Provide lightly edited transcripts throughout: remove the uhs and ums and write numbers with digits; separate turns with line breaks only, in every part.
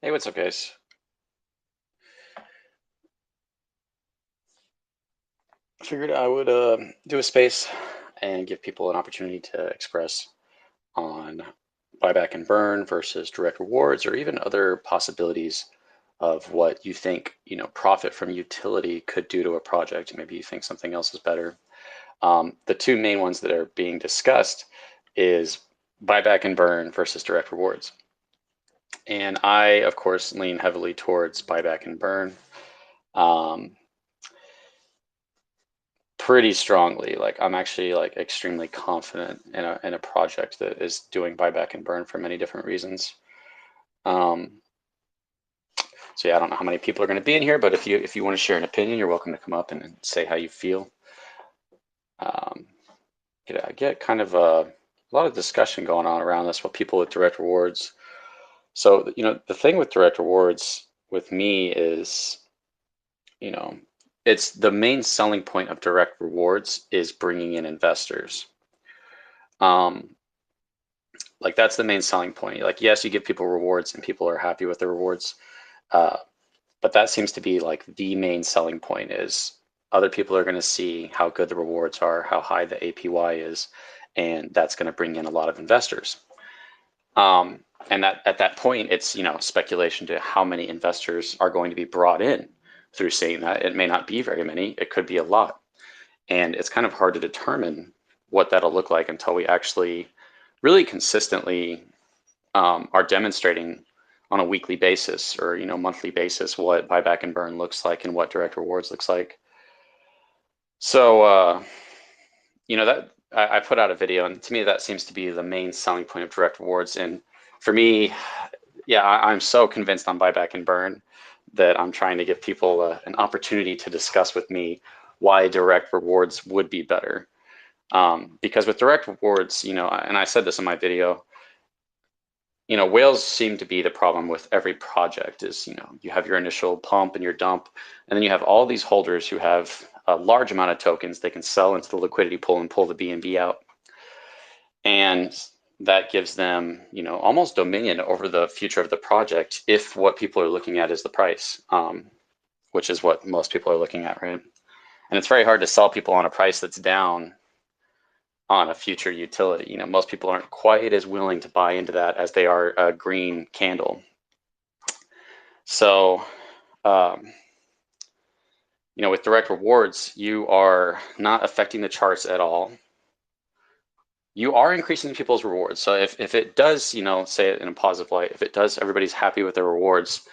Hey, what's up, guys? I figured I would do a space and give people an opportunity to express on buyback and burn versus direct rewards, or even other possibilities of what you think, profit from utility could do to a project. Maybe you think something else is better. The two main ones that are being discussed is buyback and burn versus direct rewards. And I, of course, lean heavily towards buyback and burn. Um, Pretty strongly. Like I'm actually like extremely confident in a project that is doing buyback and burn for many different reasons. Um, so yeah, I don't know how many people are going to be in here, but if you want to share an opinion, you're welcome to come up and say how you feel. Um, I get kind of a lot of discussion going on around this with people with direct rewards. So the thing with direct rewards with me is, you know, it's the main selling point of direct rewards is bringing in investors. Um, Like that's the main selling point. Like, yes, you give people rewards and people are happy with the rewards, uh, but that seems to be like the main selling point is other people are going to see how good the rewards are, how high the APY is, and that's going to bring in a lot of investors. And that at that point, it's speculation to how many investors are going to be brought in through saying that. It may not be very many. It could be a lot, and it's kind of hard to determine what that'll look like until we actually really consistently are demonstrating on a weekly basis or monthly basis what buyback and burn looks like and what direct rewards looks like. So that I put out a video, and to me that seems to be the main selling point of direct rewards. And for me, yeah, I'm so convinced on buyback and burn that I'm trying to give people an opportunity to discuss with me why direct rewards would be better. Because with direct rewards, and I said this in my video, whales seem to be the problem with every project is, you have your initial pump and your dump, and then you have all these holders who have a large amount of tokens they can sell into the liquidity pool and pull the BNB out. And that gives them, almost dominion over the future of the project if what people are looking at is the price, which is what most people are looking at, right? And it's very hard to sell people on a price that's down on a future utility. Most people aren't quite as willing to buy into that as they are a green candle. So, um, with direct rewards, you are not affecting the charts at all. You are increasing people's rewards. So if it does, say it in a positive light, if it does, everybody's happy with their rewards,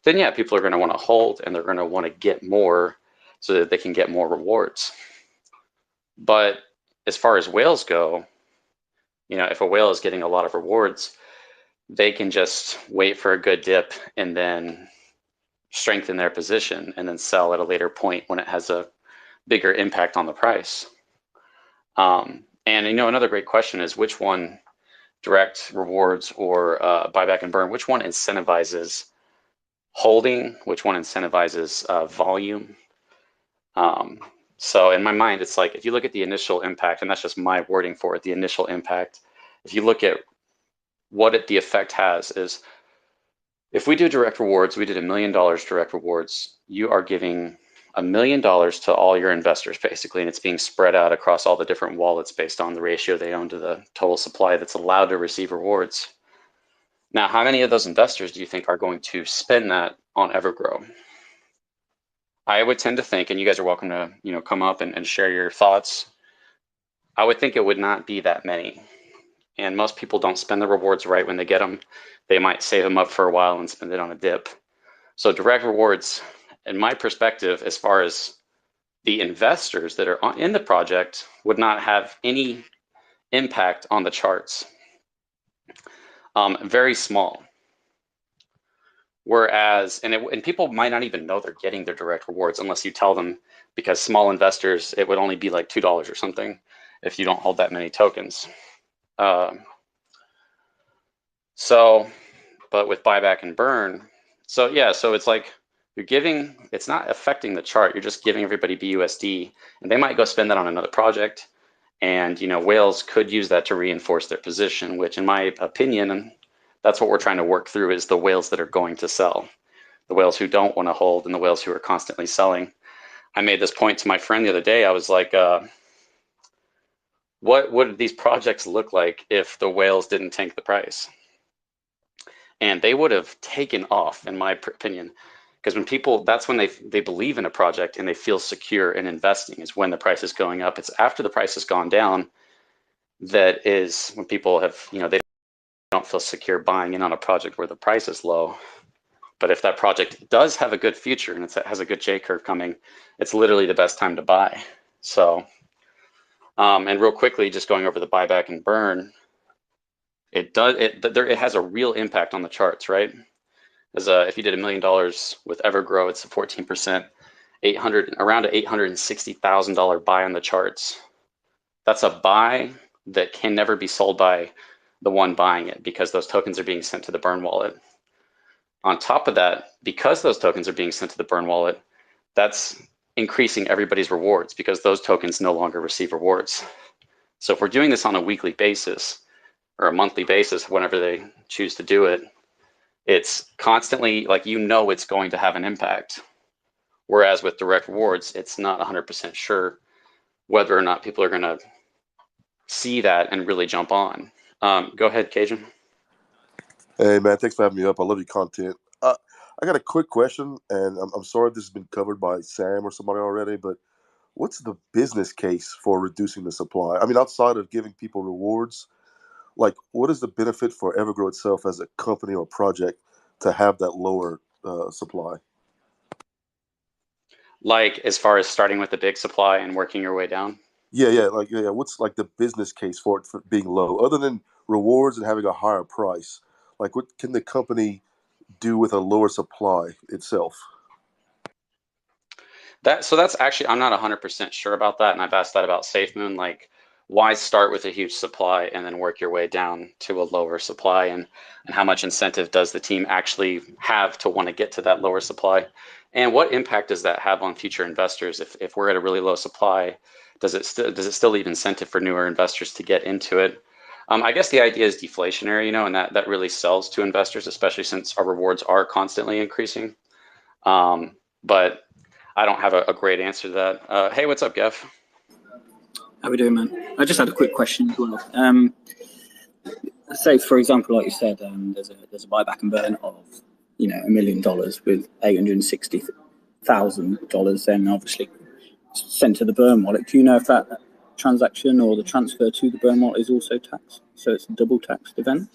then yeah, people are going to want to hold and they're going to want to get more so that they can get more rewards. But as far as whales go, if a whale is getting a lot of rewards, they can just wait for a good dip and then strengthen their position and then sell at a later point when it has a bigger impact on the price. And another great question is which one, direct rewards or buyback and burn, which one incentivizes holding, which one incentivizes volume? So in my mind, it's like if you look at the initial impact, and that's just my wording for it, the initial impact, if you look at what the effect has is if we do direct rewards, we did $1 million direct rewards, you are giving $1 million to all your investors basically, and it's being spread out across all the different wallets based on the ratio they own to the total supply that's allowed to receive rewards. Now, how many of those investors do you think are going to spend that on Evergrow? I would tend to think, and you guys are welcome to come up and share your thoughts. I would think it would not be that many. And most people don't spend the rewards right when they get them. They might save them up for a while and spend it on a dip. So direct rewards, in my perspective, as far as the investors that are in the project, would not have any impact on the charts. Very small. Whereas, and people might not even know they're getting their direct rewards unless you tell them, because small investors, it would only be like $2 or something if you don't hold that many tokens. But with buyback and burn, so yeah, so it's like it's not affecting the chart. You're just giving everybody BUSD, and they might go spend that on another project. And whales could use that to reinforce their position, which, in my opinion, That's what we're trying to work through, is the whales that are going to sell, the whales who don't want to hold, and the whales who are constantly selling. I made this point to my friend the other day. I was like, what would these projects look like if the whales didn't tank the price? And they would have taken off, in my opinion, because when people, that's when they believe in a project and they feel secure in investing, is when the price is going up. It's after the price has gone down that is when people have, they don't feel secure buying in on a project where the price is low. But if that project does have a good future and it has a good J curve coming, it's literally the best time to buy. So, and real quickly, just going over the buyback and burn, it has a real impact on the charts, right? As if you did $1 million with Evergrow, it's a 14%, around an $860,000 buy on the charts. That's a buy that can never be sold by the one buying it, because those tokens are being sent to the burn wallet. On top of that, because those tokens are being sent to the burn wallet, that's increasing everybody's rewards, because those tokens no longer receive rewards. So if we're doing this on a weekly basis or a monthly basis, whenever they choose to do it, it's constantly like, it's going to have an impact. Whereas with direct rewards, it's not 100% sure whether or not people are going to see that and really jump on. Go ahead, Cajun.
Hey, man, thanks for having me up. I love your content. I got a quick question, and I'm sorry if this has been covered by Sam or somebody already, but what's the business case for reducing the supply? I mean, outside of giving people rewards, like, what is the benefit for Evergrow itself as a company or project to have that lower supply?
Like, as far as starting with the big supply and working your way down?
Yeah. What's like the business case for it for being low, other than rewards and having a higher price? Like, what can the company do with a lower supply itself?
So that's actually, I'm not 100% sure about that, and I've asked that about Safemoon. Like, why start with a huge supply and then work your way down to a lower supply, and how much incentive does the team actually have to want to get to that lower supply? And what impact does that have on future investors? If we're at a really low supply, does it still leave incentive for newer investors to get into it? I guess the idea is deflationary, and that really sells to investors, especially since our rewards are constantly increasing. But I don't have a great answer to that. Hey, what's up, Gev?
How we doing, man? I just had a quick question as well. Say, for example, like you said, there's a buyback and burn of $1 million with $860,000, then obviously sent to the burn wallet. Do you know if that transaction or the transfer to the burn wallet is also taxed? So it's a double taxed event?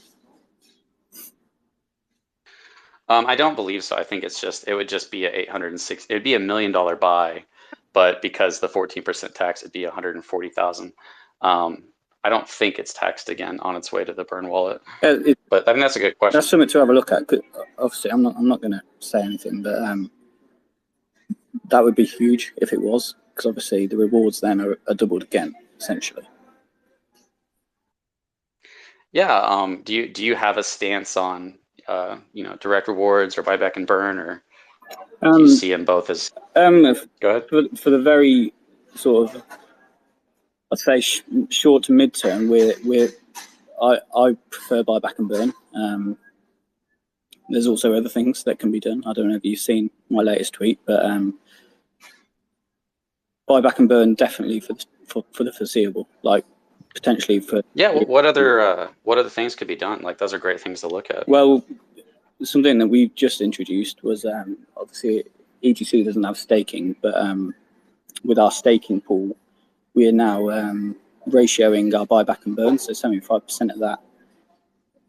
I don't believe so. I think it would just be it'd be $1 million buy, but because the 14% tax, it'd be 140,000. I don't think it's taxed again on its way to the burn wallet. But I mean, that's a good question.
That's something to have a look at. Obviously, I'm not going to say anything, but that would be huge if it was, because obviously the rewards then are doubled again, essentially.
Yeah. Do you have a stance on direct rewards or buyback and burn, or do you see them both as? Go ahead.
For the very sort of, I'd say short to mid term, I prefer buyback and burn. There's also other things that can be done. I don't know if you've seen my latest tweet, but buyback and burn definitely for the foreseeable, like potentially for.
Yeah. What other things could be done? Like, those are great things to look at.
Well, something that we just introduced was obviously EGC doesn't have staking, but with our staking pool, we are now ratioing our buyback and burn. So 75% of that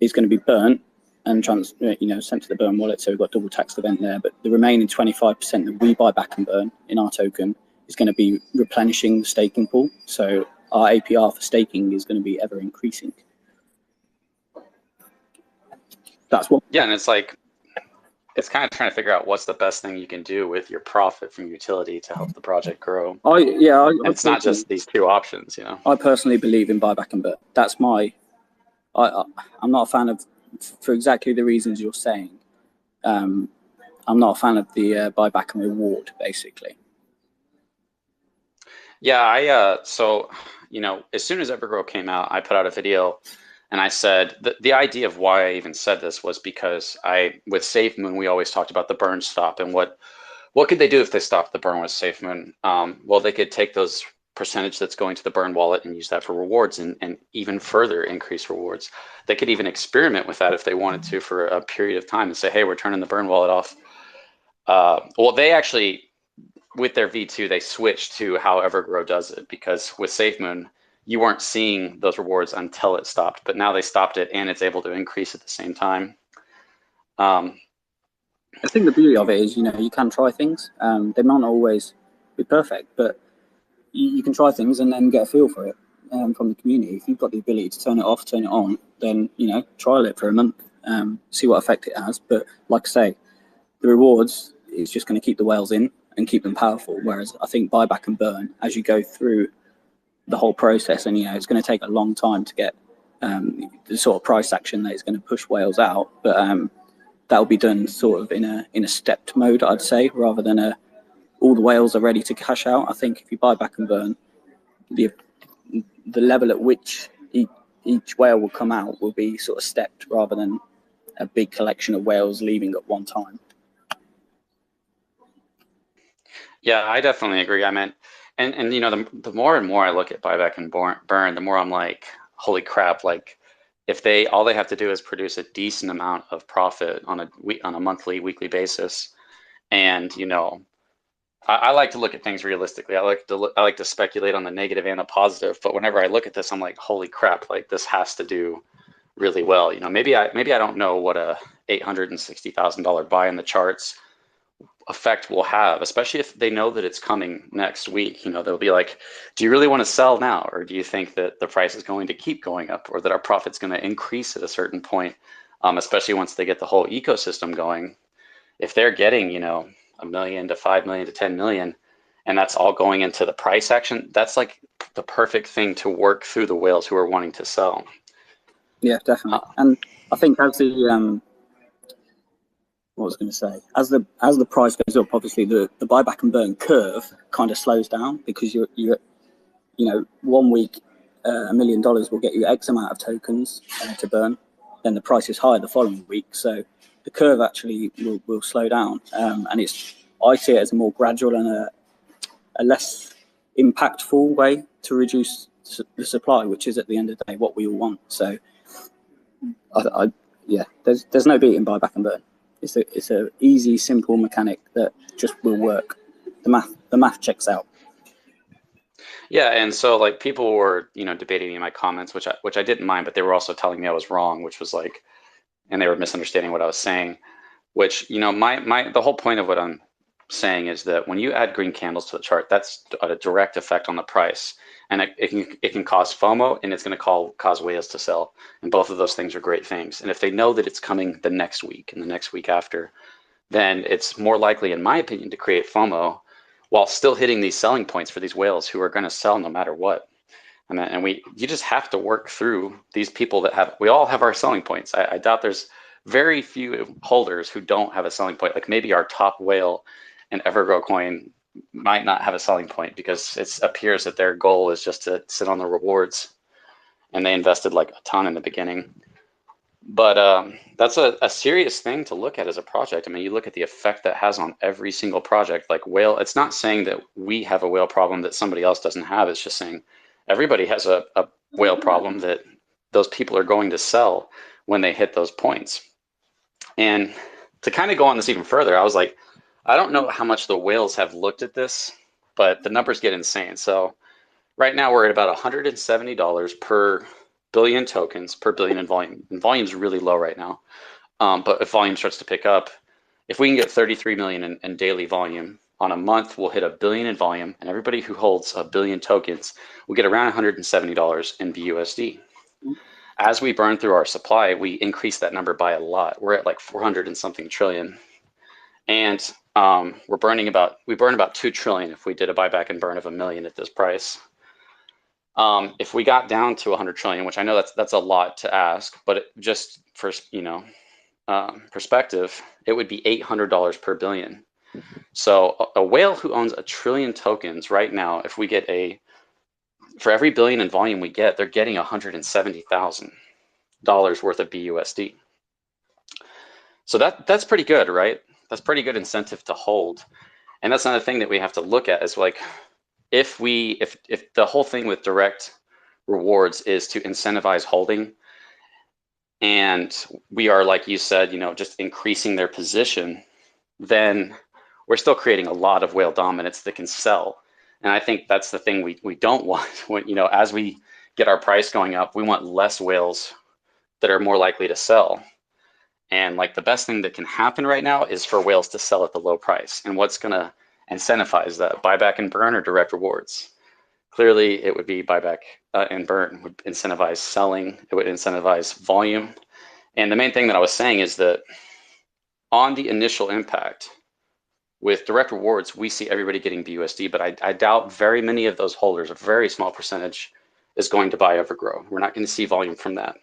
is going to be burnt and sent to the burn wallet. So we've got double taxed event there. But the remaining 25% that we buy back and burn in our token is going to be replenishing the staking pool. So our APR for staking is going to be ever increasing. That's what.
Yeah, and it's kind of trying to figure out what's the best thing you can do with your profit from utility to help the project grow. It's not just these two options,
I personally believe in buyback and burn. That's I'm not a fan of, for exactly the reasons you're saying. I'm not a fan of the buyback and reward, basically.
Yeah, so as soon as Evergrow came out, I put out a video And I said the idea of why I even said this was because with Safemoon, we always talked about the burn stop and what could they do if they stopped the burn with Safemoon? Well, they could take those percentage that's going to the burn wallet and use that for rewards and even further increase rewards. They could even experiment with that if they wanted to for a period of time and say, hey, we're turning the burn wallet off. Well, they actually, with their V2, they switched to how Evergrow does it, because with Safemoon, you weren't seeing those rewards until it stopped, but now they stopped it and it's able to increase at the same time.
I think the beauty of it is, you can try things. They might not always be perfect, but you can try things and then get a feel for it from the community. If you've got the ability to turn it off, turn it on, then, trial it for a month, see what effect it has. But like I say, the rewards is just going to keep the whales in and keep them powerful. Whereas I think buyback and burn, as you go through the whole process, and, it's going to take a long time to get the sort of price action that is going to push whales out. But that will be done sort of in a stepped mode, I'd say, rather than all the whales are ready to cash out. I think if you buy back and burn, the level at which each whale will come out will be sort of stepped rather than a big collection of whales leaving at one time.
Yeah, I definitely agree. I mean, and the more and more I look at buyback and burn, the more I'm like, holy crap! Like, if all they have to do is produce a decent amount of profit on a monthly, weekly basis, and I like to look at things realistically. I like to speculate on the negative and the positive. But whenever I look at this, I'm like, holy crap! Like, this has to do really well. Maybe I don't know what a $860,000 buy in the charts effect will have, especially if they know that it's coming next week. They'll be like, do you really want to sell now, or do you think that the price is going to keep going up, or that our profit's going to increase at a certain point, especially once they get the whole ecosystem going? If they're getting $1 million to $5 million to $10 million, and that's all going into the price action, that's like the perfect thing to work through the whales who are wanting to sell.
Yeah, definitely. And I think as the what was I going to say? As the price goes up, obviously the buyback and burn curve kind of slows down, because you're 1 week $1 million will get you X amount of tokens to burn. Then the price is higher the following week, so the curve actually will slow down. And I see it as a more gradual and a less impactful way to reduce the supply, which is at the end of the day what we all want. So there's no beating buyback and burn. It's a easy, simple mechanic that just will work. The math checks out.
Yeah, and so like people were debating me in my comments, which I didn't mind, but they were also telling me I was wrong, which was like, and they were misunderstanding what I was saying. Which the whole point of what I'm saying is that when you add green candles to the chart, that's a direct effect on the price, and it can cause FOMO, and it's going to cause whales to sell, and both of those things are great things. And if they know that it's coming the next week and the next week after, then it's more likely, in my opinion, to create FOMO while still hitting these selling points for these whales who are going to sell no matter what. And you just have to work through these people we all have our selling points. I doubt there's very few holders who don't have a selling point. Like maybe our top whale in Evergrow coin might not have a selling point because it appears that their goal is just to sit on the rewards, and they invested like a ton in the beginning. But that's a serious thing to look at as a project. I mean, you look at the effect that has on every single project. Like whale, it's not saying that we have a whale problem that somebody else doesn't have. It's just saying everybody has a whale problem that those people are going to sell when they hit those points. And to kind of go on this even further, I was like, I don't know how much the whales have looked at this, but the numbers get insane. So right now we're at about $170 per billion tokens per billion in volume. And volume's really low right now. But if volume starts to pick up, if we can get 33 million in daily volume, on a month we'll hit $1 billion in volume, and everybody who holds 1 billion tokens will get around $170 in BUSD. As we burn through our supply, we increase that number by a lot. We're at like 400 and something trillion. And we burn about 2 trillion if we did a buyback and burn of 1 million at this price. If we got down to 100 trillion, which I know that's a lot to ask, but just for perspective, it would be $800 per billion. So a whale who owns 1 trillion tokens right now, if we get for every billion in volume we get, they're getting 170,000. worth of BUSD. So that's pretty good, right? That's pretty good incentive to hold. And that's another thing that we have to look at is like, if the whole thing with direct rewards is to incentivize holding, and we are, like you said, just increasing their position, then we're still creating a lot of whale dominance that can sell. And I think that's the thing we don't want. When, as we get our price going up, we want less whales that are more likely to sell. And like the best thing that can happen right now is for whales to sell at the low price. And what's going to incentivize that? Buyback and burn or direct rewards? Clearly, it would be buyback and burn would incentivize selling. It would incentivize volume. And the main thing that I was saying is that on the initial impact, with direct rewards, we see everybody getting BUSD, but I doubt very many of those holders, a very small percentage, is going to buy Evergrow. We're not going to see volume from that.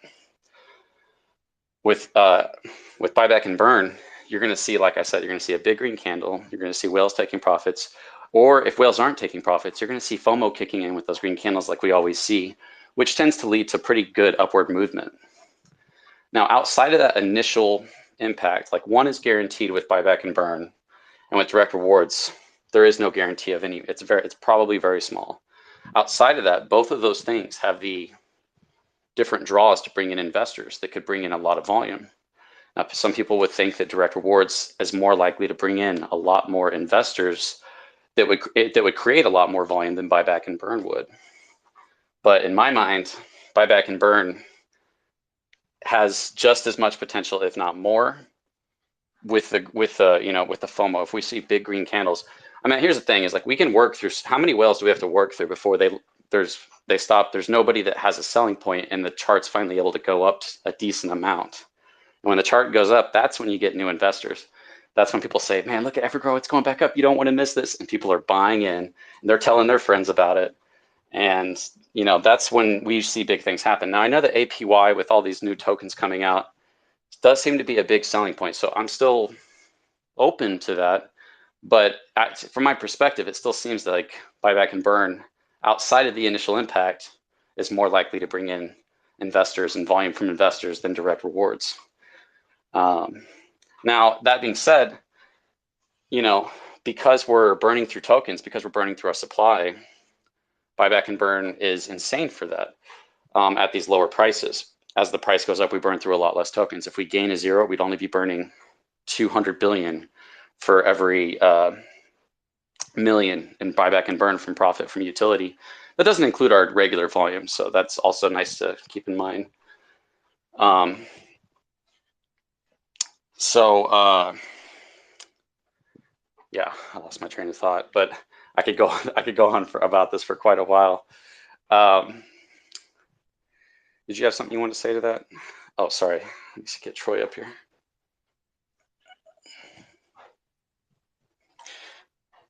With buyback and burn, you're going to see, like I said, you're going to see a big green candle. You're going to see whales taking profits. Or if whales aren't taking profits, you're going to see FOMO kicking in with those green candles like we always see, which tends to lead to pretty good upward movement. Now, outside of that initial impact, like one is guaranteed with buyback and burn, and with direct rewards, there is no guarantee of any. It's probably very small. Outside of that, both of those things have the different draws to bring in investors that could bring in a lot of volume. Now, some people would think that direct rewards is more likely to bring in a lot more investors that would create a lot more volume than buyback and burn would. But in my mind, buyback and burn has just as much potential, if not more, with the FOMO. If we see big green candles, I mean, here's the thing: is like we can work through. How many whales do we have to work through before they stop? There's nobody that has a selling point, and the chart's finally able to go up a decent amount. And when the chart goes up, that's when you get new investors. That's when people say, "Man, look at Evergrow; it's going back up. You don't want to miss this." And people are buying in, and they're telling their friends about it. And that's when we see big things happen. Now I know that APY with all these new tokens coming out does seem to be a big selling point. So I'm still open to that. But from my perspective, it still seems like buyback and burn outside of the initial impact is more likely to bring in investors and volume from investors than direct rewards. Now, that being said, because we're burning through tokens, because we're burning through our supply, buyback and burn is insane for that at these lower prices. As the price goes up, we burn through a lot less tokens. If we gain a zero, we'd only be burning 200 billion for every million in buyback and burn from profit from utility. That doesn't include our regular volume, so that's also nice to keep in mind. Yeah, I lost my train of thought, but I could go on about this for quite a while. Did you have something you want to say to that? Oh, sorry. Let me get Troy up here.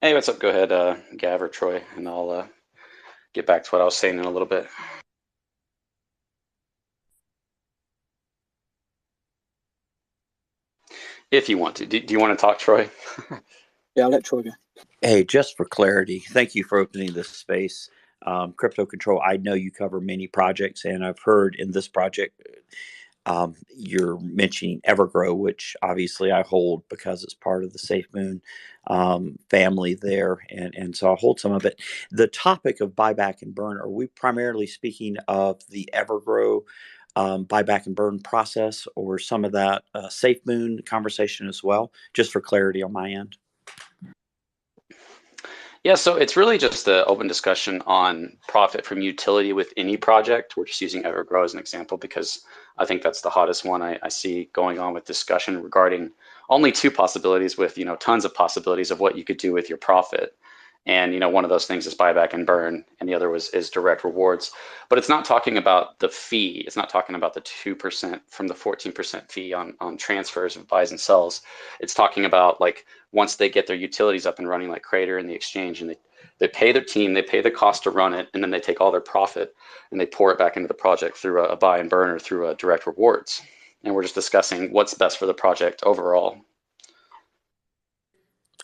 Hey, what's up? Go ahead, Gav or Troy, and I'll get back to what I was saying in a little bit. If you want to. Do you want to talk, Troy?
Yeah, I'll let Troy go.
Hey, just for clarity, thank you for opening this space. Crypto Control, I know you cover many projects, and I've heard in this project you're mentioning Evergrow, which obviously I hold because it's part of the Safemoon family there, and so I hold some of it. The topic of buyback and burn, are we primarily speaking of the Evergrow buyback and burn process, or some of that Safemoon conversation as well? Just for clarity on my end.
Yeah, so it's really just an open discussion on profit from utility with any project. We're just using Evergrow as an example because I think that's the hottest one I see going on with discussion regarding only two possibilities with tons of possibilities of what you could do with your profit. And one of those things is buyback and burn, and the other is direct rewards. But it's not talking about the fee. It's not talking about the 2% from the 14% fee on transfers of buys and sells. It's talking about like once they get their utilities up and running, like Crater and the exchange, and they pay their team, they pay the cost to run it, and then they take all their profit and they pour it back into the project through a buy and burn or through a direct rewards. And we're just discussing what's best for the project overall.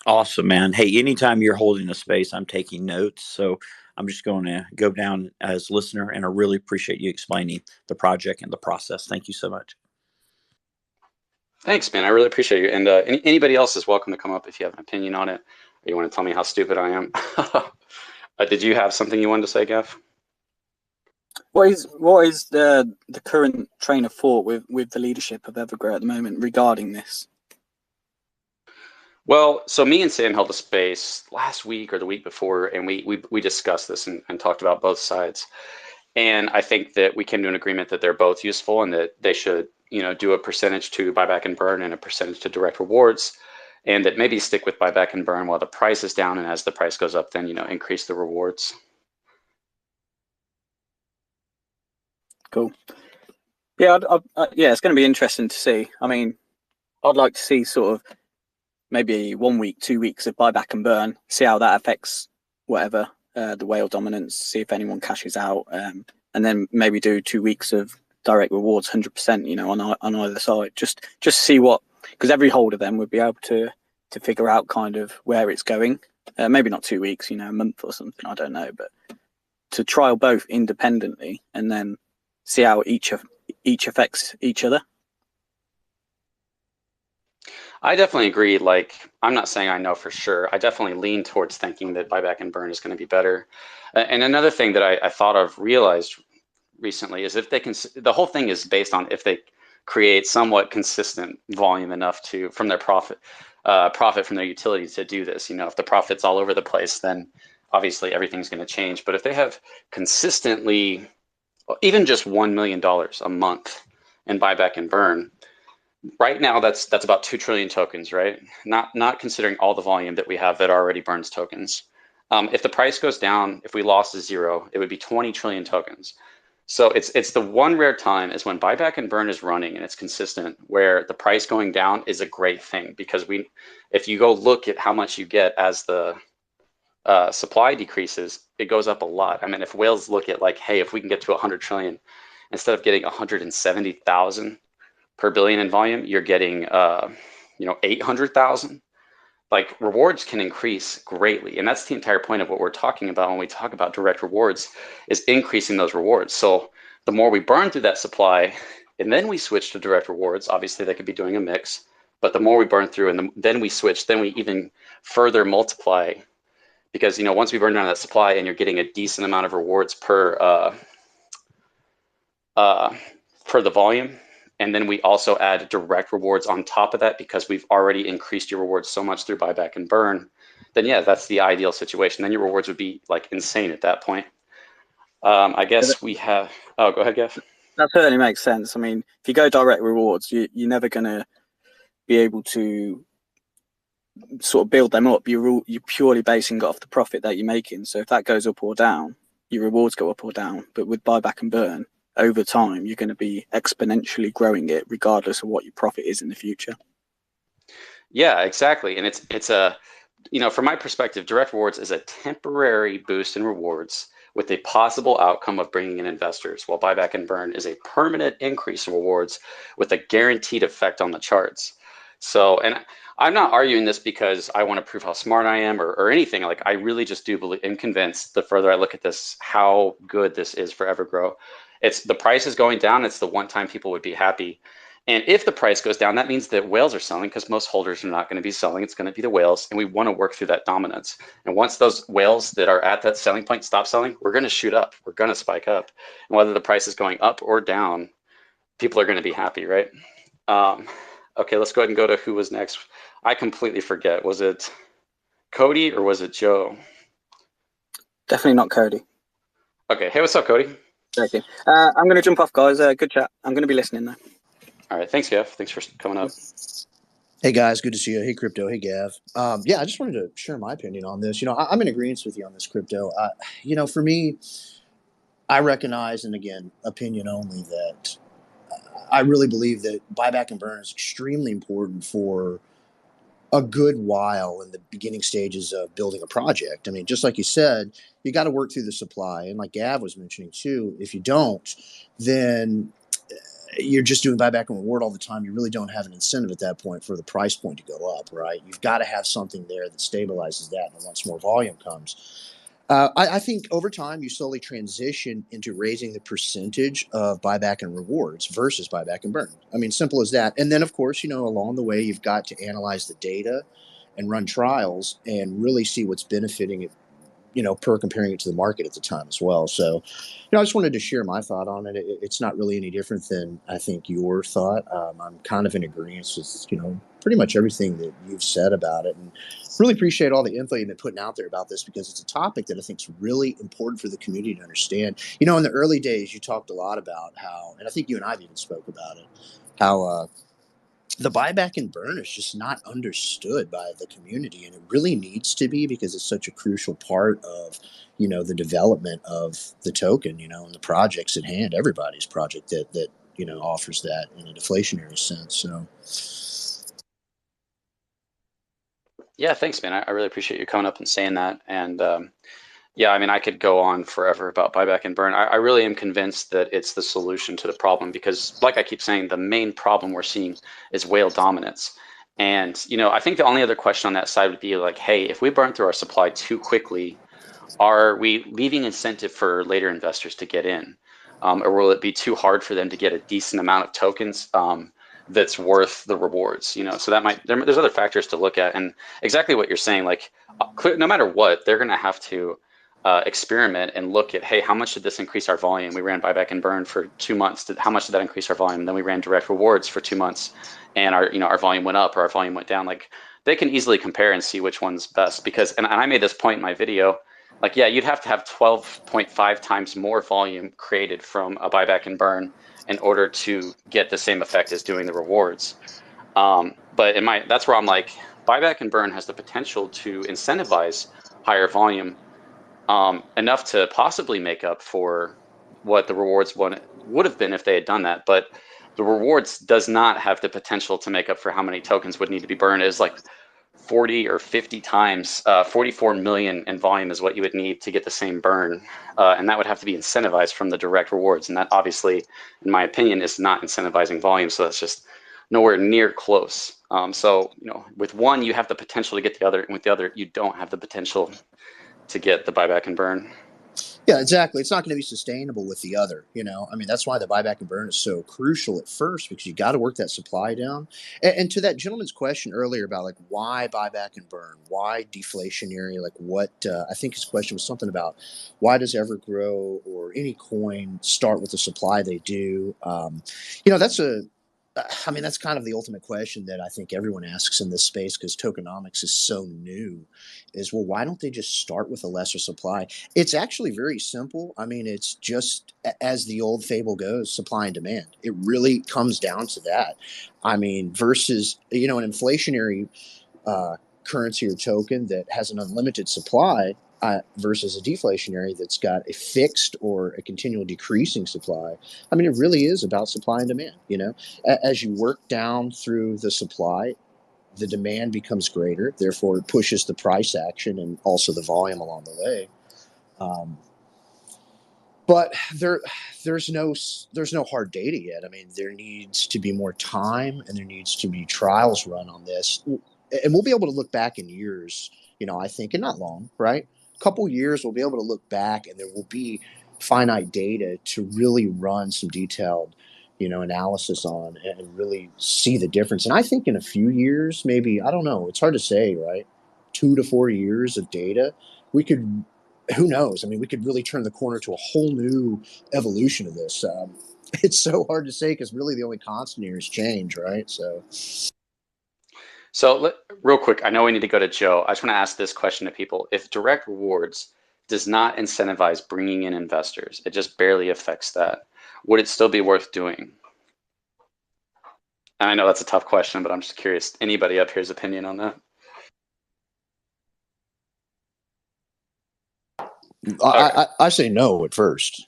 Awesome, man. Hey, anytime you're holding a space, I'm taking notes. So I'm just going to go down as listener, and I really appreciate you explaining the project and the process. Thank you so much.
Thanks, man. I really appreciate you. And anybody else is welcome to come up if you have an opinion on it, or you want to tell me how stupid I am. Did you have something you wanted to say, Gav?
What is the current train of thought with the leadership of Evergrow at the moment regarding this?
Well, so me and Sam held a space last week or the week before, and we discussed this and talked about both sides. And I think that we came to an agreement that they're both useful and that they should, do a percentage to buyback and burn and a percentage to direct rewards, and that maybe stick with buyback and burn while the price is down, and as the price goes up, then increase the rewards.
Cool. Yeah, yeah, it's going to be interesting to see. I mean, I'd like to see sort of maybe 1 week, 2 weeks of buyback and burn, see how that affects whatever the whale dominance, see if anyone cashes out, and then maybe do 2 weeks of direct rewards, 100%, on either side. Just see what, because every holder then would be able to figure out kind of where it's going. Maybe not 2 weeks, a month or something, I don't know, but to trial both independently and then see how each affects each other.
I definitely agree. Like, I'm not saying I know for sure. I definitely lean towards thinking that buyback and burn is going to be better. And another thing that I thought of, realized recently, is if they can, the whole thing is based on if they create somewhat consistent volume enough from their profit from their utility to do this. If the profit's all over the place, then obviously everything's going to change. But if they have consistently, even just $1 million a month in buyback and burn, right now that's about 2 trillion tokens, right? Not considering all the volume that we have that already burns tokens. If the price goes down, if we lost to zero, it would be 20 trillion tokens. So it's the one rare time is when buyback and burn is running and it's consistent, where the price going down is a great thing, because if you go look at how much you get as the supply decreases, it goes up a lot. I mean, if whales look at like, hey, if we can get to 100 trillion, instead of getting 170,000 per billion in volume, you're getting 800,000. Like, rewards can increase greatly, and that's the entire point of what we're talking about when we talk about direct rewards, is increasing those rewards. So the more we burn through that supply and then we switch to direct rewards, obviously they could be doing a mix, but the more we burn through and then we switch, then we even further multiply, because once we burn down that supply and you're getting a decent amount of rewards per the volume, and then we also add direct rewards on top of that because we've already increased your rewards so much through buyback and burn, then yeah, that's the ideal situation. Then your rewards would be like insane at that point. I guess we have, oh, go ahead, Geoff.
That certainly makes sense. I mean, if you go direct rewards, you're never going to be able to sort of build them up. You're purely basing it off the profit that you're making. So if that goes up or down, your rewards go up or down. But with buyback and burn, over time, you're going to be exponentially growing it regardless of what your profit is in the future.
Yeah, exactly. And it's a, from my perspective, direct rewards is a temporary boost in rewards with a possible outcome of bringing in investors, while buyback and burn is a permanent increase in rewards with a guaranteed effect on the charts. So, and I'm not arguing this because I want to prove how smart I am or anything. Like, I really just do believe and convinced, the further I look at this, how good this is for Evergrow. It's the price is going down. It's the one time people would be happy. And if the price goes down, that means that whales are selling, because most holders are not going to be selling. It's going to be the whales, and we want to work through that dominance. And once those whales that are at that selling point stop selling, we're going to shoot up. We're going to spike up. And whether the price is going up or down, people are going to be happy, right? Okay, let's go ahead and go to who was next. I completely forget. Was it Cody or was it Joe?
Definitely not Cody.
Okay. Hey, what's up, Cody?
Thank you. I'm going to jump off, guys. Good chat. I'm going to be listening though.
All right. Thanks, Gav. Thanks for coming up.
Hey guys, good to see you. Hey Crypto, hey Gav. Yeah, I just wanted to share my opinion on this. I'm in agreement with you on this, Crypto. For me, I recognize, and again, opinion only, that I really believe that buyback and burn is extremely important for a good while in the beginning stages of building a project. I mean, just like you said, you got to work through the supply, and like Gav was mentioning too, if you don't, then you're just doing buyback and reward all the time. You really don't have an incentive at that point for the price point to go up, right? You've got to have something there that stabilizes that, and once more volume comes. I think over time you slowly transition into raising the percentage of buyback and rewards versus buyback and burn. I mean, simple as that. And then, of course, along the way, you've got to analyze the data and run trials and really see what's benefiting it, per comparing it to the market at the time as well. So, I just wanted to share my thought on it. It's not really any different than I think your thought. I'm kind of in agreement with, pretty much everything that you've said about it. And really appreciate all the info you've been putting out there about this because it's a topic that I think is really important for the community to understand. In the early days, you talked a lot about how, and I think you and I've even spoke about it, how, the buyback and burn is just not understood by the community, and it really needs to be because it's such a crucial part of the development of the token, and the projects at hand, everybody's project that offers that in a deflationary sense. So
Yeah, thanks, man. I really appreciate you coming up and saying that. And yeah, I mean, I could go on forever about buyback and burn. I really am convinced that it's the solution to the problem because, like I keep saying, the main problem we're seeing is whale dominance. And, I think the only other question on that side would be like, hey, if we burn through our supply too quickly, are we leaving incentive for later investors to get in? Or will it be too hard for them to get a decent amount of tokens that's worth the rewards? So there's other factors to look at. And exactly what you're saying, like no matter what, they're going to have to experiment and look at, hey, how much did this increase our volume? We ran buyback and burn for 2 months. How much did that increase our volume? Then we ran direct rewards for 2 months, and our volume went up or our volume went down. Like they can easily compare and see which one's best because, and I made this point in my video, like, yeah, you'd have to have 12.5 times more volume created from a buyback and burn in order to get the same effect as doing the rewards. But that's where I'm like, buyback and burn has the potential to incentivize higher volume enough to possibly make up for what the rewards would have been if they had done that. But the rewards does not have the potential to make up for how many tokens would need to be burned. It's like 40 or 50 times, 44 million in volume is what you would need to get the same burn. And that would have to be incentivized from the direct rewards. And that obviously, in my opinion, is not incentivizing volume. So that's just nowhere near close. So, with one, you have the potential to get the other, and with the other, you don't have the potential to get the buyback and burn.
Yeah, exactly. It's not going to be sustainable with the other, I mean, that's why the buyback and burn is so crucial at first because you got to work that supply down. And to that gentleman's question earlier about like why buyback and burn, why deflationary, like what I think his question was something about why does Evergrow or any coin start with the supply they do? That's that's kind of the ultimate question that I think everyone asks in this space because tokenomics is so new is, well, why don't they just start with a lesser supply? It's actually very simple. I mean, it's just as the old fable goes, supply and demand. It really comes down to that. I mean, versus, an inflationary currency or token that has an unlimited supply versus a deflationary that's got a fixed or a continual decreasing supply. I mean, it really is about supply and demand. As you work down through the supply, the demand becomes greater. Therefore, it pushes the price action and also the volume along the way. But there's no hard data yet. I mean, there needs to be more time and there needs to be trials run on this. And we'll be able to look back in years, I think, and not long, right? A couple years, we'll be able to look back and there will be finite data to really run some detailed, analysis on and really see the difference. And I think in a few years, maybe, I don't know, it's hard to say, right? 2 to 4 years of data, we could, who knows? I mean, we could really turn the corner to a whole new evolution of this. It's so hard to say because really the only constant here is change, right?
So real quick, I know we need to go to Joe. I just want to ask this question to people. If direct rewards does not incentivize bringing in investors, it just barely affects that, would it still be worth doing? And I know that's a tough question, but I'm just curious, anybody up here's opinion on that?
I say no at first.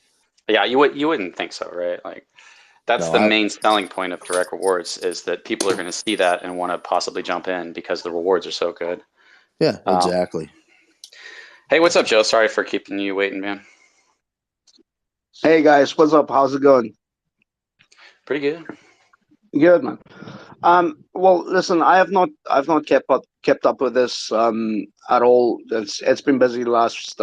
Yeah, you wouldn't think so, right? Like that's the main selling point of direct rewards is that people are going to see that and want to possibly jump in because the rewards are so good.
Yeah, exactly.
Hey, what's up, Joe? Sorry for keeping you waiting, man.
Hey guys, what's up? How's it going?
Pretty good.
Good, man. Well, listen, I've not kept up with this at all. It's been busy the last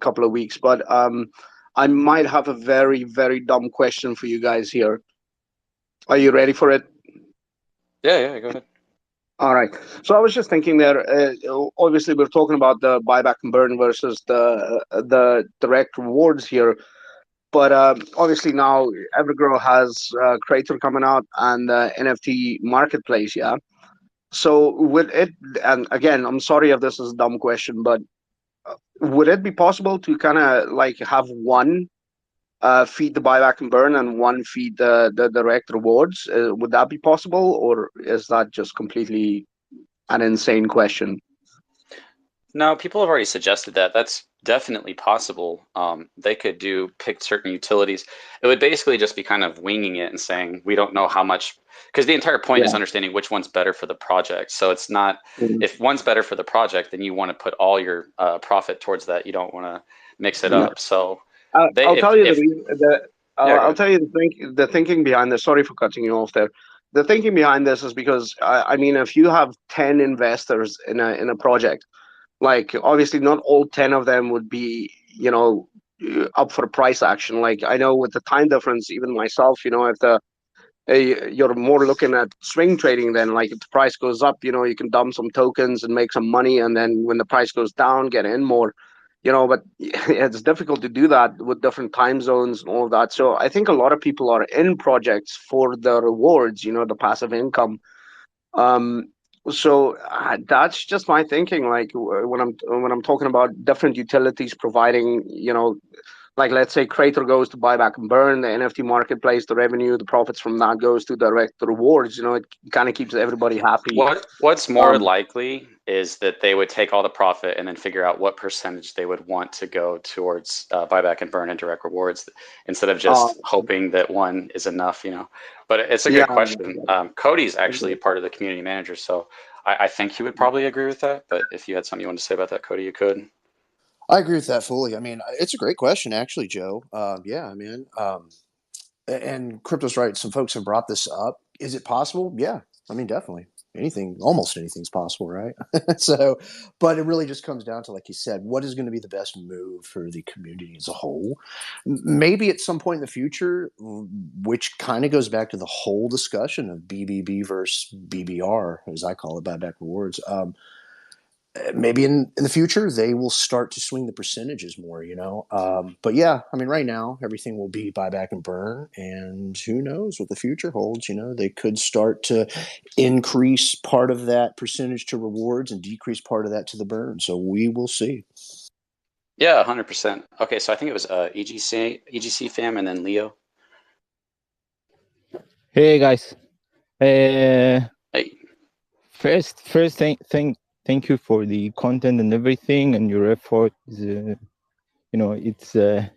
couple of weeks, but I might have a very, very dumb question for you guys here. Are you ready for it?
Yeah, go ahead.
All right. So I was just thinking there. Obviously, we're talking about the buyback and burn versus the direct rewards here. But obviously now Evergrow has Creator coming out and NFT marketplace. Yeah. So would it? And again, I'm sorry if this is a dumb question, but would it be possible to kind of like have one feed the buyback and burn and one feed the direct rewards? Would that be possible, or is that just completely an insane question?
No, people have already suggested that. That's definitely possible. They could pick certain utilities. It would basically just be kind of winging it and saying, we don't know how much, because the entire point is
Yeah.
understanding which one's better for the project. So it's not,
Mhm.
if one's better for the project, then you want to put all your profit towards that. You don't want to mix it
Yeah.
up. So
I'll tell you the
if
reason.
yeah, go
I'll
ahead.
tell you the thinking behind this. Sorry for cutting you off there. The thinking behind this is because I mean, if you have 10 investors in a project, like obviously not all 10 of them would be, up for price action. Like I know with the time difference, even myself, if you're more looking at swing trading, then like if the price goes up, you can dump some tokens and make some money, and then when the price goes down, get in more. But it's difficult to do that with different time zones and all of that. So I think a lot of people are in projects for the rewards, the passive income. um so that's just my thinking. Like when I'm talking about different utilities providing, like let's say Creator goes to buyback and burn, the NFT marketplace, the revenue, the profits from that goes to direct rewards. It kind of keeps everybody happy.
What's more
um
likely is that they would take all the profit and then figure out what percentage they would want to go towards buyback and burn and direct rewards instead of
uh
just hoping that one is enough. But it's a
yeah.
good question. Cody's actually part of the community manager, so I think he would probably agree with that. But if you had something you wanted to say about that, Cody, you could.
I agree with that fully. I mean, it's a great question, actually, Joe. Yeah, I mean, and Crypto's right. Some folks have brought this up. Is it possible? Yeah, I mean, definitely. Almost anything's possible, right? So, but it really just comes down to, like you said, what is going to be the best move for the community as a whole? Maybe at some point in the future, which kind of goes back to the whole discussion of BBB versus BBR, as I call it, buyback rewards. Maybe in the future they will start to swing the percentages more. But yeah, I mean, right now everything will be buyback and burn, and who knows what the future holds. They could start to increase part of that percentage to rewards and decrease part of that to the burn, so we will see.
Yeah, 100%. Okay, so I think it was EGC fam, and then Leo.
Hey guys. Uh,
Hey.
first, thank you for the content and everything, and your effort. It's a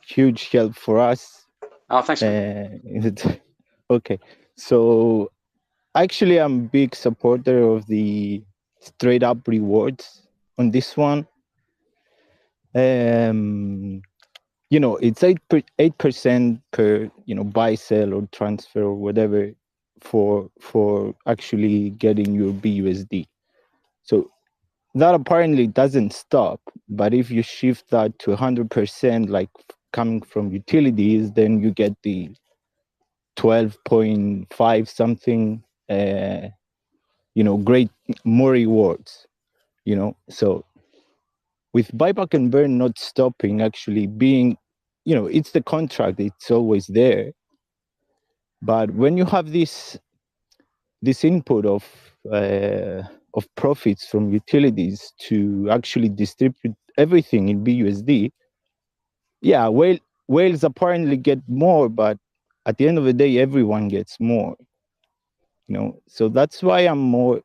huge help for us.
Oh, thanks, man.
Okay, so actually, I'm a big supporter of the straight up rewards on this one. It's 8% per buy, sell, or transfer or whatever for actually getting your BUSD. So that apparently doesn't stop, but if you shift that to 100%, like coming from utilities, then you get the 12.5 something, great, more rewards, So with buyback and burn not stopping, actually being, it's the contract, it's always there. But when you have this input of profits from utilities to actually distribute everything in BUSD, yeah, whales apparently get more, but at the end of the day, everyone gets more. So that's why I'm more.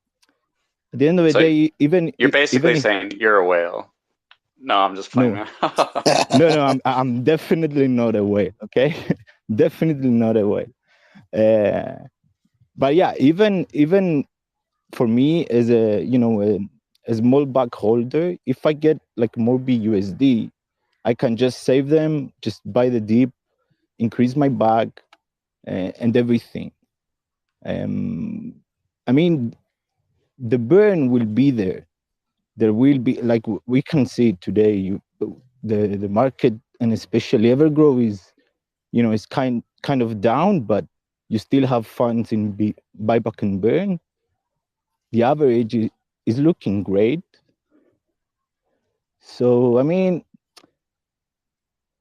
At the end of the
So
day, even
you're basically
if
saying you're a whale. No, I'm just playing,
no,
man.
I'm definitely not a whale. Okay, definitely not a whale. But yeah, even for me as a small bag holder, if I get like more BUSD, I can just save them, just buy the dip, increase my bag, and everything. I mean, the burn will be there. There will be, like we can see today, the market, and especially Evergrow is, is kind of down, but you still have funds in buyback and burn. The average is looking great. So, I mean,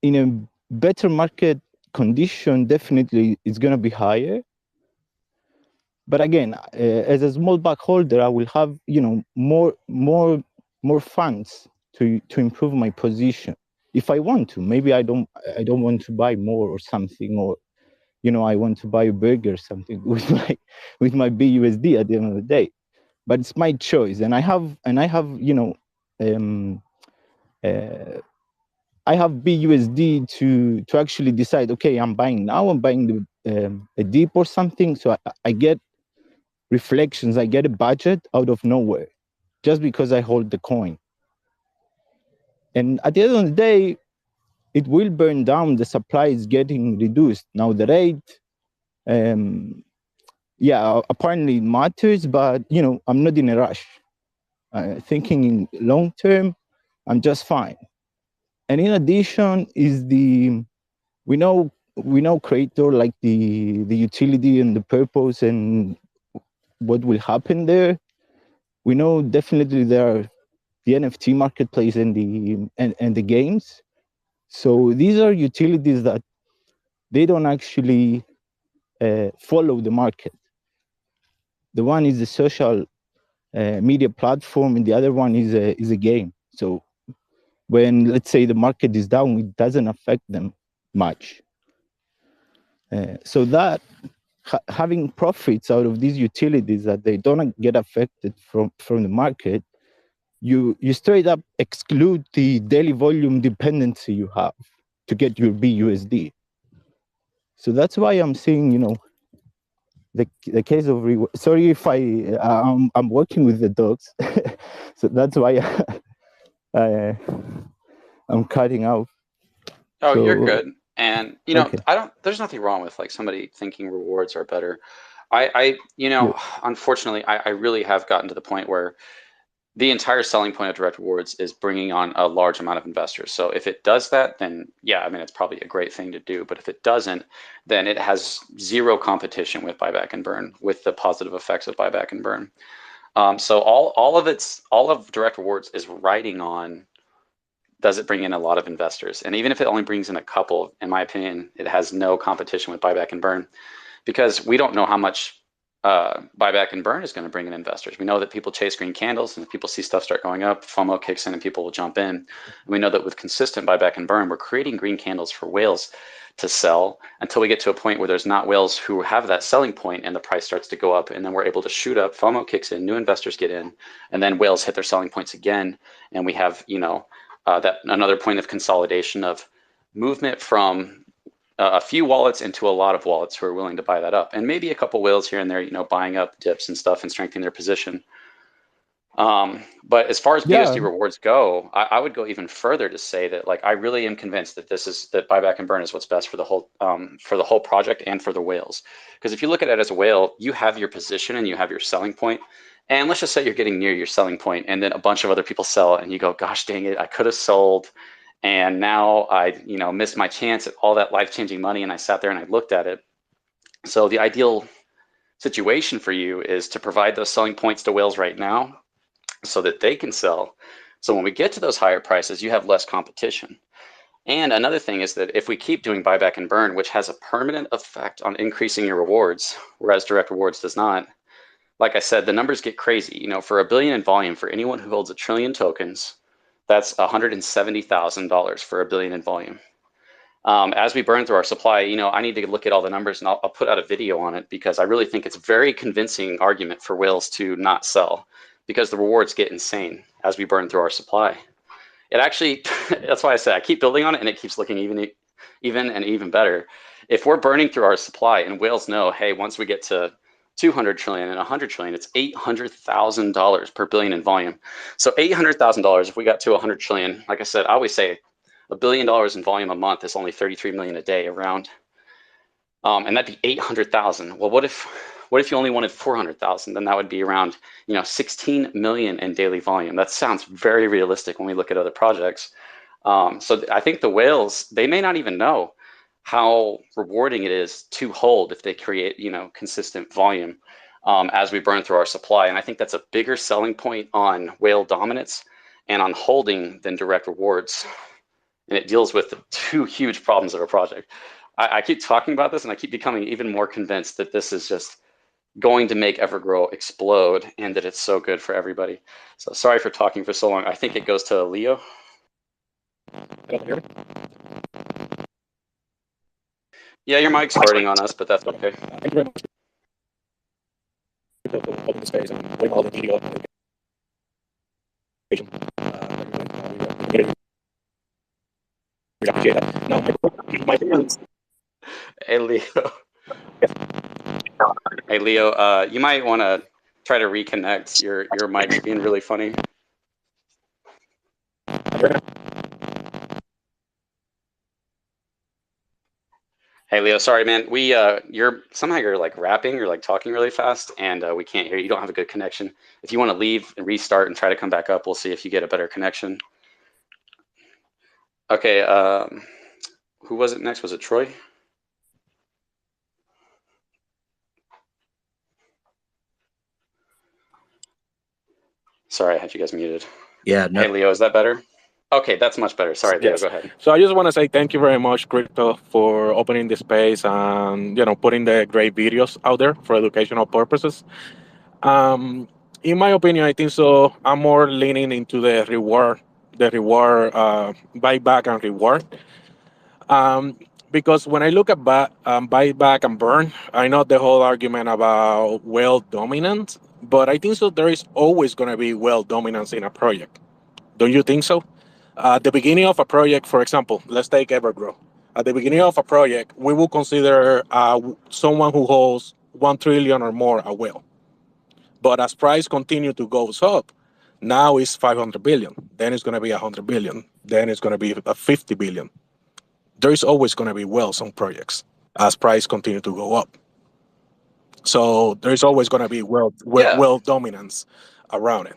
in a better market condition, definitely it's going to be higher. But again, as a small back holder, I will have, more funds to improve my position if I want to. Maybe I don't want to buy more or something, or I want to buy a burger or something with my BUSD at the end of the day. But it's my choice, and I have I have BUSD to actually decide. Okay, I'm buying now. I'm buying a dip or something. So I get reflections. I get a budget out of nowhere, just because I hold the coin. And at the end of the day, it will burn down. The supply is getting reduced now. The rate, apparently it matters, but I'm not in a rush. Thinking in long term, I'm just fine. And in addition, we know creator, like the utility and the purpose and what will happen there. We know definitely there are the NFT marketplace and the games. So these are utilities that they don't actually follow the market. The one is the social media platform, and the other one is a game. So when, let's say, the market is down, it doesn't affect them much. So that having profits out of these utilities that they don't get affected from the market, you straight up exclude the daily volume dependency you have to get your BUSD. So that's why I'm seeing, the case of sorry if I'm working with the dogs, so that's why I'm cutting out.
Oh,
So,
you're good. And
okay.
there's nothing wrong with like somebody thinking rewards are better. Unfortunately, I really have gotten to the point where the entire selling point of direct rewards is bringing on a large amount of investors. So if it does that, then yeah, I mean, it's probably a great thing to do. But if it doesn't, then it has zero competition with buyback and burn, with the positive effects of buyback and burn. So all of direct rewards is riding on, does it bring in a lot of investors? And even if it only brings in a couple, in my opinion, it has no competition with buyback and burn, because we don't know how much buyback and burn is going to bring in investors. We know that people chase green candles, and if people see stuff start going up, FOMO kicks in and people will jump in. And we know that with consistent buyback and burn, we're creating green candles for whales to sell until we get to a point where there's not whales who have that selling point and the price starts to go up, and then we're able to shoot up, FOMO kicks in, new investors get in, and then whales hit their selling points again, and we have that another point of consolidation of movement from a few wallets into a lot of wallets who are willing to buy that up, and maybe a couple whales here and there, buying up dips and stuff and strengthening their position. But as far as BUSD rewards go, I would go even further to say that, like, I really am convinced that that buyback and burn is what's best for the whole project and for the whales. Because if you look at it as a whale, you have your position and you have your selling point. And let's just say you're getting near your selling point, and then a bunch of other people sell, and you go, gosh dang it, I could have sold, and now I missed my chance at all that life-changing money, and I sat there and I looked at it. So the ideal situation for you is to provide those selling points to whales right now so that they can sell. So when we get to those higher prices, you have less competition. And another thing is that if we keep doing buyback and burn, which has a permanent effect on increasing your rewards, whereas direct rewards does not, like I said, the numbers get crazy. For $1 billion in volume, for anyone who holds 1 trillion tokens, that's $170,000 for $1 billion in volume. As we burn through our supply, I need to look at all the numbers, and I'll put out a video on it, because I really think it's a very convincing argument for whales to not sell, because the rewards get insane as we burn through our supply. It actually, that's why I say I keep building on it, and it keeps looking even better. If we're burning through our supply and whales know, hey, once we get to 200 trillion and 100 trillion, it's $800,000 per billion in volume. So $800,000, if we got to 100 trillion, like I said, I always say $1 billion in volume a month is only 33 million a day around. And that'd be 800,000. Well, what if What if you only wanted 400,000? Then that would be around 16 million in daily volume. That sounds very realistic when we look at other projects. So I think the whales, they may not even know how rewarding it is to hold if they create consistent volume as we burn through our supply. And I think that's a bigger selling point on whale dominance and on holding than direct rewards. And it deals with the two huge problems of a project. I keep talking about this and I keep becoming even more convinced that this is just going to make Evergrow explode and that it's so good for everybody. So sorry for talking for so long. I think it goes to Leo. Yeah, your mic's hurting on us, but that's okay.
Thank you very much. Open the space and bring all the video. We appreciate that. Now, my opinions.
Hey, Leo. Hey, Leo, you might want to try to reconnect. Your mic's being really funny. Hey, Leo, sorry, man. You're like rapping, you're like talking really fast, and we can't hear you. You don't have a good connection. If you want to leave and restart and try to come back up, we'll see if you get a better connection. Okay, who was it next? Was it Troy? Sorry, I had you guys muted.
Yeah. No.
Hey, Leo, is that better? Okay, that's much better. Sorry, Leo,
Yes.
go ahead.
So I just want to say thank you very much, Crypto, for opening the space and putting the great videos out there for educational purposes. In my opinion, I think so. I'm more leaning into the reward buyback and reward. Because when I look at buyback and burn, I know the whole argument about well dominance, but I think so there is always going to be well dominance in a project. Don't you think so? At the beginning of a project, for example, let's take Evergrow. At the beginning of a project, we will consider someone who holds 1 trillion or more a whale. But as price continue to goes up, now it's 500 billion. Then it's going to be 100 billion. Then it's going to be 50 billion. There is always going to be whales on projects as price continue to go up. So there's always going to be well dominance around it,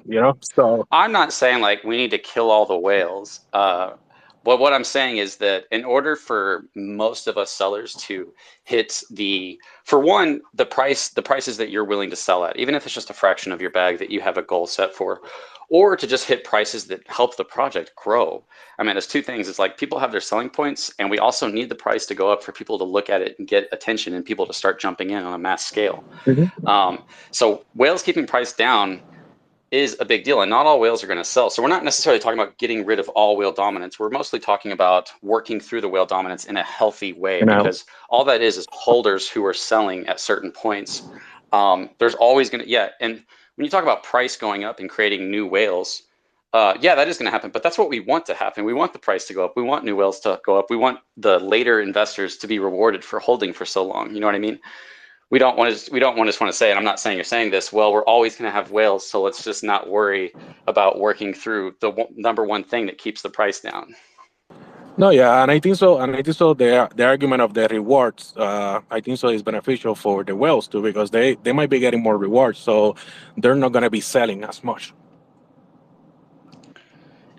So
I'm not saying like we need to kill all the whales. But what I'm saying is that in order for most of us sellers to hit the prices that you're willing to sell at, even if it's just a fraction of your bag that you have a goal set for, or to just hit prices that help the project grow. I mean, there's two things. It's like people have their selling points, and we also need the price to go up for people to look at it and get attention and people to start jumping in on a mass scale. So whales keeping price down is a big deal, and not all whales are going to sell. So we're not necessarily talking about getting rid of all whale dominance. We're mostly talking about working through the whale dominance in a healthy way, because all that is holders who are selling at certain points. There's always going to, and when you talk about price going up and creating new whales, that is going to happen, but that's what we want to happen. We want the price to go up. We want new whales to go up. We want the later investors to be rewarded for holding for so long. You know what I mean? We don't just want to say, and I'm not saying you're saying this, well, we're always going to have whales, so let's just not worry about working through the number one thing that keeps the price down.
No, yeah, and I think so. The argument of the rewards, I think so, is beneficial for the whales too, because they might be getting more rewards, so they're not going to be selling as much.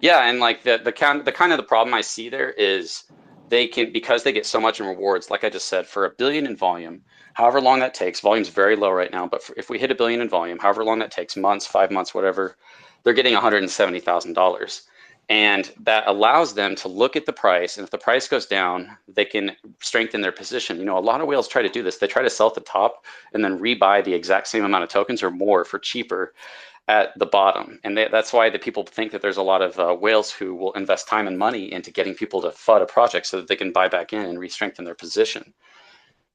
Yeah, and like the kind of the problem I see there is because they get so much in rewards, like I just said, for $1 billion in volume, however long that takes, volume's very low right now, but if we hit $1 billion in volume, however long that takes, months, 5 months, whatever, they're getting $170,000. And that allows them to look at the price, and if the price goes down, they can strengthen their position. A lot of whales try to do this. They try to sell at the top and then rebuy the exact same amount of tokens or more for cheaper at the bottom. And that's why the people think that there's a lot of whales who will invest time and money into getting people to FUD a project so that they can buy back in and re-strengthen their position.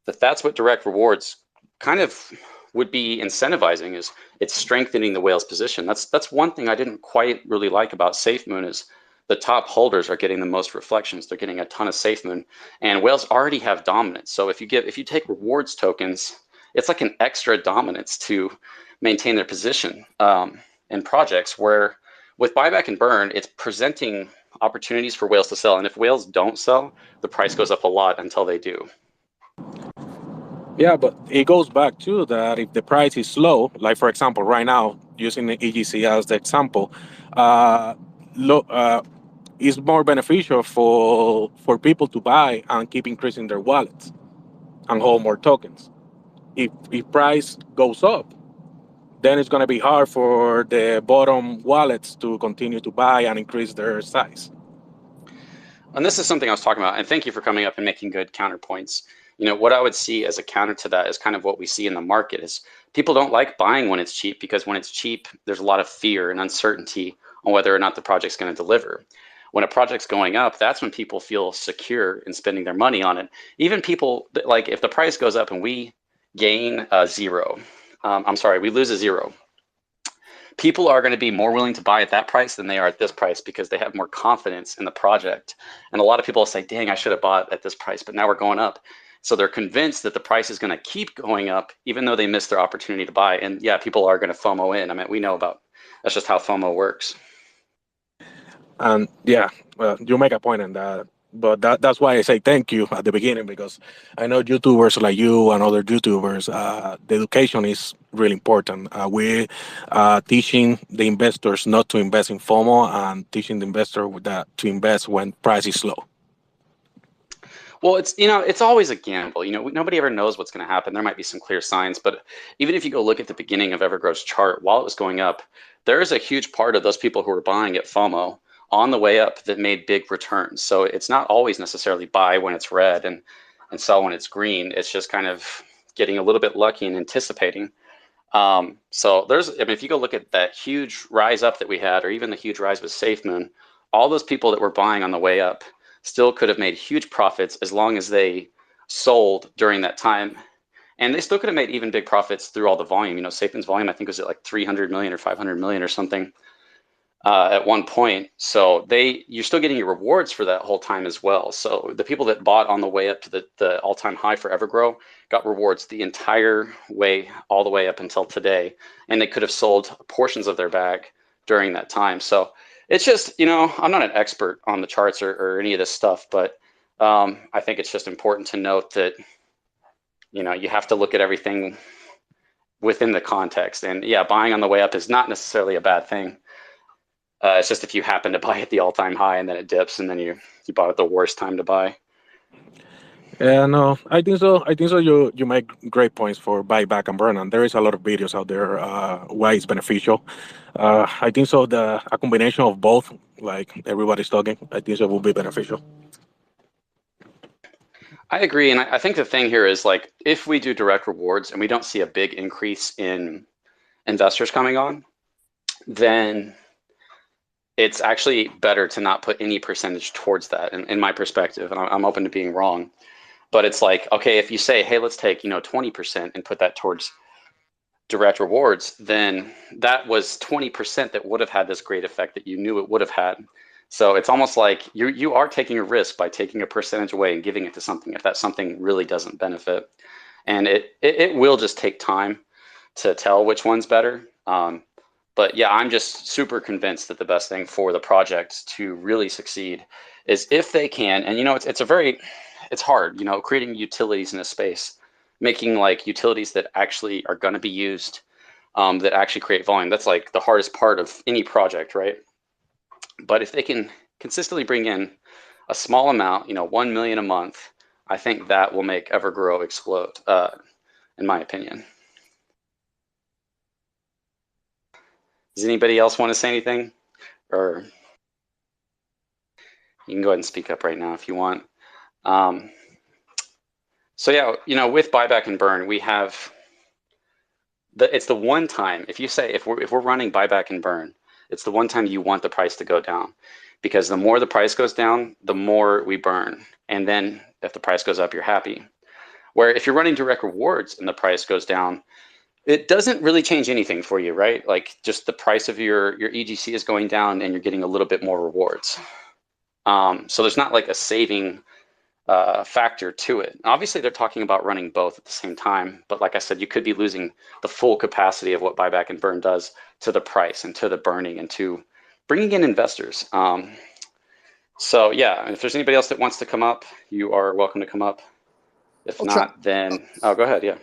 But that's what direct rewards kind of would be incentivizing, is it's strengthening the whale's position. That's one thing I didn't quite really like about Safemoon, is the top holders are getting the most reflections. They're getting a ton of Safemoon, and whales already have dominance. So if you take rewards tokens, it's like an extra dominance to maintain their position in projects, where with buyback and burn, it's presenting opportunities for whales to sell. And if whales don't sell, the price goes up a lot until they do.
Yeah, but it goes back to that if the price is low, like for example, right now, using the EGC as the example, uh, lo- uh, it's more beneficial for people to buy and keep increasing their wallets and hold more tokens. If price goes up, then it's going to be hard for the bottom wallets to continue to buy and increase their size.
And this is something I was talking about, and thank you for coming up and making good counterpoints. You know, what I would see as a counter to that is kind of what we see in the market is people don't like buying when it's cheap, because when it's cheap, there's a lot of fear and uncertainty on whether or not the project's going to deliver. When a project's going up, that's when people feel secure in spending their money on it. Even people, like if the price goes up and we gain a zero, we lose a zero, people are going to be more willing to buy at that price than they are at this price, because they have more confidence in the project. And a lot of people will say, dang, I should have bought at this price, but now we're going up. So they're convinced that the price is going to keep going up, even though they missed their opportunity to buy. And yeah, people are going to FOMO in. I mean, we know about, that's just how FOMO works.
And yeah, well, you make a point in that. But that's why I say thank you at the beginning, because I know YouTubers like you and other YouTubers, the education is really important. We teaching the investors not to invest in FOMO and teaching the investor with that to invest when price is low.
Well, it's, you know, it's always a gamble. You know, nobody ever knows what's going to happen. There might be some clear signs, but even if you go look at the beginning of Evergrow's chart, while it was going up, there is a huge part of those people who were buying at FOMO on the way up that made big returns. So it's not always necessarily buy when it's red and sell when it's green. It's just kind of getting a little bit lucky and anticipating. So there's, I mean, if you go look at that huge rise up that we had, or even the huge rise with Safemoon, all those people that were buying on the way up still could have made huge profits as long as they sold during that time. And they still could have made even big profits through all the volume. You know, Safemoon's volume, I think, was at like 300 million or 500 million or something at one point. So you're still getting your rewards for that whole time as well. So the people that bought on the way up to the all-time high for Evergrow got rewards the entire way, all the way up until today. And they could have sold portions of their bag during that time. So it's just, you know, I'm not an expert on the charts or any of this stuff, but I think it's just important to note that, you know, you have to look at everything within the context. And yeah, buying on the way up is not necessarily a bad thing. It's just if you happen to buy at the all-time high and then it dips and then you bought at the worst time to buy.
Yeah, no, I think so. I think so. You make great points for buyback and burn, and there is a lot of videos out there why it's beneficial. I think so. A combination of both, like everybody's talking, I think so will be beneficial.
I agree, and I think the thing here is, like, if we do direct rewards and we don't see a big increase in investors coming on, then it's actually better to not put any percentage towards that, in my perspective. And I'm open to being wrong. But it's like, okay, if you say, hey, let's take, you know, 20% and put that towards direct rewards, then that was 20% that would have had this great effect that you knew it would have had. So it's almost like you are taking a risk by taking a percentage away and giving it to something if that something really doesn't benefit. And it will just take time to tell which one's better. But yeah, I'm just super convinced that the best thing for the project to really succeed is if they can, and you know, it's hard, you know, creating utilities in a space, making like utilities that actually are going to be used, that actually create volume. That's like the hardest part of any project, right? But if they can consistently bring in a small amount, you know, 1 million a month, I think that will make Evergrow explode, in my opinion. Does anybody else want to say anything? Or you can go ahead and speak up right now if you want. So yeah, you know, with buyback and burn, we have it's the one time, if you say, if we're running buyback and burn, it's the one time you want the price to go down, because the more the price goes down, the more we burn. And then if the price goes up, you're happy. Where if you're running direct rewards and the price goes down, it doesn't really change anything for you, right? Like just the price of your EGC is going down and you're getting a little bit more rewards. So there's not like a saving factor to it. Obviously, they're talking about running both at the same time, but like I said, you could be losing the full capacity of what buyback and burn does to the price and to the burning and to bringing in investors. So yeah, if there's anybody else that wants to come up, you are welcome to come up. If
I'll
not, then go ahead. Yeah.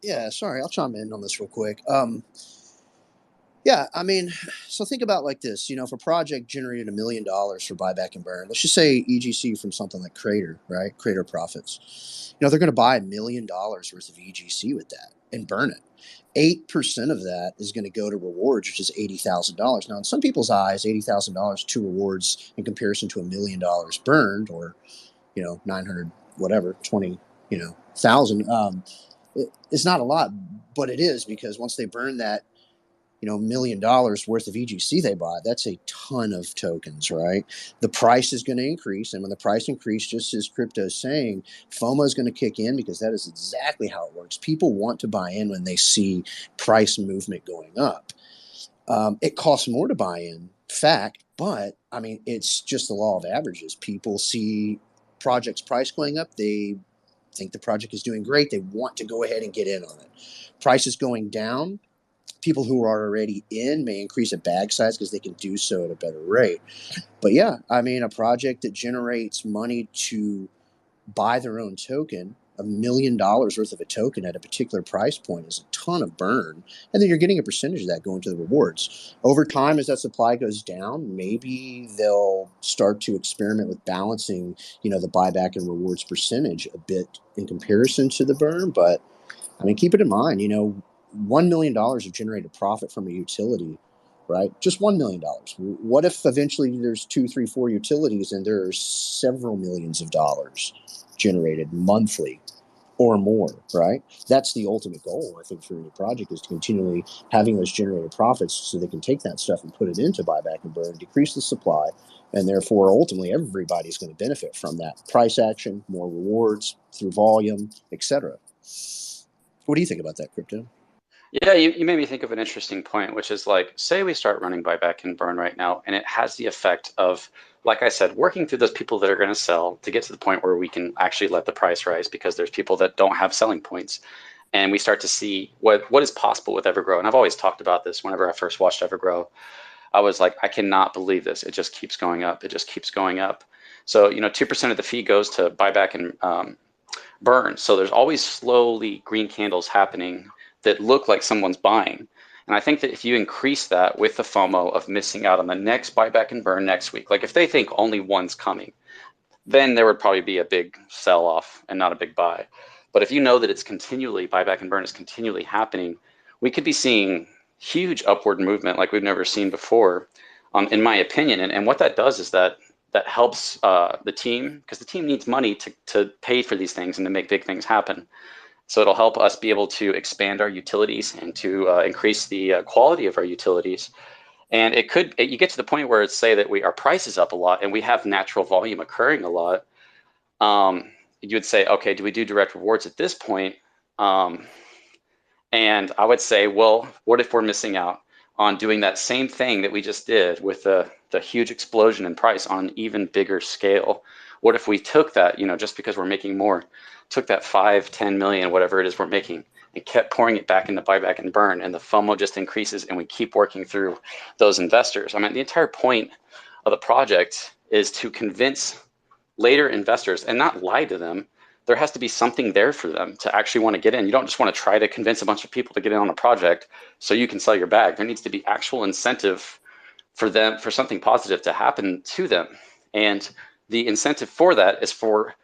Yeah, sorry, I'll chime in on this real quick. Yeah, I mean, so think about like this. If a project generated $1 million for buyback and burn, let's just say EGC from something like Crater, right? Crater profits. They're going to buy $1 million worth of EGC with that and burn it. 8% of that is going to go to rewards, which is $80,000. Now, in some people's eyes, $80,000 to rewards in comparison to $1 million burned, or 900 whatever 20 thousand. It's not a lot, but it is, because once they burn that $1 million worth of EGC they bought, that's a ton of tokens, right? The price is going to increase. And when the price increases, just as crypto is saying, FOMO is going to kick in, because that is exactly how it works. People want to buy in when they see price movement going up. It costs more to buy in, fact, but I mean, it's just the law of averages. People see project's price going up. They think the project is doing great. They want to go ahead and get in on it. Price is going down. People who are already in may increase a bag size because they can do so at a better rate. But yeah, I mean, a project that generates money to buy their own token, $1 million worth of a token at a particular price point, is a ton of burn. And then you're getting a percentage of that going to the rewards. Over time, as that supply goes down, maybe they'll start to experiment with balancing, the buyback and rewards percentage a bit in comparison to the burn. But I mean, keep it in mind, $1 million of generated profit from a utility, right? Just $1 million. What if eventually there's 2, 3, 4 utilities and there's several millions of dollars generated monthly or more, right? That's the ultimate goal, I think, for any project, is to continually having those generated profits so they can take that stuff and put it into buyback and burn, decrease the supply, and therefore ultimately everybody's going to benefit from that price action, more rewards through volume, etc. What do you think about that, Crypto?
Yeah, you made me think of an interesting point, which is like, say we start running buyback and burn right now, and it has the effect of, like I said, working through those people that are going to sell to get to the point where we can actually let the price rise, because there's people that don't have selling points. And we start to see what is possible with Evergrow. And I've always talked about this whenever I first watched Evergrow. I was like, I cannot believe this. It just keeps going up. It just keeps going up. So, 2% of the fee goes to buyback and burn. So there's always slowly green candles happening that look like someone's buying. And I think that if you increase that with the FOMO of missing out on the next buyback and burn next week, like if they think only one's coming, then there would probably be a big sell off and not a big buy. But if you know that it's continually, buyback and burn is continually happening, we could be seeing huge upward movement like we've never seen before, in my opinion. And what that does is that helps the team, because the team needs money to pay for these things and to make big things happen. So it'll help us be able to expand our utilities and to increase the quality of our utilities. And you get to the point where it's, say that our price is up a lot and we have natural volume occurring a lot. You would say, okay, do we do direct rewards at this point? And I would say, well, what if we're missing out on doing that same thing that we just did with the huge explosion in price on an even bigger scale? What if we took that, just because we're making more, took that 5, 10 million, whatever it is we're making, and kept pouring it back into buyback and burn, and the FOMO just increases and we keep working through those investors? I mean, the entire point of the project is to convince later investors and not lie to them. There has to be something there for them to actually want to get in. You don't just want to try to convince a bunch of people to get in on a project so you can sell your bag. There needs to be actual incentive for them, for something positive to happen to them. And the incentive for that is for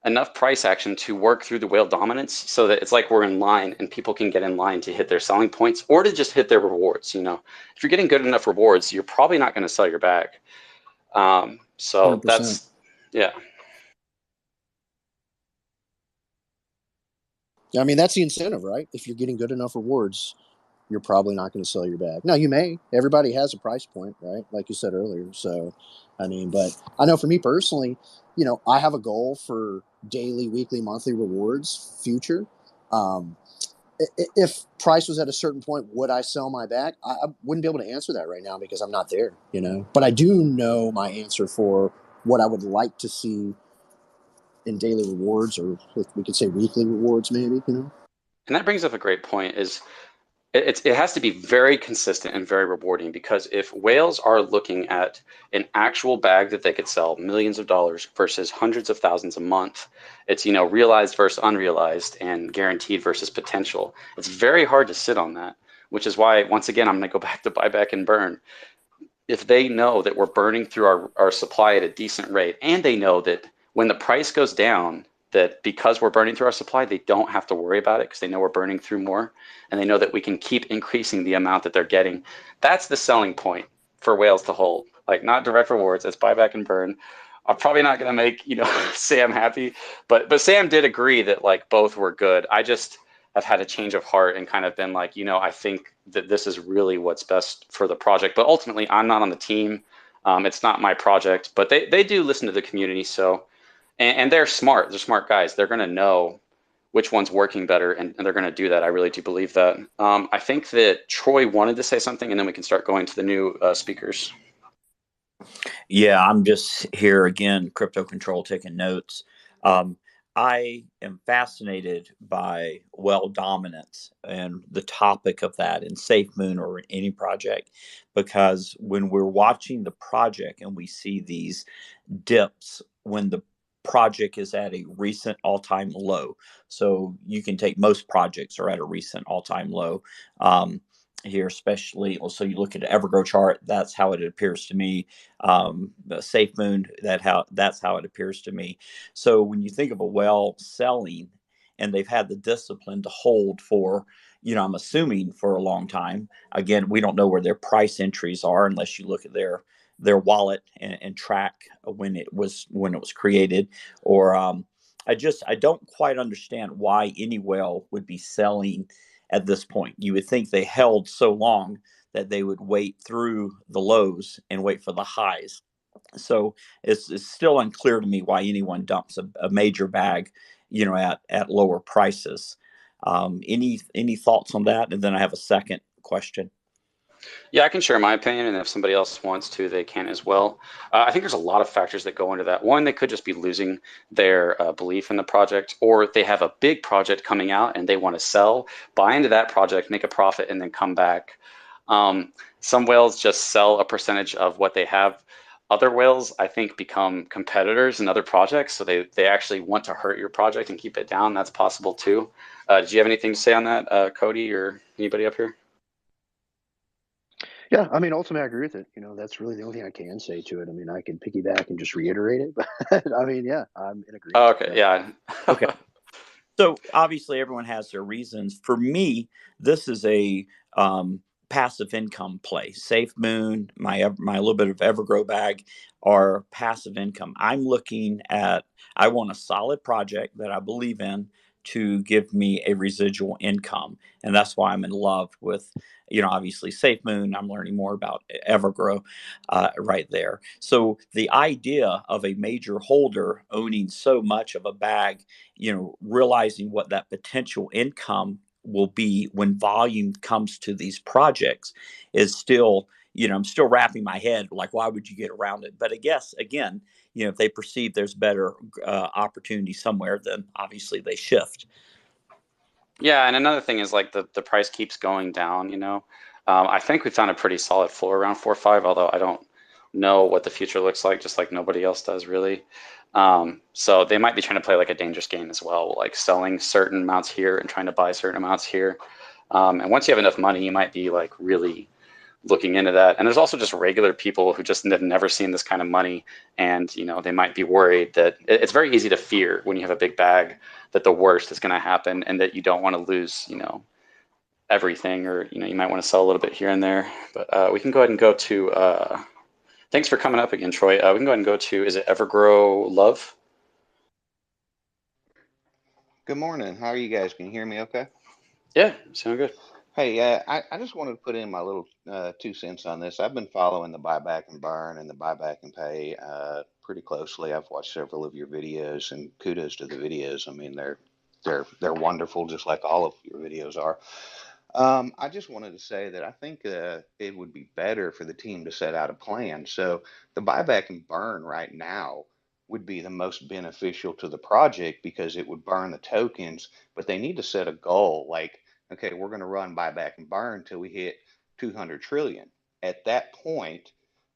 enough price action to work through the whale dominance, so that it's like we're in line and people can get in line to hit their selling points or to just hit their rewards. If you're getting good enough rewards, you're probably not going to sell your bag. So
100%.
that's, yeah.
I mean, that's the incentive, right? If you're getting good enough rewards, you're probably not going to sell your bag. Now, you may. Everybody has a price point, right? Like you said earlier. So, I mean, but I know for me personally, I have a goal for daily, weekly, monthly rewards future. If price was at a certain point, would I sell my bag? I wouldn't be able to answer that right now because I'm not there, But I do know my answer for what I would like to see in daily rewards, or we could say weekly rewards, maybe,
And that brings up a great point, is it has to be very consistent and very rewarding, because if whales are looking at an actual bag that they could sell millions of dollars versus hundreds of thousands a month, it's, realized versus unrealized and guaranteed versus potential. It's very hard to sit on that, which is why, once again, I'm going to go back to buyback and burn. If they know that we're burning through our supply at a decent rate, and they know that when the price goes down, that because we're burning through our supply, they don't have to worry about it because they know we're burning through more, and they know that we can keep increasing the amount that they're getting. That's the selling point for whales to hold. Like, not direct rewards, it's buyback and burn. I'm probably not going to make, Sam happy, but Sam did agree that like both were good. I just have had a change of heart and kind of been like, I think that this is really what's best for the project. But ultimately, I'm not on the team. It's not my project, but they do listen to the community. So, and they're smart. They're smart guys. They're going to know which one's working better, and they're going to do that. I really do believe that. I think that Troy wanted to say something, and then we can start going to the new speakers.
Yeah, I'm just here again, crypto control, taking notes. I am fascinated by well dominance and the topic of that in Safemoon or any project, because when we're watching the project and we see these dips when the project is at a recent all-time low. So you can take most projects are at a recent all-time low here, especially. So you look at the Evergrow chart, that's how it appears to me. The Safemoon, that's how it appears to me. So when you think of a well selling and they've had the discipline to hold for, I'm assuming for a long time. Again, we don't know where their price entries are unless you look at their wallet and track when it was created. Or I don't quite understand why any whale would be selling at this point. You would think they held so long that they would wait through the lows and wait for the highs. So it's still unclear to me why anyone dumps a major bag, at lower prices. Any thoughts on that? And then I have a second question.
Yeah, I can share my opinion, and if somebody else wants to, they can as well. I think there's a lot of factors that go into that. One, they could just be losing their belief in the project, or they have a big project coming out and they want to sell, buy into that project, make a profit, and then come back. Some whales just sell a percentage of what they have. Other whales, I think, become competitors in other projects, so they actually want to hurt your project and keep it down. That's possible too. Did you have anything to say on that, Cody, or anybody up here?
Yeah, I mean, ultimately, I agree with it. That's really the only thing I can say to it. I mean, I can piggyback and just reiterate it, but I mean, yeah, I'm in agreement.
Oh, okay, yeah.
Okay. So obviously, everyone has their reasons. For me, this is a passive income play. Safemoon, my little bit of Evergrow bag are passive income. I want a solid project that I believe in to give me a residual income. And that's why I'm in love with, obviously Safemoon. I'm learning more about Evergrow right there. So the idea of a major holder owning so much of a bag, realizing what that potential income will be when volume comes to these projects is still, I'm still wrapping my head like, why would you get around it? But I guess, again, if they perceive there's better opportunity somewhere, then obviously they shift.
Yeah, and another thing is like the price keeps going down, I think we found a pretty solid floor around 4.5, although I don't know what the future looks like, just like nobody else does really. So they might be trying to play like a dangerous game as well, like selling certain amounts here and trying to buy certain amounts here. And once you have enough money, you might be like really looking into that. And there's also just regular people who just have never seen this kind of money, and they might be worried that it's very easy to fear when you have a big bag that the worst is going to happen and that you don't want to lose everything, or you might want to sell a little bit here and there. But we can go ahead and go to thanks for coming up again, Troy. We can go ahead and go to, is it Evergrow Love?
Good morning. How are you guys? Can you hear me okay?
Yeah, sound good.
Hey, I just wanted to put in my little 2 cents on this. I've been following the buyback and burn and the buyback and pay pretty closely. I've watched several of your videos, and kudos to the videos. I mean, they're wonderful, just like all of your videos are. I just wanted to say that I think it would be better for the team to set out a plan. So the buyback and burn right now would be the most beneficial to the project because it would burn the tokens, but they need to set a goal. Like Okay, we're going to run buyback and burn until we hit 200 trillion. At that point,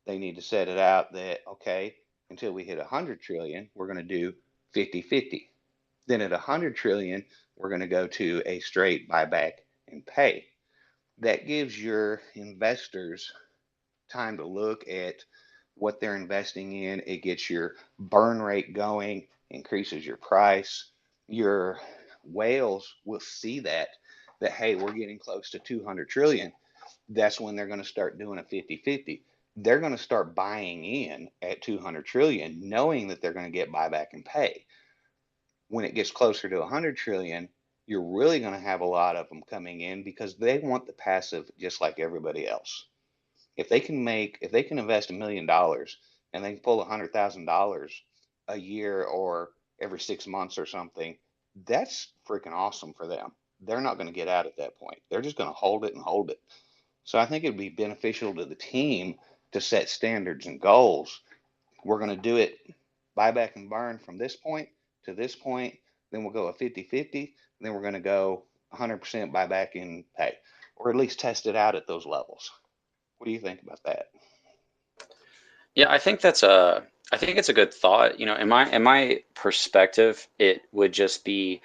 they need to set it out that, okay, until we hit 100 trillion, we're going to do 50-50. Then at 100 trillion, we're going to go to a straight buyback and pay. That gives your investors time to look at what they're investing in. It gets your burn rate going, increases your price. Your whales will see that hey, we're getting close to 200 trillion. That's when they're going to start doing a 50-50. They're going to start buying in at 200 trillion, knowing that they're going to get buyback and pay. When it gets closer to 100 trillion, you're really going to have a lot of them coming in because they want the passive just like everybody else. If they can invest $1 million and they can pull $100,000 a year or every 6 months or something, that's freaking awesome for them. They're not going to get out at that point. They're just going to hold it and hold it. So I think it'd be beneficial to the team to set standards and goals. We're going to do it buyback and burn from this point to this point. Then we'll go a 50-50. Then we're going to go 100% buyback and pay, or at least test it out at those levels. What do you think about that?
Yeah, I think it's a good thought. You know, in my perspective, it would just be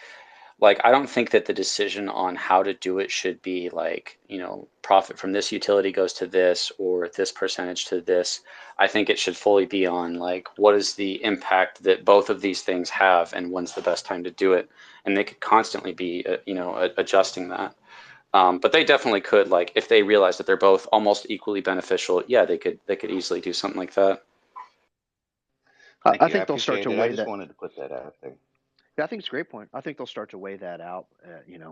like, I don't think that the decision on how to do it should be like, you know, profit from this utility goes to this or this percentage to this. I think it should fully be on like, what is the impact that both of these things have and when's the best time to do it. And they could constantly be, adjusting that. But they definitely could, like, if they realize that they're both almost equally beneficial, yeah, they could easily do something like that.
Thank
I
you. I
think they'll start
appreciate
to
it. I
weigh
just
that.
wanted to put that out there.
Yeah, I think it's a great point. I think they'll start to weigh that out,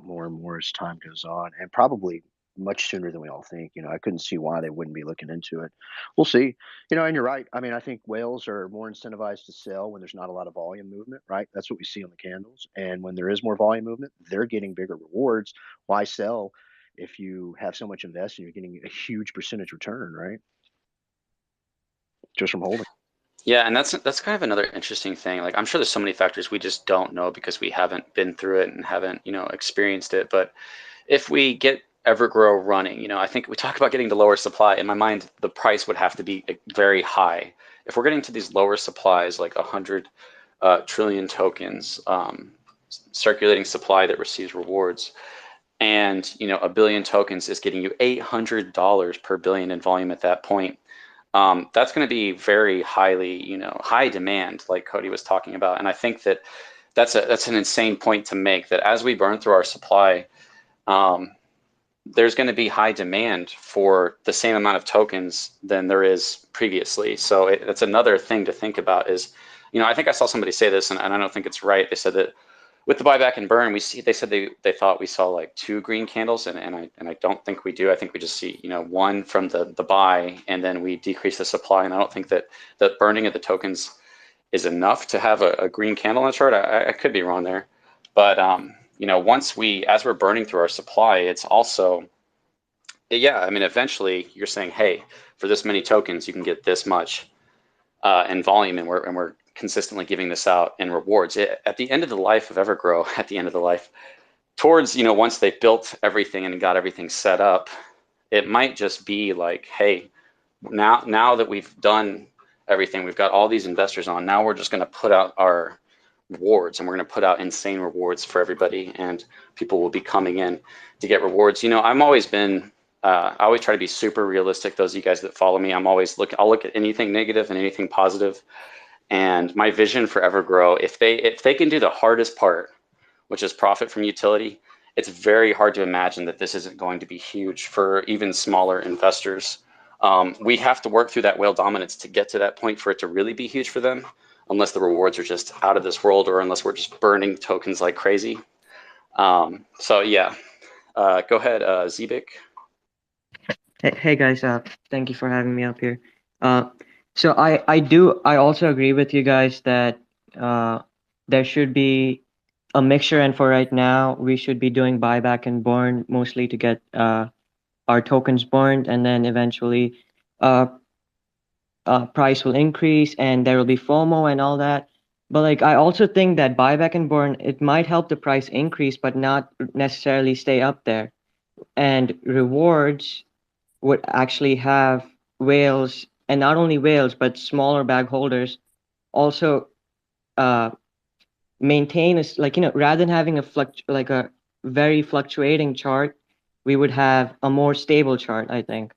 more and more as time goes on, and probably much sooner than we all think. I couldn't see why they wouldn't be looking into it. We'll see. And you're right. I mean, I think whales are more incentivized to sell when there's not a lot of volume movement, right? That's what we see on the candles. And when there is more volume movement, they're getting bigger rewards. Why sell if you have so much invested? You're getting a huge percentage return, right? Just from holding.
Yeah, and that's kind of another interesting thing. Like, I'm sure there's so many factors we just don't know because we haven't been through it and haven't, experienced it. But if we get Evergrow running, I think we talk about getting to lower supply. In my mind, the price would have to be very high. If we're getting to these lower supplies, like 100 trillion tokens, circulating supply that receives rewards, and 1 billion tokens is getting you $800 per billion in volume at that point. That's going to be very highly, high demand, like Cody was talking about. And I think that's an insane point to make, that as we burn through our supply, there's going to be high demand for the same amount of tokens than there is previously. So that's another thing to think about is, I think I saw somebody say this, and I don't think it's right. They said that with the buyback and burn, they said they thought we saw like 2 green candles, and I don't think we do. I think we just see, one from the buy, and then we decrease the supply. And I don't think that the burning of the tokens is enough to have a green candle in the chart. I could be wrong there, but as we're burning through our supply, it's also, yeah, I mean, eventually you're saying, hey, for this many tokens, you can get this much in volume, and we're consistently giving this out in rewards. At the end of the life of Evergrow, towards, once they've built everything and got everything set up, it might just be like, hey, now that we've done everything, we've got all these investors on, now we're just going to put out our rewards, and we're going to put out insane rewards for everybody, and people will be coming in to get rewards. I've always been, I always try to be super realistic. Those of you guys that follow me, I'll look at anything negative and anything positive. And my vision for Evergrow, if they can do the hardest part, which is profit from utility, it's very hard to imagine that this isn't going to be huge for even smaller investors. We have to work through that whale dominance to get to that point for it to really be huge for them, unless the rewards are just out of this world, or unless we're just burning tokens like crazy. So yeah, go ahead, Zebik.
Hey guys, thank you for having me up here. So I also agree with you guys that there should be a mixture, and for right now we should be doing buyback and burn mostly to get our tokens burned, and then eventually price will increase and there will be FOMO and all that. But like I also think that buyback and burn, it might help the price increase, but not necessarily stay up there. And rewards would actually have whales, and not only whales, but smaller bag holders also uh, maintain a like, rather than having like a very fluctuating chart, we would have a more stable chart, I think.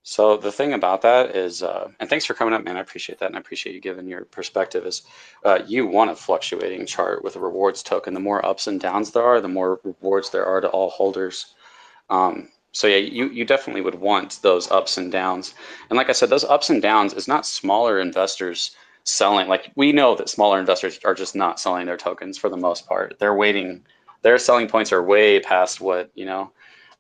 So the thing about that is, and thanks for coming up, man. I appreciate that, and I appreciate you giving your perspective. Is you want a fluctuating chart with a rewards token. The more ups and downs there are, the more rewards there are to all holders. So yeah, you definitely would want those ups and downs. And like I said, those ups and downs is not smaller investors selling. Like we know that smaller investors are just not selling their tokens for the most part. They're waiting. Their selling points are way past what,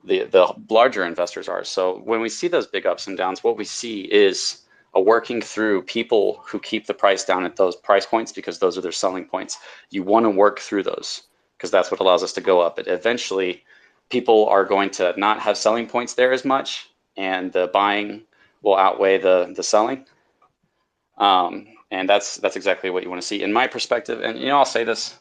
the larger investors are. So when we see those big ups and downs, what we see is a working through people who keep the price down at those price points because those are their selling points. You want to work through those because that's what allows us to go up. But eventually, people are going to not have selling points there as much, and the buying will outweigh the selling. And that's exactly what you want to see in my perspective. And I'll say this: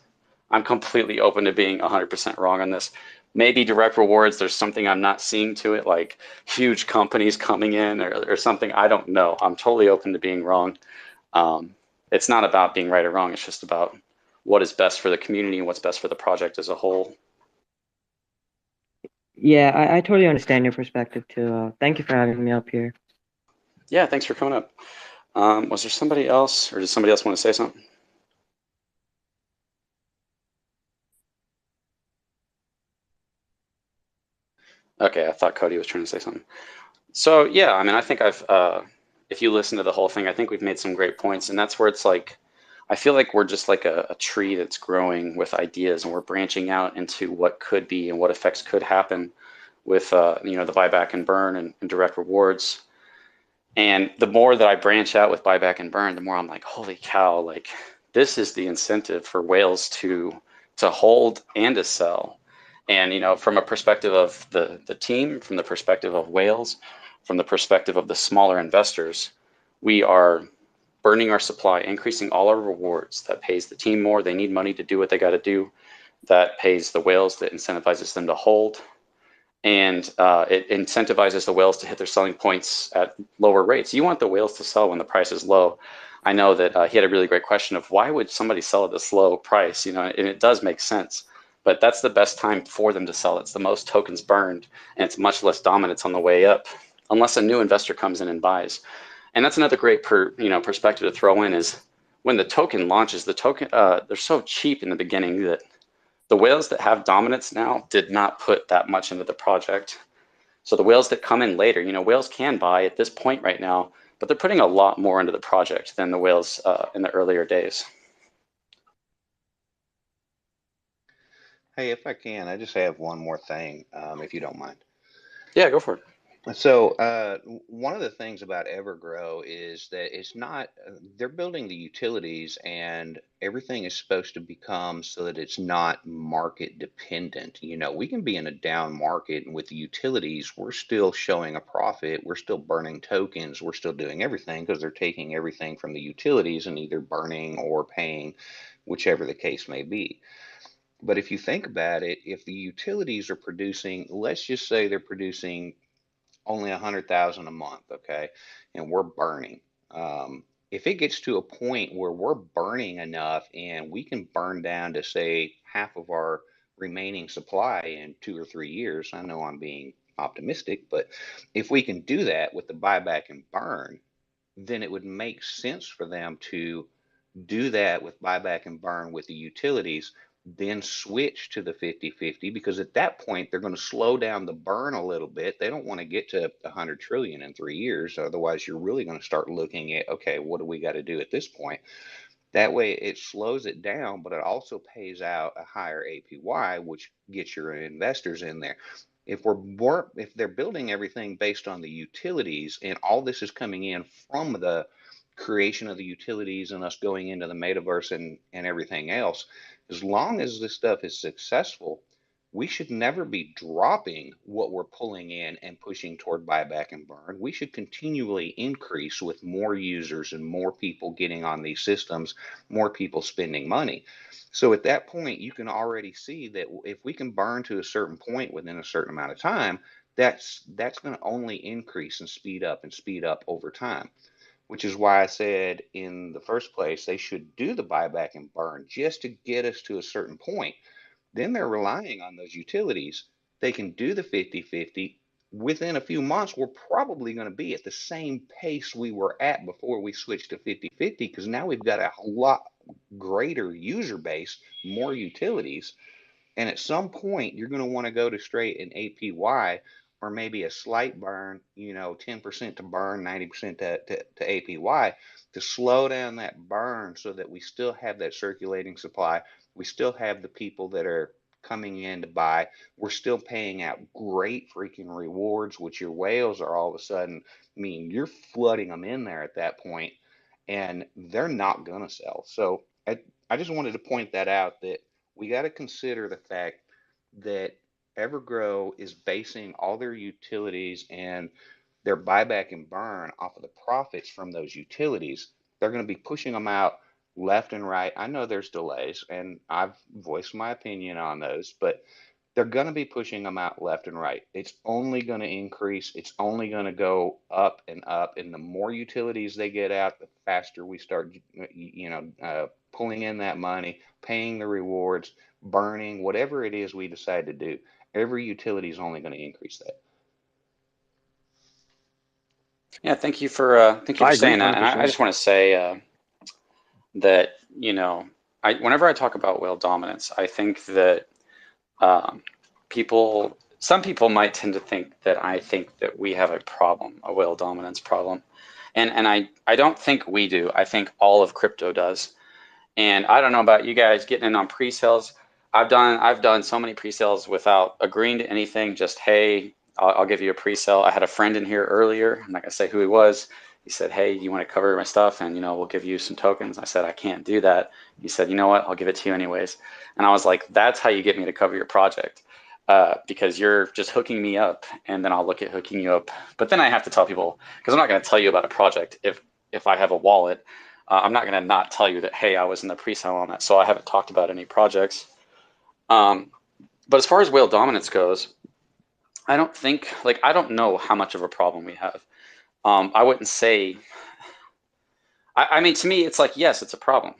I'm completely open to being 100% wrong on this. Maybe direct rewards, there's something I'm not seeing to it, like huge companies coming in or something. I don't know. I'm totally open to being wrong. It's not about being right or wrong. It's just about what is best for the community and what's best for the project as a whole.
Yeah, I totally understand your perspective too. Thank you for having me up here.
Yeah, thanks for coming up. Was there somebody else, or does somebody else want to say something? Okay, I thought Cody was trying to say something. So yeah, I mean, I think if you listen to the whole thing, I think we've made some great points, and that's where it's like, I feel like we're just like a tree that's growing with ideas, and we're branching out into what could be and what effects could happen with the buyback and burn and direct rewards. And the more that I branch out with buyback and burn, the more I'm like, holy cow, like this is the incentive for whales to hold and to sell. And from a perspective of the team, from the perspective of whales, from the perspective of the smaller investors, we are burning our supply, increasing all our rewards. That pays the team more. They need money to do what they got to do. That pays the whales, that incentivizes them to hold, and it incentivizes the whales to hit their selling points at lower rates. You want the whales to sell when the price is low. I know that he had a really great question of why would somebody sell at this low price, and it does make sense. But that's the best time for them to sell. It's the most tokens burned, and it's much less dominance on the way up, unless a new investor comes in and buys. And that's another great perspective to throw in is when the token launches. The token they're so cheap in the beginning that the whales that have dominance now did not put that much into the project. So the whales that come in later, whales can buy at this point right now, but they're putting a lot more into the project than the whales in the earlier days.
Hey, if I can, I just have one more thing, if you don't mind.
Yeah, go for it.
So, one of the things about Evergrow is that it's not, they're building the utilities and everything is supposed to become so that it's not market dependent. We can be in a down market and with the utilities, we're still showing a profit. We're still burning tokens. We're still doing everything because they're taking everything from the utilities and either burning or paying, whichever the case may be. But if you think about it, if the utilities are producing, let's just say they're producing only 100,000 a month, okay, and we're burning. If it gets to a point where we're burning enough and we can burn down to say half of our remaining supply in 2 or 3 years, I know I'm being optimistic, but if we can do that with the buyback and burn, then it would make sense for them to do that with buyback and burn with the utilities, then switch to the 50-50, because at that point they're going to slow down the burn a little bit. They don't want to get to 100 trillion in 3 years. Otherwise, you're really going to start looking at, okay, what do we got to do at this point? That way it slows it down, but it also pays out a higher APY, which gets your investors in there. If they're building everything based on the utilities and all this is coming in from the creation of the utilities and us going into the metaverse and everything else, as long as this stuff is successful, we should never be dropping what we're pulling in and pushing toward buyback and burn. We should continually increase with more users and more people getting on these systems, more people spending money. So at that point, you can already see that if we can burn to a certain point within a certain amount of time, that's going to only increase and speed up over time, which is why I said in the first place, they should do the buyback and burn just to get us to a certain point. Then they're relying on those utilities. They can do the 50-50. Within a few months, we're probably going to be at the same pace we were at before we switched to 50-50, because now we've got a lot greater user base, more utilities. And at some point, you're going to want to go to straight an APY, or maybe a slight burn, 10% to burn, 90% to APY, to slow down that burn so that we still have that circulating supply. We still have the people that are coming in to buy. We're still paying out great freaking rewards, which your whales are all of a sudden, you're flooding them in there at that point, and they're not going to sell. So I just wanted to point that out, that we got to consider the fact that Evergrow is basing all their utilities and their buyback and burn off of the profits from those utilities. They're going to be pushing them out left and right. I know there's delays, and I've voiced my opinion on those, but they're going to be pushing them out left and right. It's only going to increase. It's only going to go up and up. And the more utilities they get out, the faster we start, pulling in that money, paying the rewards, burning, whatever it is we decide to do. Every utility is only going to increase that.
Yeah, thank you for saying that. And I just want to say that whenever I talk about whale dominance, I think that some people might tend to think that I think that we have a whale dominance problem, and I don't think we do. I think all of crypto does. And I don't know about you guys getting in on pre-sales. I've done so many pre-sales without agreeing to anything. Just, hey, I'll give you a pre-sale. I had a friend in here earlier. I'm not gonna say who he was. He said, hey, you want to cover my stuff, and we'll give you some tokens. I said, I can't do that. He said, you know what? I'll give it to you anyways. And I was like, that's how you get me to cover your project, because you're just hooking me up, and then I'll look at hooking you up. But then I have to tell people, because I'm not going to tell you about a project if I have a wallet. I'm not going to not tell you that, hey, I was in the pre-sale on that, so I haven't talked about any projects. But as far as whale dominance goes, I don't know how much of a problem we have. I wouldn't say, to me, it's like, yes, it's a problem.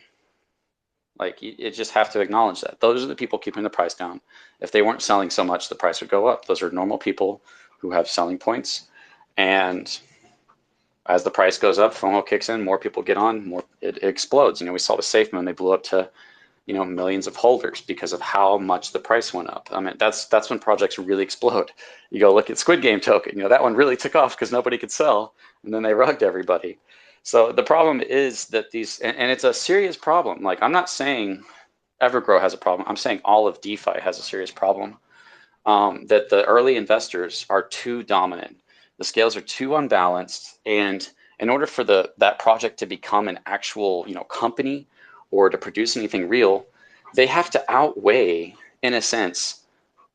Like, you just have to acknowledge that. Those are the people keeping the price down. If they weren't selling so much, the price would go up. Those are normal people who have selling points. And as the price goes up, FOMO kicks in, more people get on, it explodes. We saw with Safemoon, they blew up to, millions of holders because of how much the price went up. That's when projects really explode. You go look at Squid Game token, that one really took off because nobody could sell, and then they rugged everybody. So the problem is that and it's a serious problem. Like, I'm not saying Evergrow has a problem. I'm saying all of DeFi has a serious problem. That the early investors are too dominant. The scales are too unbalanced, and in order for that project to become an actual company or to produce anything real, they have to outweigh, in a sense,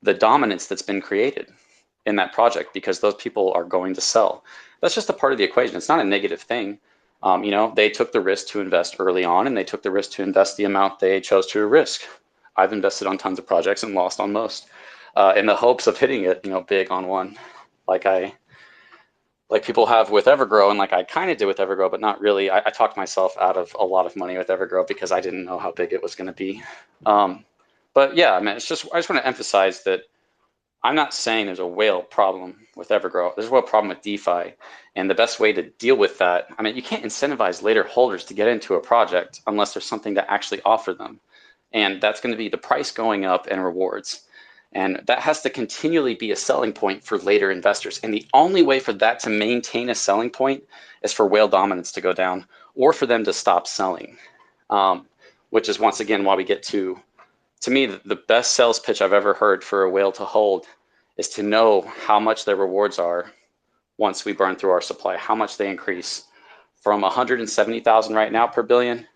the dominance that's been created in that project, because those people are going to sell. That's just a part of the equation. It's not a negative thing. They took the risk to invest early on, and they took the risk to invest the amount they chose to risk. I've invested on tons of projects and lost on most, in the hopes of hitting it, big on one, like people have with Evergrow, and like I kind of did with Evergrow, but not really. I talked myself out of a lot of money with Evergrow because I didn't know how big it was going to be. But yeah, I just want to emphasize that I'm not saying there's a whale problem with Evergrow. There's a whale problem with DeFi, and the best way to deal with that, you can't incentivize later holders to get into a project unless there's something to actually offer them, and that's going to be the price going up and rewards. And that has to continually be a selling point for later investors. And the only way for that to maintain a selling point is for whale dominance to go down, or for them to stop selling, which is once again why we get to me, the best sales pitch I've ever heard for a whale to hold is to know how much their rewards are once we burn through our supply, how much they increase from 170,000 right now per billion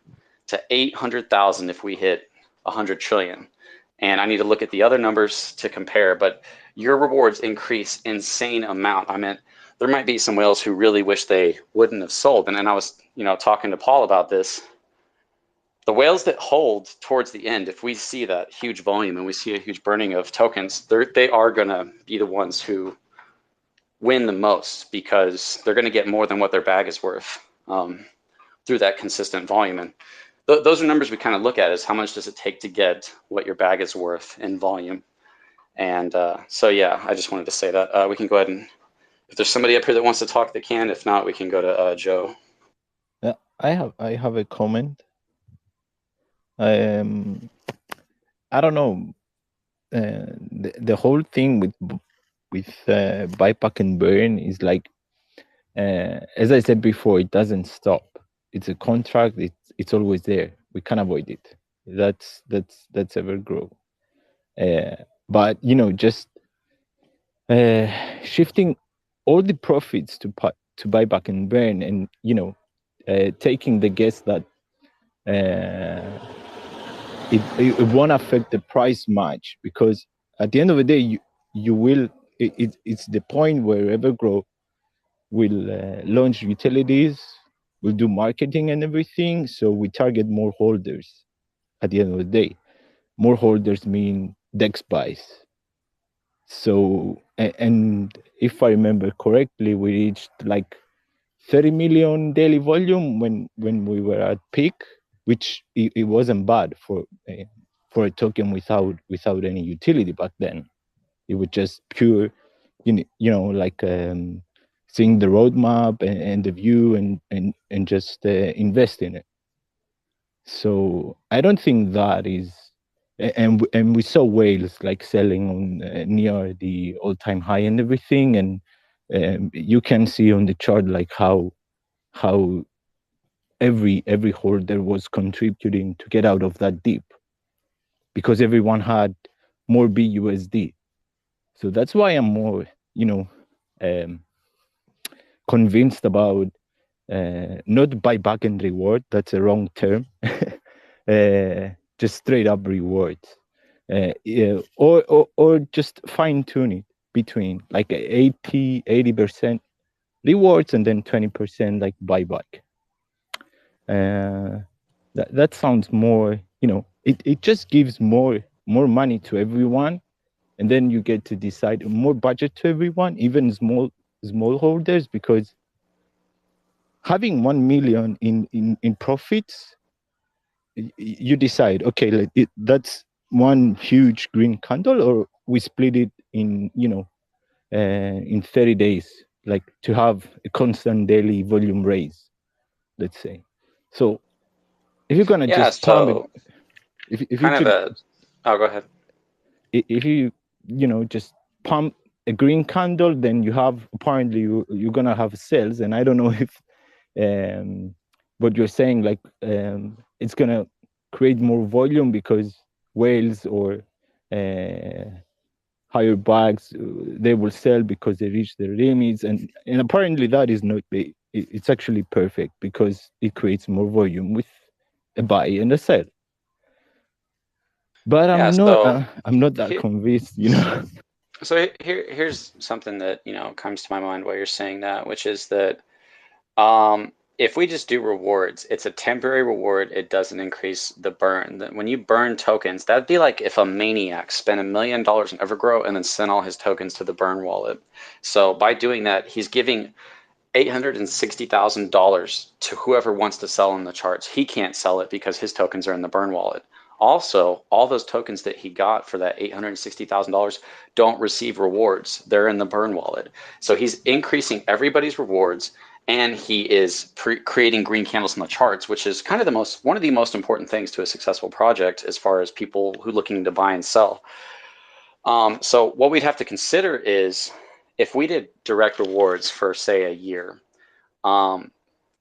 to 800,000 if we hit 100 trillion. and I need to look at the other numbers to compare, but your rewards increase insane amount. I mean, there might be some whales who really wish they wouldn't have sold. And I was, talking to Paul about this. The whales that hold towards the end, if we see that huge volume and we see a huge burning of tokens, they are going to be the ones who win the most, because they're going to get more than what their bag is worth through that consistent volume. And those are numbers we kind of look at, is how much does it take to get what your bag is worth in volume. And so, yeah, I just wanted to say that. We can go ahead and, if there's somebody up here that wants to talk, they can. If not, we can go to Joe.
I have a comment. I don't know. The whole thing with buyback and burn is like, as I said before, it doesn't stop. It's a contract. It's always there. We can't avoid it. That's Evergrow. But just shifting all the profits to buyback and burn, and taking the guess that it won't affect the price much, because at the end of the day, you will. It's the point where Evergrow will launch utilities, will do marketing and everything. So we target more holders. At the end of the day, more holders mean DEX buys. So, and if I remember correctly, we reached like 30 million daily volume when we were at peak, which it wasn't bad for a token without any utility back then. It was just pure, like seeing the roadmap and the view and just invest in it. So I don't think that is, and we saw whales like selling on near the all-time high and everything, and you can see on the chart like how every holder was contributing to get out of that dip, because everyone had more BUSD. So that's why I'm more, convinced about not buyback and reward. That's a wrong term. Just straight up rewards, or just fine tune it between like 80% rewards and then 20% like buyback. That sounds more, it just gives more money to everyone, and then you get to decide more budget to everyone, even small holders, because having 1 million in profits, you decide, okay, that's one huge green candle, or we split it in, in 30 days, like to have a constant daily volume raise, let's say. So if you're gonna just pump it, if you
kind
just,
of oh, go ahead.
If you just pump a green candle, then you have, apparently you're gonna have sales, and I don't know if what you're saying, like it's gonna create more volume because whales or higher bags, they will sell because they reach their limits, and apparently that is not it's actually perfect, because it creates more volume with a buy and a sell. But I'm not that convinced,
So here's something that comes to my mind while you're saying that, which is that if we just do rewards, it's a temporary reward. It doesn't increase the burn. When you burn tokens, that'd be like if a maniac spent $1 million in Evergrow and then sent all his tokens to the burn wallet. So by doing that, he's giving $860,000 to whoever wants to sell in the charts. He can't sell it because his tokens are in the burn wallet. Also, all those tokens that he got for that $860,000 don't receive rewards. They're in the burn wallet. So he's increasing everybody's rewards, and he is creating green candles in the charts, which is kind of one of the most important things to a successful project as far as people who are looking to buy and sell. So what we'd have to consider is, if we did direct rewards for, say, a year,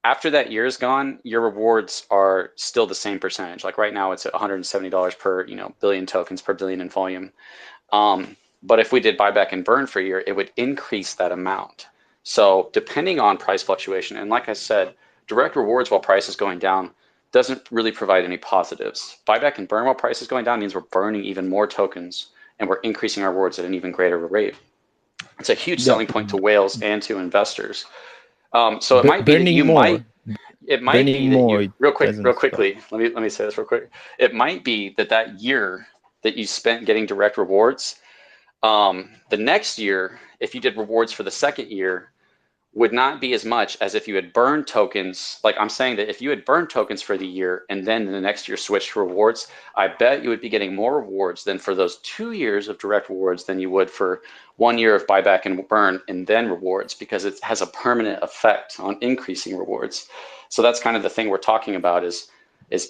after that year is gone, your rewards are still the same percentage. Like right now, it's at $170 per billion tokens per billion in volume. But if we did buyback and burn for a year, it would increase that amount. So depending on price fluctuation, and like I said, direct rewards while price is going down, doesn't really provide any positives. Buyback and burn while price is going down means we're burning even more tokens and we're increasing our rewards at an even greater rate. It's a huge selling point to whales and to investors. So it might be that you might, it might be that you, real quickly, let me say this real quick. It might be that that year that you spent getting direct rewards, the next year, if you did rewards for the second year, would not be as much as if you had burned tokens. Like I'm saying that if you had burned tokens for the year and then the next year switched to rewards, I bet you would be getting more rewards than for those 2 years of direct rewards than you would for 1 year of buyback and burn and then rewards, because it has a permanent effect on increasing rewards. So that's kind of the thing we're talking about is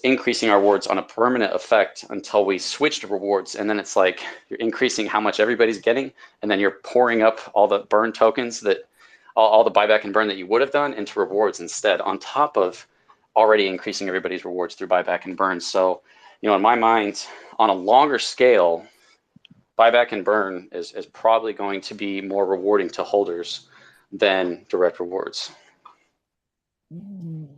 increasing our rewards on a permanent effect until we switch to rewards. And then it's like you're increasing how much everybody's getting, and then you're pouring up all the burn tokens that all the buyback and burn that you would have done into rewards instead, on top of already increasing everybody's rewards through buyback and burn. So, you know, in my mind, on a longer scale, buyback and burn is probably going to be more rewarding to holders than direct rewards.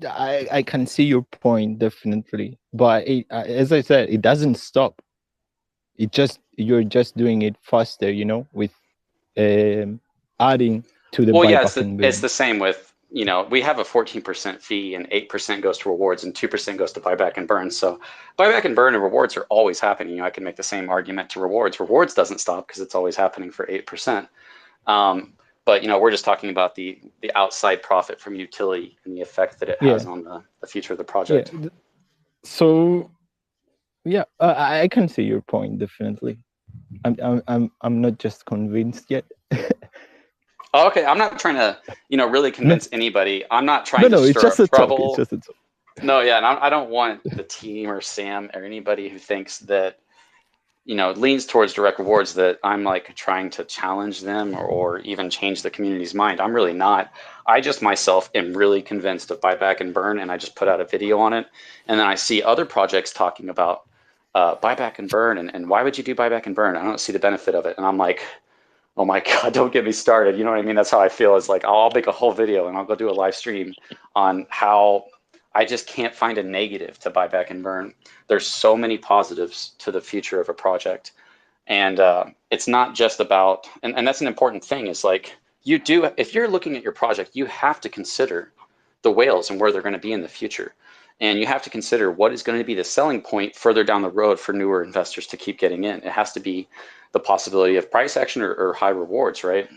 I can see your point, definitely, but as I said, it doesn't stop. You're just doing it faster, you know, with adding to the buyback and burn.
It's the same with, you know, we have a 14% fee and 8% goes to rewards and 2% goes to buyback and burn. So buyback and burn and rewards are always happening. You know, I can make the same argument to rewards. Rewards doesn't stop because it's always happening for 8%. But, you know, we're just talking about the outside profit from utility and the effect that it has on the future of the project.
Yeah. So, yeah, I can see your point, definitely. I'm not just convinced yet.
Oh, okay, I'm not trying to, you know, really convince anybody. I'm not trying to stir up trouble.
It's just a talk.
No, yeah, and I don't want the team or Sam or anybody who thinks that, you know, leans towards direct rewards that I'm like trying to challenge them or even change the community's mind. I'm really not. I just myself am really convinced of buyback and burn, and I just put out a video on it. And then I see other projects talking about buyback and burn, and why would you do buyback and burn? I don't see the benefit of it. And I'm like, oh my God, don't get me started. You know what I mean? That's how I feel. Is like, I'll make a whole video and I'll go do a live stream on how I just can't find a negative to buyback and burn. There's so many positives to the future of a project. And it's not just about, and that's an important thing, is like, you do, if you're looking at your project, you have to consider the whales and where they're going to be in the future. And you have to consider what is going to be the selling point further down the road for newer investors to keep getting in. It has to be the possibility of price action or high rewards, right?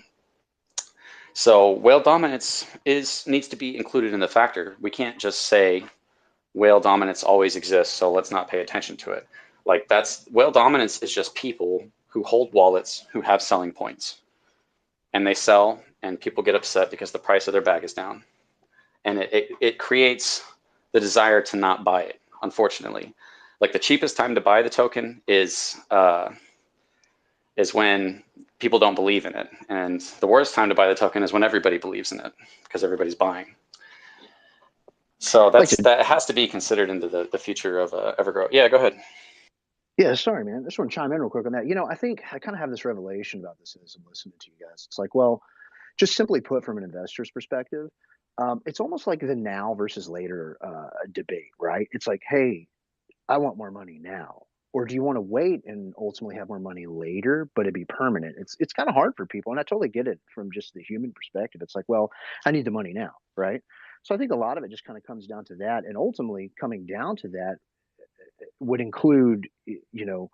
So whale dominance needs to be included in the factor. We can't just say whale dominance always exists, so let's not pay attention to it. Like, whale dominance is just people who hold wallets who have selling points, and they sell, and people get upset because the price of their bag is down, and it creates the desire to not buy it. Unfortunately, like, the cheapest time to buy the token is when people don't believe in it, and the worst time to buy the token is when everybody believes in it because everybody's buying. So that has to be considered into the future of Evergrow. Yeah, go ahead.
Yeah, sorry, man. I just want to chime in real quick on that. You know, I think I kind of have this revelation about this as I'm listening to you guys. It's like, well, just simply put, from an investor's perspective, it's almost like the now versus later debate, right? It's like, hey, I want more money now. Or do you want to wait and ultimately have more money later, but it be permanent? It's kind of hard for people. And I totally get it from just the human perspective. It's like, well, I need the money now, right? So I think a lot of it just kind of comes down to that. And ultimately coming down to that would include, you know,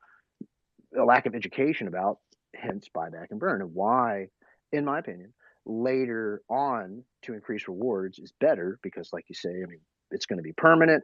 a lack of education about, hence buyback and burn, and why, in my opinion, later on to increase rewards is better because, like you say, I mean, it's going to be permanent.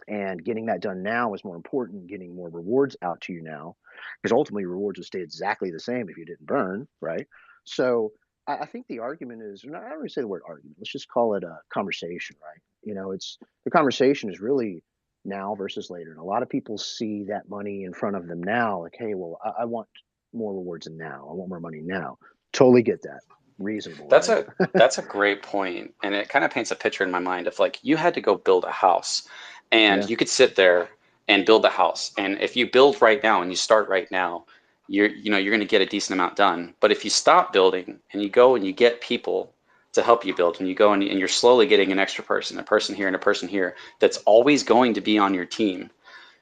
And getting that done now is more important than getting more rewards out to you now, because ultimately rewards would stay exactly the same if you didn't burn, right? So I think the argument is, I don't really say the word argument, let's just call it a conversation, right? You know, it's the conversation is really now versus later. And a lot of people see that money in front of them now, like, hey, well, I want more rewards now. I want more money now. Totally get that. Reasonable.
That's
right?
that's a great point. And it kind of paints a picture in my mind of, like, you had to go build a house. And you could sit there and build a house. And if you build right now and you start right now, you're going to get a decent amount done. But if you stop building and you go and you get people to help you build, and you go and you're slowly getting an extra person, a person here and a person here, that's always going to be on your team.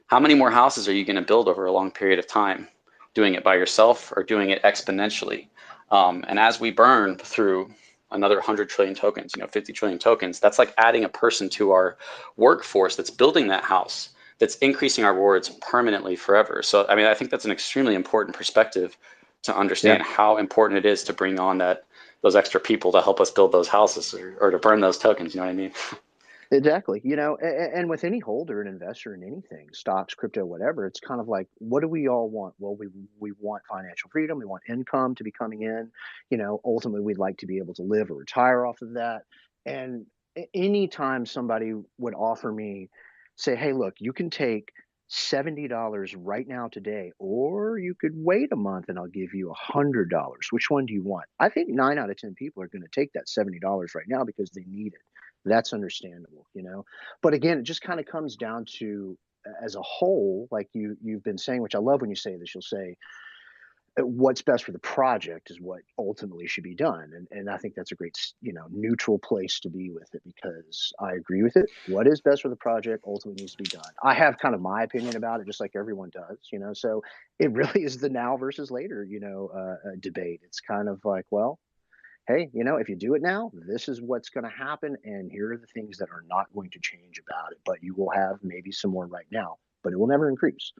How many more houses are you going to build over a long period of time, doing it by yourself or doing it exponentially? And as we burn through another 100 trillion tokens, 50 trillion tokens, that's like adding a person to our workforce that's building that house, that's increasing our rewards permanently forever. So, I mean, I think that's an extremely important perspective to understand how important it is to bring on those extra people to help us build those houses or to burn those tokens. You know what I mean?
Exactly. And with any holder and investor in anything, stocks, crypto, whatever, it's kind of like, what do we all want? Well, we want financial freedom. We want income to be coming in. Ultimately, we'd like to be able to live or retire off of that. And anytime somebody would offer me, say, hey, look, you can take $70 right now today, or you could wait a month and I'll give you $100. Which one do you want? I think 9 out of 10 people are going to take that $70 right now because they need it. That's understandable, But again, it just kind of comes down to, as a whole, like you've been saying, which I love when you say this, you'll say, what's best for the project is what ultimately should be done. And I think that's a great, neutral place to be with it, because I agree with it. What is best for the project ultimately needs to be done. I have kind of my opinion about it, just like everyone does, so it really is the now versus later, debate. It's kind of like, well, hey, if you do it now, this is what's going to happen. And here are the things that are not going to change about it. But you will have maybe some more right now, but it will never increase.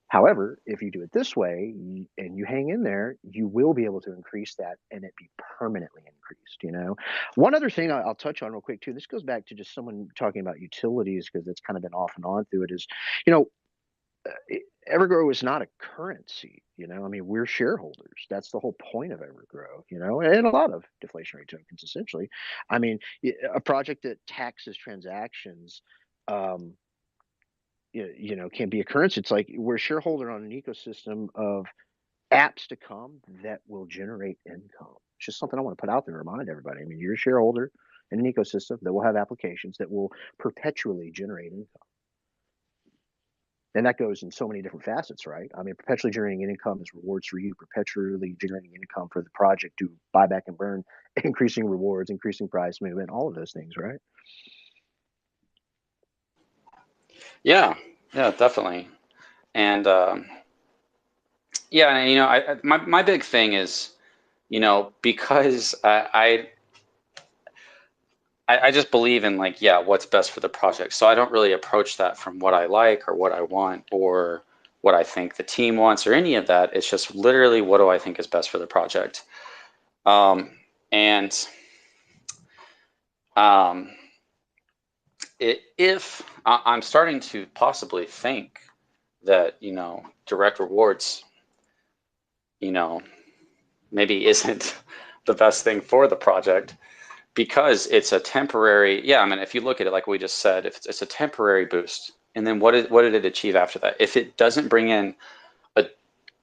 However, if you do it this way and you hang in there, you will be able to increase that and it be permanently increased. One other thing I'll touch on real quick, too. This goes back to just someone talking about utilities, because it's kind of been off and on through it, is, Evergrow is not a currency, I mean, we're shareholders. That's the whole point of Evergrow, and a lot of deflationary tokens, essentially. I mean, a project that taxes transactions, can be a currency. It's like we're a shareholder on an ecosystem of apps to come that will generate income. It's just something I want to put out there and remind everybody. I mean, you're a shareholder in an ecosystem that will have applications that will perpetually generate income. And that goes in so many different facets, right? I mean, perpetually generating income is rewards for you, perpetually generating income for the project to buy back and burn, increasing rewards, increasing price movement, all of those things, right?
Yeah, definitely. And my big thing is, because I just believe in what's best for the project. So I don't really approach that from what I like or what I want or what I think the team wants or any of that. It's just literally, what do I think is best for the project? If I'm starting to possibly think that, direct rewards, maybe isn't the best thing for the project, because it's a temporary, I mean, if you look at it like we just said, if it's a temporary boost, and then what did it achieve after that? If it doesn't bring in a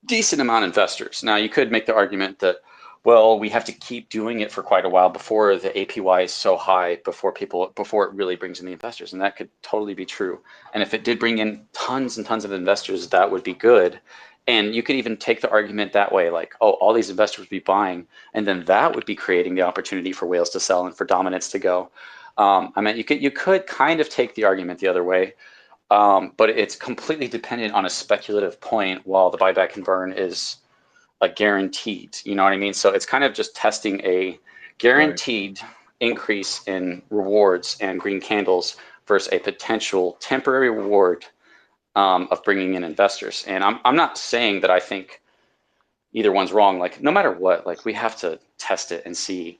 decent amount of investors, now you could make the argument that, well, we have to keep doing it for quite a while before the APY is so high, before it really brings in the investors, and that could totally be true. And if it did bring in tons and tons of investors, that would be good. And you could even take the argument that way, like, oh, all these investors would be buying, and then that would be creating the opportunity for whales to sell and for dominance to go. I mean, you could kind of take the argument the other way, but it's completely dependent on a speculative point, while the buyback and burn is a guaranteed. You know what I mean? So it's kind of just testing a guaranteed increase in rewards and green candles versus a potential temporary reward of bringing in investors. And I'm not saying that I think either one's wrong. Like, no matter what, like, we have to test it and see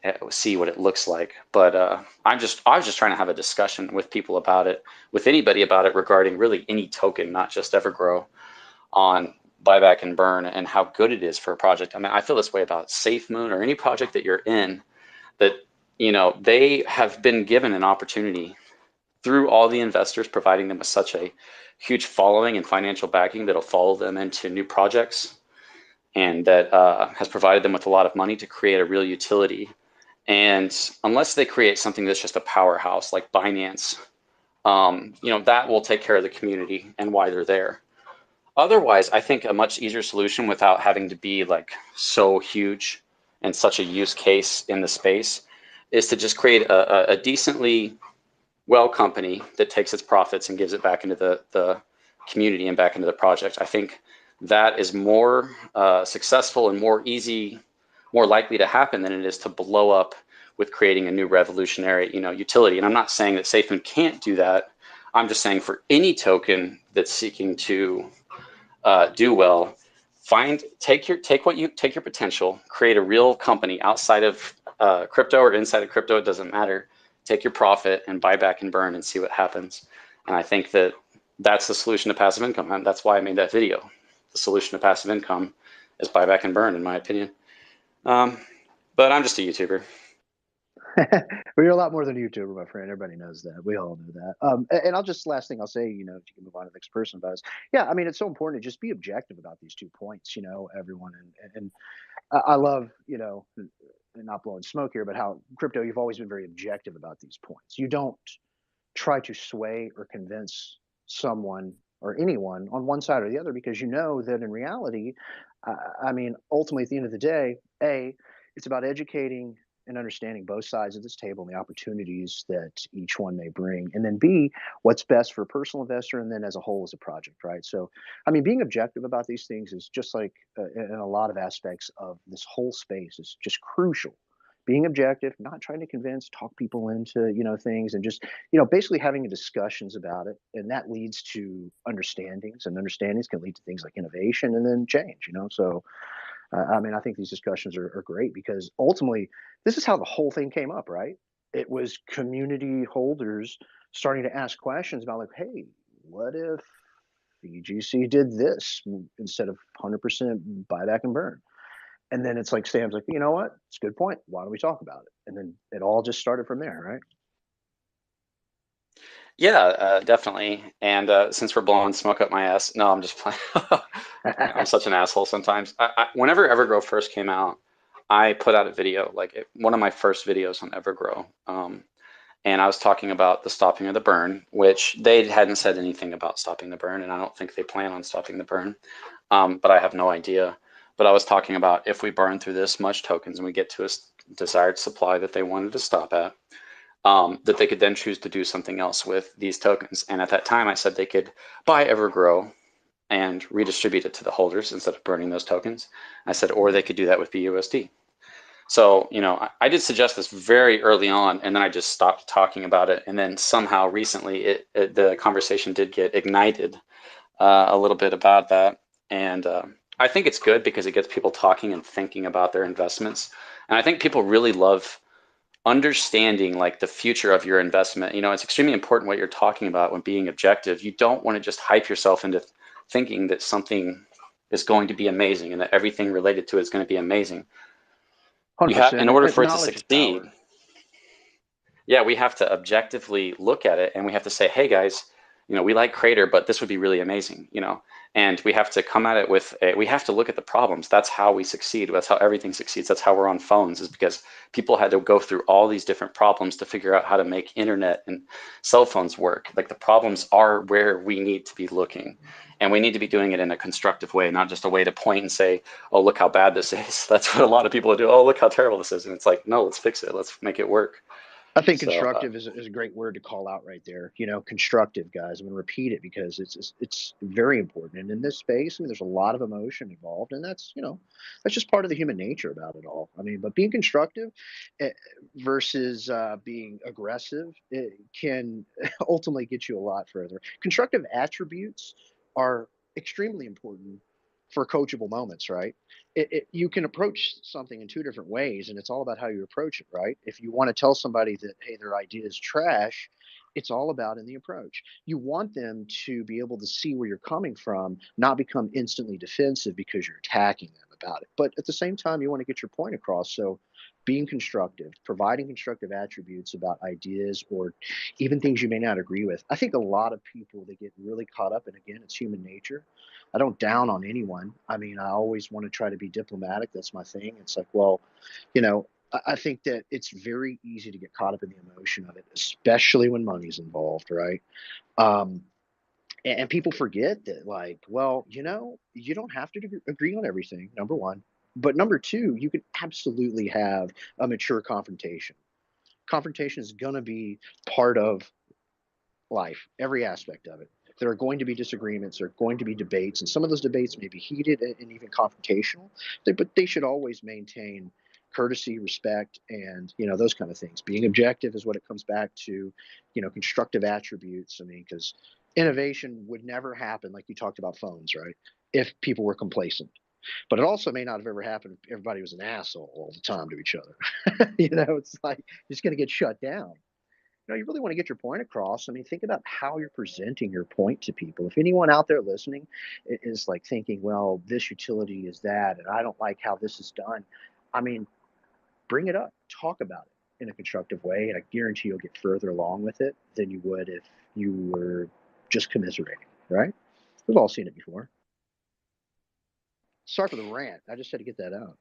what it looks like. But I was just trying to have a discussion with people about it, with anybody about it, regarding really any token, not just Evergrow, on buyback and burn and how good it is for a project. I mean, I feel this way about Safemoon or any project that you're in, that, they have been given an opportunity through all the investors providing them with such a huge following and financial backing that'll follow them into new projects, and that has provided them with a lot of money to create a real utility. And unless they create something that's just a powerhouse like Binance, that will take care of the community and why they're there. Otherwise, I think a much easier solution, without having to be like so huge and such a use case in the space, is to just create a decently well company that takes its profits and gives it back into the community and back into the project. I think that is more successful and more likely to happen than it is to blow up with creating a new revolutionary, utility. And I'm not saying that Safemoon can't do that. I'm just saying for any token that's seeking to do well, take your potential, create a real company outside of crypto or inside of crypto. It doesn't matter. Take your profit and buy back and burn and see what happens. And I think that that's the solution to passive income. And that's why I made that video. The solution to passive income is buy back and burn, in my opinion. But I'm just a YouTuber.
Well, you're a lot more than a YouTuber, my friend. Everybody knows that. We all know that. And I'll just last thing I'll say, if you can move on to the next person, Buzz. Yeah, I mean, it's so important to just be objective about these 2 points. Everyone, and I love, not blowing smoke here, but how crypto, you've always been very objective about these points. You don't try to sway or convince someone or anyone on one side or the other, because you know that in reality, I mean, ultimately at the end of the day, it's about educating and understanding both sides of this table and the opportunities that each one may bring, and then B, what's best for a personal investor, and then as a whole as a project, right? So, I mean, being objective about these things is just like in a lot of aspects of this whole space is just crucial. Being objective, not trying to convince, talk people into things, and just basically having discussions about it, and that leads to understandings, and understandings can lead to things like innovation and then change. So I mean, I think these discussions are great, because ultimately, this is how the whole thing came up, right? It was community holders starting to ask questions about, like, hey, what if BGC did this instead of 100% buyback and burn? And then it's like Sam's like, you know what? It's a good point. Why don't we talk about it? And then it all just started from there, right?
Yeah, definitely. And since we're blowing smoke up my ass, no, I'm just playing. I'm such an asshole sometimes. Whenever Evergrow first came out, I put out a video, one of my first videos on Evergrow. And I was talking about the stopping of the burn, which they hadn't said anything about stopping the burn, and I don't think they plan on stopping the burn. But I have no idea. But I was talking about if we burn through this much tokens and we get to a desired supply that they wanted to stop at, that they could then choose to do something else with these tokens. And at that time, I said they could buy Evergrow and redistribute it to the holders instead of burning those tokens. I said, or they could do that with BUSD. So, I did suggest this very early on, and then I just stopped talking about it. And then somehow recently, the conversation did get ignited a little bit about that. And I think it's good because it gets people talking and thinking about their investments. And I think people really love understanding the future of your investment. It's extremely important what you're talking about when being objective. You don't want to just hype yourself into thinking that something is going to be amazing and that everything related to it is going to be amazing.
100%.
In order for it to
Knowledge is
succeed,
power.
yeah, we have to objectively look at it, and we have to say, hey guys, we like Crater, but this would be really amazing, and we have to come at it we have to look at the problems. That's how we succeed. That's how everything succeeds. That's how we're on phones, is because people had to go through all these different problems to figure out how to make internet and cell phones work. The problems are where we need to be looking, and we need to be doing it in a constructive way, not just a way to point and say, oh, look how bad this is. That's what a lot of people do. Oh, look how terrible this is. And it's like, no, let's fix it. Let's make it work.
I think
So,
constructive is a great word to call out right there. Constructive, guys. I'm going to repeat it because it's very important. And in this space, I mean, there's a lot of emotion involved, and that's that's just part of the human nature about it all. I mean, but being constructive versus being aggressive, it can ultimately get you a lot further. Constructive attributes are extremely important for coachable moments, right? You can approach something in 2 different ways, and it's all about how you approach it, right? If you want to tell somebody that, hey, their idea is trash, it's all about in the approach. You want them to be able to see where you're coming from, not become instantly defensive because you're attacking them about it. But at the same time, you want to get your point across. So being constructive, providing constructive attributes about ideas or even things you may not agree with. I think a lot of people, they get really caught up, and again, it's human nature. I don't down on anyone. I mean, I always want to try to be diplomatic. That's my thing. It's like, well, I think that it's very easy to get caught up in the emotion of it, especially when money's involved, right? And people forget that, well, you don't have to agree on everything, number one. But number two, you can absolutely have a mature confrontation. confrontation is going to be part of life, every aspect of it. There are going to be disagreements, there are going to be debates, and some of those debates may be heated and even confrontational, but they should always maintain courtesy, respect, and those kind of things. Being objective is what it comes back to, constructive attributes. I mean, because innovation would never happen, like you talked about phones, right, if people were complacent. But it also may not have ever happened if everybody was an asshole all the time to each other. It's like you're just going to get shut down. You really want to get your point across. I mean, think about how you're presenting your point to people. If anyone out there listening is like thinking, well, this utility is that, and I don't like how this is done, I mean, bring it up, talk about it in a constructive way, and I guarantee you'll get further along with it than you would if you were just commiserating, right? We've all seen it before. Sorry for the rant. I just had to get that out.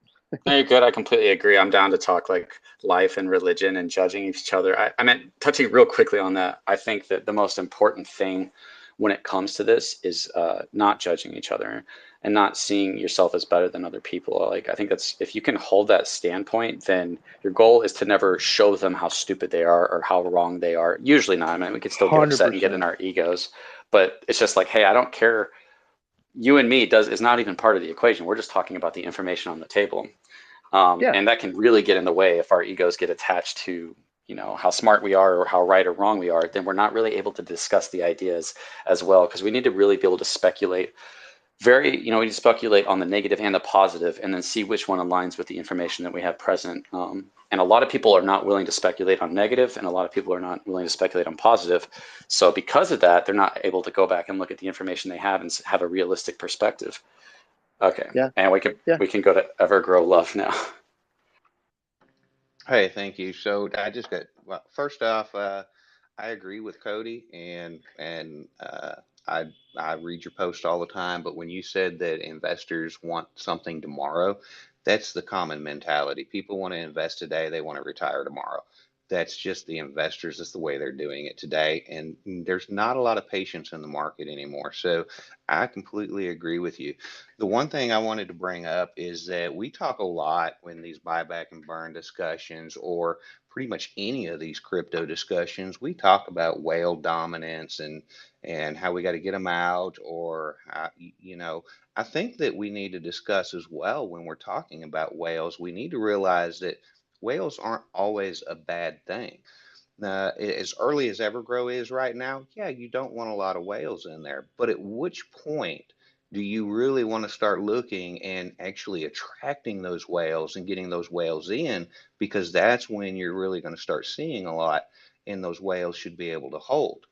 No, you're good. I completely agree. I'm down to talk like life and religion and judging each other. I meant touching real quickly on that. I think that the most important thing when it comes to this is not judging each other and not seeing yourself as better than other people. Like, I think that's, if you can hold that standpoint, then your goal is to never show them how stupid they are or how wrong they are. Usually not. I mean, we can still get upset and get in our egos, but it's just like, hey, I don't care. You and me is not even part of the equation. We're just talking about the information on the table. And that can really get in the way if our egos get attached to, how smart we are or how right or wrong we are. Then we're not really able to discuss the ideas as well, because we need to really be able to speculate we need to speculate on the negative and the positive, and then see which one aligns with the information that we have present. And a lot of people are not willing to speculate on negative, and a lot of people are not willing to speculate on positive. So because of that, they're not able to go back and look at the information they have and have a realistic perspective. Okay. Yeah. And we can go to Evergrow Love now.
Hey, thank you. So I just got, well, first off, I agree with Cody, and I read your post all the time. But when you said that investors want something tomorrow, that's the common mentality. People want to invest today, they want to retire tomorrow. That's just the investors. That's the way they're doing it today. And there's not a lot of patience in the market anymore. So I completely agree with you. The one thing I wanted to bring up is that we talk a lot when these buyback and burn discussions, or pretty much any of these crypto discussions, we talk about whale dominance and how we got to get them out, or I think that we need to discuss as well, when we're talking about whales, we need to realize that whales aren't always a bad thing. As early as Evergrow is right now, yeah, you don't want a lot of whales in there. But at which point do you really want to start looking and actually attracting those whales and getting those whales in? Because that's when you're really going to start seeing a lot, and those whales should be able to hold,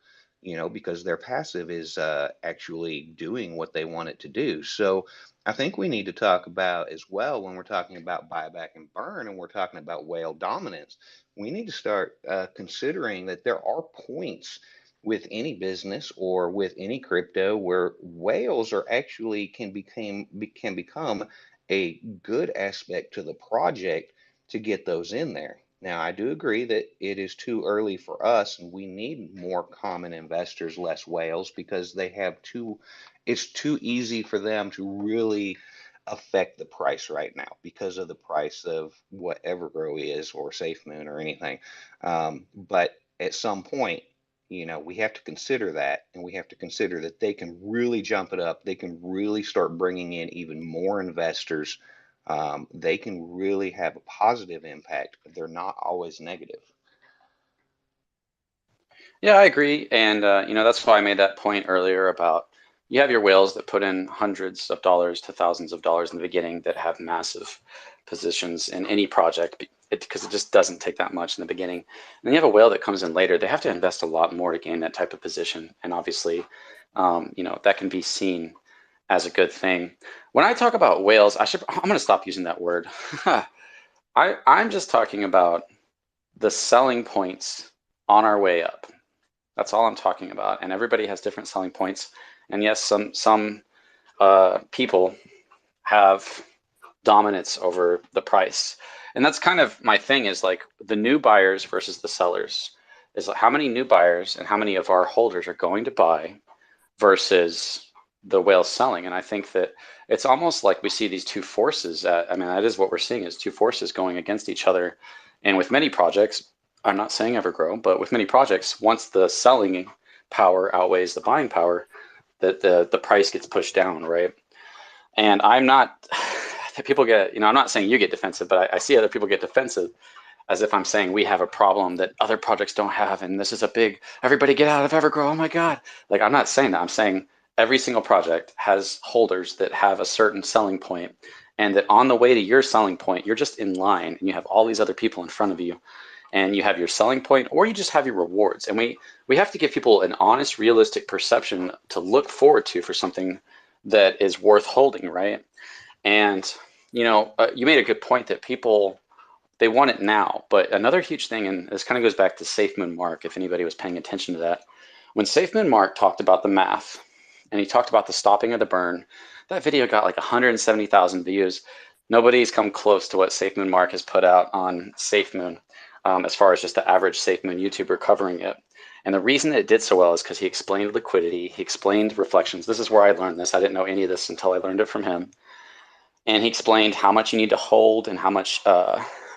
because their passive is actually doing what they want it to do. So I think we need to talk about as well, when we're talking about buyback and burn and we're talking about whale dominance, we need to start considering that there are points with any business or with any crypto where whales are actually can become a good aspect to the project to get those in there. Now, I do agree that it is too early for us, and we need more common investors, less whales, because it's too easy for them to really affect the price right now because of the price of what Evergrow is, or Safemoon, or anything. But at some point, we have to consider that, and we have to consider that they can really jump it up. They can really start bringing in even more investors. They can really have a positive impact. They're not always negative.
Yeah, I agree. And, that's why I made that point earlier about, you have your whales that put in hundreds of dollars to thousands of dollars in the beginning that have massive positions in any project, because it just doesn't take that much in the beginning. And then you have a whale that comes in later. They have to invest a lot more to gain that type of position. And obviously, that can be seen as a good thing. When I talk about whales, I'm going to stop using that word. I'm just talking about the selling points on our way up. That's all I'm talking about. And everybody has different selling points. And yes, some people have dominance over the price. And that's kind of my thing, is like the new buyers versus the sellers. Is like, how many new buyers and how many of our holders are going to buy versus the whale selling. And I think that it's almost like we see these two forces. That is what we're seeing, is two forces going against each other. And with many projects, I'm not saying Evergrow, but with many projects, once the selling power outweighs the buying power, that the price gets pushed down, right? And I'm not, people get, I'm not saying you get defensive, but I see other people get defensive as if I'm saying we have a problem that other projects don't have, and this is a big, everybody get out of Evergrow, oh my God. Like, I'm not saying that. I'm saying every single project has holders that have a certain selling point, and that on the way to your selling point, you're just in line, and you have all these other people in front of you, and you have your selling point, or you just have your rewards. And we have to give people an honest, realistic perception to look forward to for something that is worth holding, right? And, you made a good point that people, they want it now. But another huge thing, and this kind of goes back to Safemoon Mark, if anybody was paying attention to that. When Safemoon Mark talked about the math, and he talked about the stopping of the burn, that video got like 170,000 views. Nobody's come close to what Safemoon Mark has put out on Safemoon, as far as just the average Safemoon YouTuber covering it. And the reason that it did so well is because he explained liquidity, he explained reflections. This is where I learned this. I didn't know any of this until I learned it from him. And he explained how much you need to hold and how much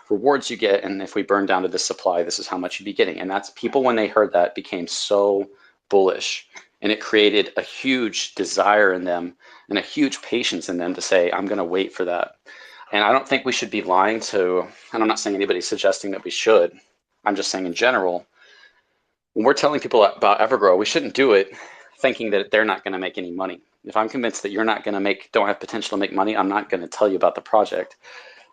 rewards you get. And if we burn down to this supply, this is how much you'd be getting. And that's, people, when they heard that, became so bullish. And it created a huge desire in them and a huge patience in them to say, I'm going to wait for that. And I don't think we should be lying to, and I'm not saying anybody's suggesting that we should. I'm just saying in general, when we're telling people about Evergrow, we shouldn't do it thinking that they're not going to make any money. If I'm convinced that you're not going to don't have potential to make money, I'm not going to tell you about the project.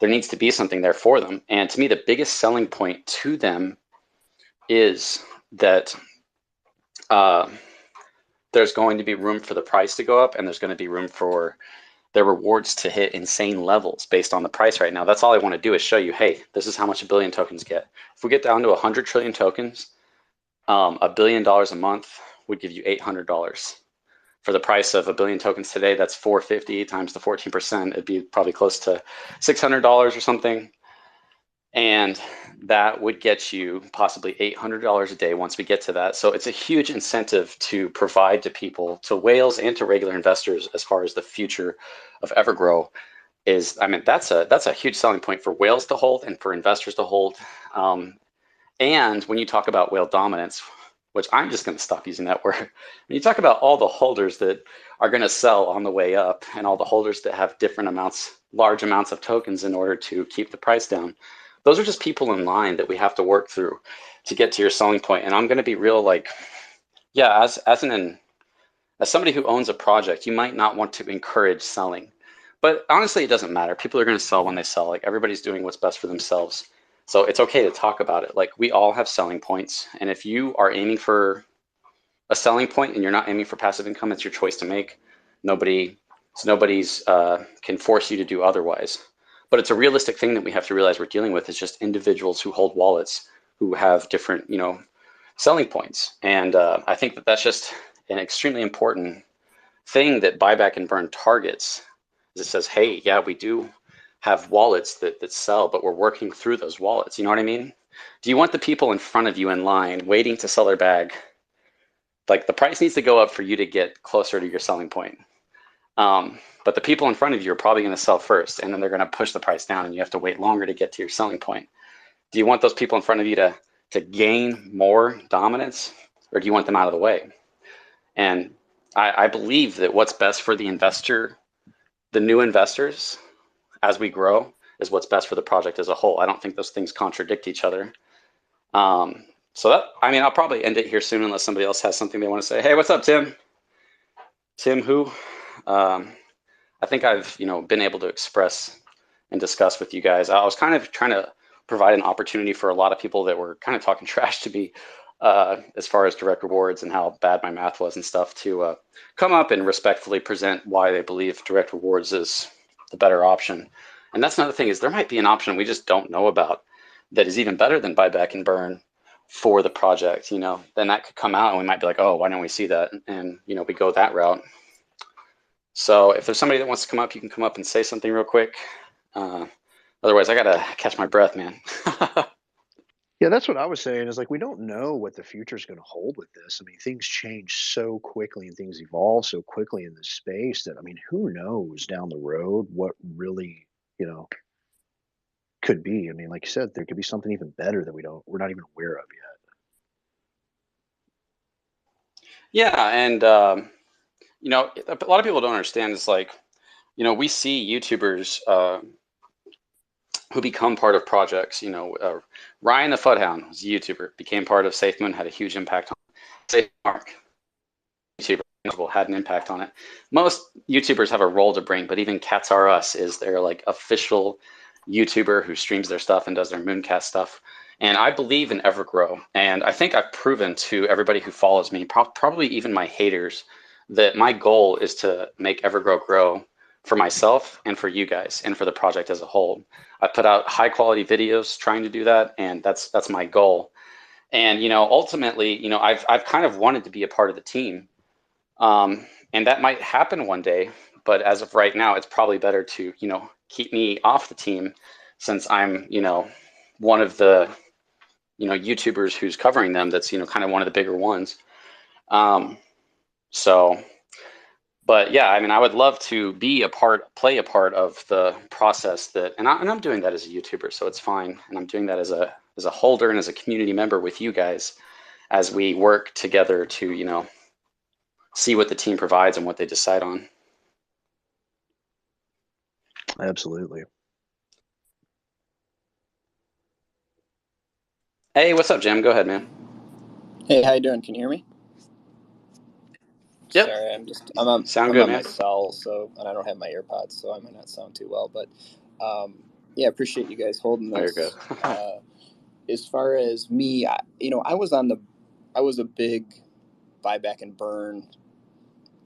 There needs to be something there for them. And to me, the biggest selling point to them is that there's going to be room for the price to go up, and there's going to be room for their rewards to hit insane levels based on the price right now. That's all I want to do is show you, hey, this is how much a billion tokens get. If we get down to 100 trillion tokens, $1 billion a month would give you $800. For the price of 1 billion tokens today, that's 450 times the 14%. It'd be probably close to $600 or something. And that would get you possibly $800 a day once we get to that. So it's a huge incentive to provide to people, to whales and to regular investors, as far as the future of Evergrow is. I mean, that's a huge selling point for whales to hold and for investors to hold. And when you talk about whale dominance, which I'm just going to stop using that word, when you talk about all the holders that are going to sell on the way up and all the holders that have different amounts, large amounts of tokens in order to keep the price down, those are just people in line that we have to work through to get to your selling point. And I'm going to be real, like, yeah, as somebody who owns a project, you might not want to encourage selling. But honestly, it doesn't matter. People are going to sell when they sell. Like, everybody's doing what's best for themselves. So it's okay to talk about it. Like, we all have selling points. And if you are aiming for a selling point and you're not aiming for passive income, it's your choice to make. Nobody's can force you to do otherwise. But it's a realistic thing that we have to realize we're dealing with, is just individuals who hold wallets who have different, selling points. And I think that that's just an extremely important thing that Buyback and Burn targets. Is it says, hey, yeah, we do have wallets that sell, but we're working through those wallets. You know what I mean? Do you want the people in front of you in line waiting to sell their bag? Like, the price needs to go up for you to get closer to your selling point. But the people in front of you are probably going to sell first, and then they're going to push the price down, and you have to wait longer to get to your selling point. Do you want those people in front of you to gain more dominance, or do you want them out of the way? And I believe that what's best for the investor, the new investors, as we grow, is what's best for the project as a whole. I don't think those things contradict each other. I'll probably end it here soon unless somebody else has something they want to say. Hey, what's up, Tim? Tim who? I think I've been able to express and discuss with you guys. I was kind of trying to provide an opportunity for a lot of people that were kind of talking trash to me as far as direct rewards and how bad my math was and stuff, to come up and respectfully present why they believe direct rewards is the better option. And that's another thing, is there might be an option we just don't know about that is even better than Buyback and Burn for the project. Then that could come out and we might be like, oh, why don't we see that? And we go that route. So if there's somebody that wants to come up, you can come up and say something real quick. Otherwise, I gotta catch my breath, man.
Yeah, that's what I was saying, is like, we don't know what the future is going to hold with this. I mean, things change so quickly and things evolve so quickly in this space that, I mean, who knows down the road what really, could be. I mean, like you said, there could be something even better that we're not even aware of yet.
Yeah, and you know, a lot of people don't understand. It's like, you know, we see YouTubers who become part of projects. You know, Ryan the Fudhound was a YouTuber, became part of Safemoon, had a huge impact on Safemoon. YouTuber had an impact on it. Most YouTubers have a role to bring, but even Cats R Us is their like official YouTuber who streams their stuff and does their Mooncast stuff. And I believe in Evergrow, and I think I've proven to everybody who follows me, probably even my haters, that my goal is to make Evergrow grow for myself and for you guys and for the project as a whole. I put out high quality videos trying to do that, and that's my goal. And you know, ultimately, you know, I've kind of wanted to be a part of the team. And that might happen one day, but as of right now, it's probably better to, you know, keep me off the team, since I'm, you know, one of the, you know, YouTubers who's covering them. That's, you know, kind of one of the bigger ones. So, but yeah, I mean, I would love to play a part of the process and I'm doing that as a YouTuber, so it's fine. And I'm doing that as a holder and as a community member with you guys as we work together to, you know, see what the team provides and what they decide on.
Absolutely.
Hey, what's up, Jim? Go ahead, man.
Hey, how you doing? Can you hear me?
Yep.
Sorry, I'm on my cell, so, and I don't have my AirPods, so I might not sound too well. But yeah, appreciate you guys holding
Oh, you're
this.
good.
As far as me, I was a big buyback and burn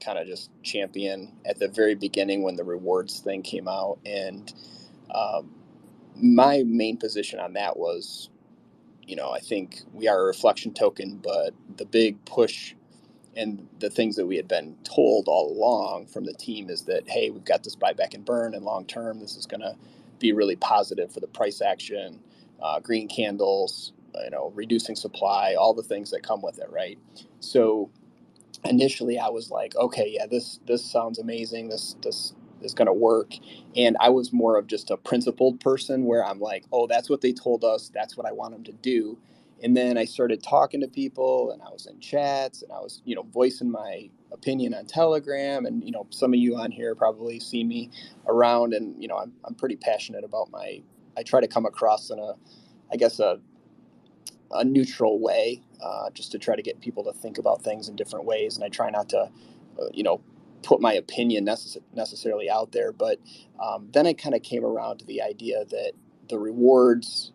kind of just champion at the very beginning when the rewards thing came out, and my main position on that was, I think we are a reflection token, but the big push and the things that we had been told all along from the team is that, hey, we've got this buyback and burn, and long term, this is going to be really positive for the price action, green candles, reducing supply, all the things that come with it, right? So initially, I was like, okay, yeah, this sounds amazing. This is going to work. And I was more of just a principled person where I'm like, oh, that's what they told us. That's what I want them to do. And then I started talking to people, and I was in chats, and I was, voicing my opinion on Telegram. And, some of you on here probably see me around, and, I'm pretty passionate about I try to come across in a neutral way, just to try to get people to think about things in different ways. And I try not to, put my opinion necessarily out there. But then I kind of came around to the idea that the rewards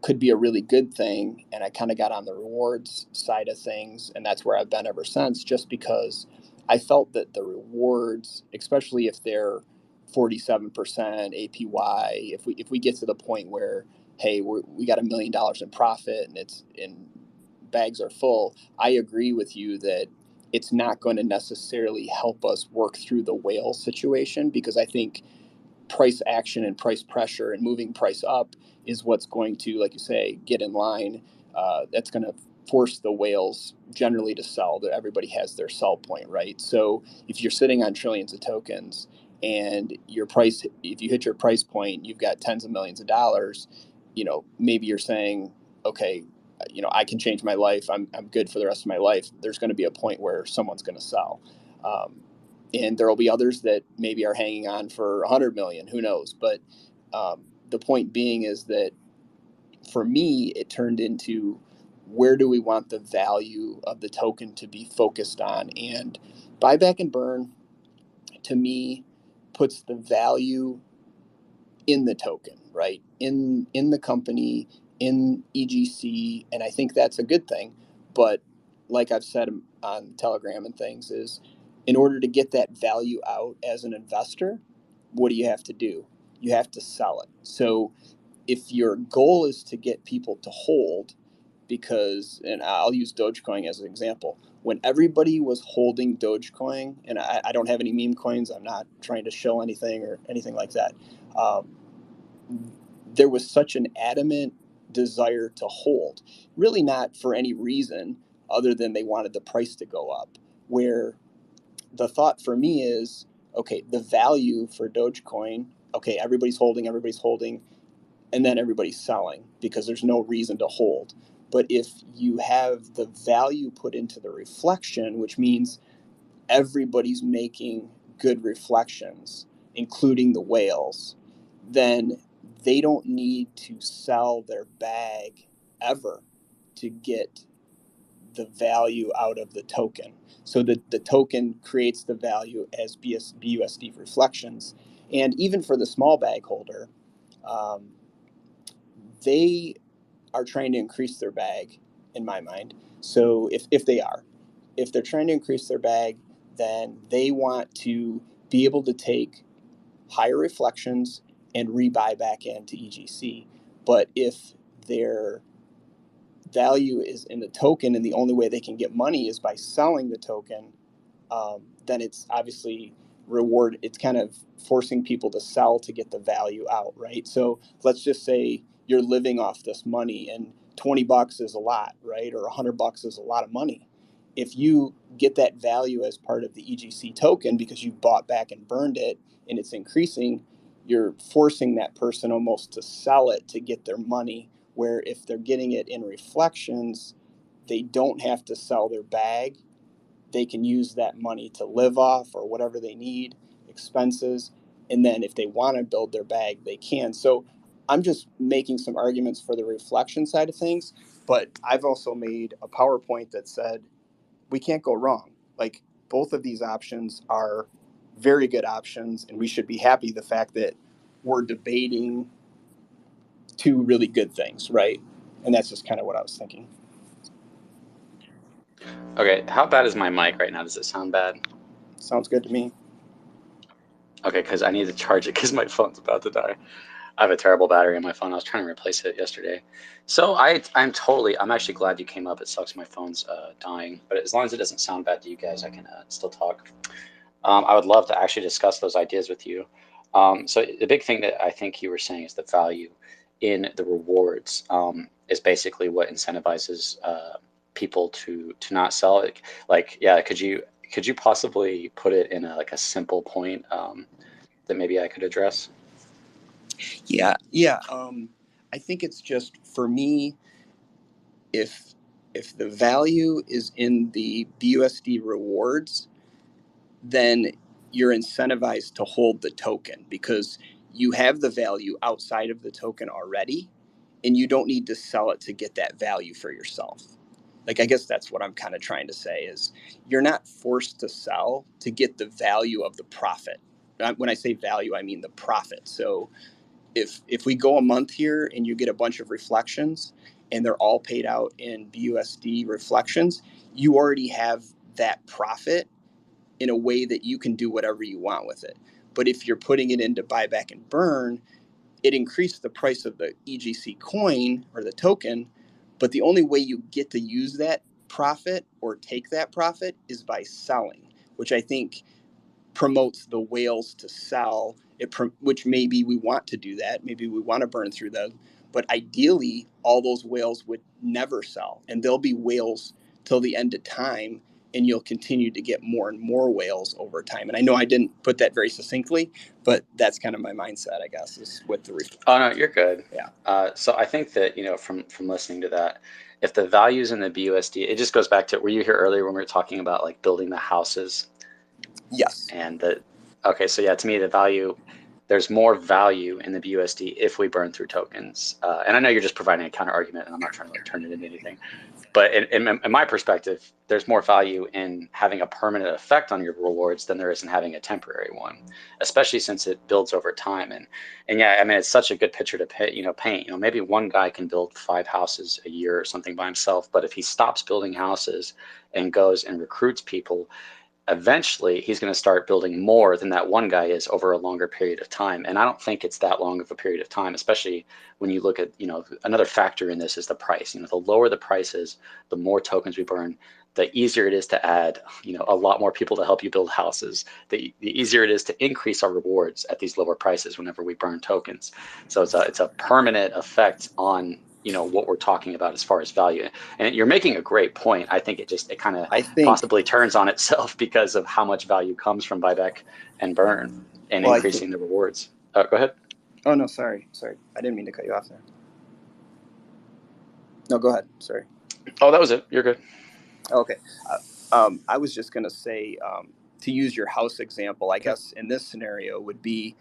could be a really good thing. And I kind of got on the rewards side of things. And that's where I've been ever since, just because I felt that the rewards, especially if they're 47% APY, if we get to the point where, hey, we got $1 million in profit and it's in bags are full, I agree with you that it's not going to necessarily help us work through the whale situation, because I think price action and price pressure and moving price up is what's going to, like you say, get in line. That's going to force the whales generally to sell. That everybody has their sell point, right? So if you're sitting on trillions of tokens and your price, if you hit your price point, you've got tens of millions of dollars. Maybe you're saying, okay, I can change my life. I'm good for the rest of my life. There's going to be a point where someone's going to sell. And there will be others that maybe are hanging on for 100 million, who knows? But the point being is that for me, it turned into, where do we want the value of the token to be focused on? And buyback and burn, to me, puts the value in the token, right? In the company, in EGC, and I think that's a good thing. But like I've said on Telegram and things, is in order to get that value out as an investor, what do you have to do? You have to sell it. So if your goal is to get people to hold, because, and I'll use Dogecoin as an example, when everybody was holding Dogecoin, and I don't have any meme coins, I'm not trying to show anything or anything like that. There was such an adamant desire to hold, really not for any reason other than they wanted the price to go up. Where the thought for me is, okay, the value for Dogecoin, okay, everybody's holding. and then everybody's selling because there's no reason to hold. But if you have the value put into the reflection, which means everybody's making good reflections, including the whales, then they don't need to sell their bag ever to get the value out of the token. So the token creates the value as BUSD reflections. And even for the small bag holder, they are trying to increase their bag, in my mind. So if they're trying to increase their bag, then they want to be able to take higher reflections and rebuy back into EGC. But if their value is in the token and the only way they can get money is by selling the token, then it's obviously it's kind of forcing people to sell to get the value out, right? So let's just say you're living off this money and $20 is a lot, right? Or $100 is a lot of money. If you get that value as part of the EGC token because you bought back and burned it and it's increasing, you're forcing that person almost to sell it to get their money, where if they're getting it in reflections, they don't have to sell their bag. They can use that money to live off or whatever they need, expenses. And then if they want to build their bag, they can. So I'm just making some arguments for the reflection side of things, but I've also made a PowerPoint that said we can't go wrong. Like, both of these options are very good options, and we should be happy the fact that we're debating two really good things, right? And that's just kind of what I was thinking.
Okay, how bad is my mic right now? Does it sound bad?
Sounds good to me.
Okay, because I need to charge it because my phone's about to die. I have a terrible battery on my phone. I was trying to replace it yesterday. So I'm actually glad you came up. It sucks my phone's dying, but as long as it doesn't sound bad to you guys, I can still talk. I would love to actually discuss those ideas with you. So the big thing that I think you were saying is the value in the rewards is basically what incentivizes people to not sell it. Like, yeah, could you possibly put it in a simple point that maybe I could address?
Yeah. I think it's just, for me, if the value is in the BUSD rewards, then you're incentivized to hold the token because you have the value outside of the token already, and you don't need to sell it to get that value for yourself. Like, I guess that's what I'm kind of trying to say is you're not forced to sell to get the value of the profit. When I say value, I mean the profit. So if we go a month here and you get a bunch of reflections and they're all paid out in BUSD reflections, you already have that profit in a way that you can do whatever you want with it. But if you're putting it into buyback and burn, it increased the price of the EGC coin or the token, but the only way you get to use that profit or take that profit is by selling, which I think promotes the whales to sell, which maybe we want to do that. Maybe we want to burn through them. But ideally, all those whales would never sell. And there'll be whales till the end of time. And you'll continue to get more and more whales over time. And I know I didn't put that very succinctly, but that's kind of my mindset, I guess, is with the
Oh, no, you're good.
Yeah.
So I think that, from listening to that, if the value's in the BUSD, it just goes back to, were you here earlier when we were talking about like building the houses?
Yes.
And okay, so yeah, to me, there's more value in the BUSD if we burn through tokens. And I know you're just providing a counter argument, and I'm not trying to turn it into anything. But in my perspective, there's more value in having a permanent effect on your rewards than there is in having a temporary one, especially since it builds over time. And yeah, I mean, it's such a good picture to paint. Maybe one guy can build 5 houses a year or something by himself, but if he stops building houses and goes and recruits people, eventually he's going to start building more than that one guy is over a longer period of time. And I don't think it's that long of a period of time, especially when you look at, another factor in this is the price. The lower the price is, the more tokens we burn, the easier it is to add, a lot more people to help you build houses. The easier it is to increase our rewards at these lower prices whenever we burn tokens. So it's a permanent effect on what we're talking about as far as value. And you're making a great point. I think it kind of possibly turns on itself because of how much value comes from buyback and burn and increasing the rewards. Go ahead.
Oh, no, sorry. I didn't mean to cut you off there. No, go ahead. Sorry.
Oh, that was it. You're good.
Okay. I was just going to say, to use your house example, I guess in this scenario would be